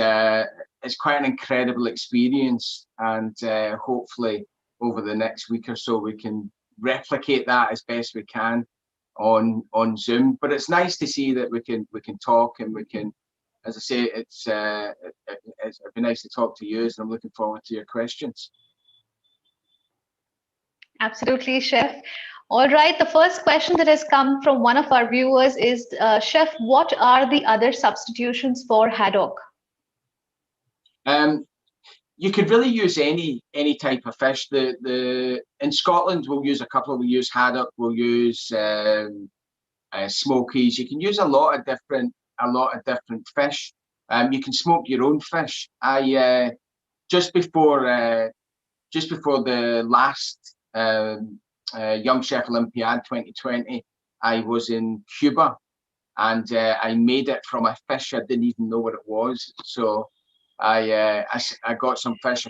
quite an incredible experience, and hopefully over the next week or so we can replicate that as best we can on Zoom. But it's nice to see that we can talk, and we can, as I say, it'd be nice to talk to you, and I'm looking forward to your questions. Absolutely, Chef. All right, the first question that has come from one of our viewers is, Chef, what are the other substitutions for haddock? You could really use any type of fish. In Scotland we'll use a couple. We'll use haddock. We'll use smokies. You can use a lot of different fish. You can smoke your own fish. I just before the last Young Chef Olympiad 2020, I was in Cuba, and I made it from a fish I didn't even know what it was. So I got some fish,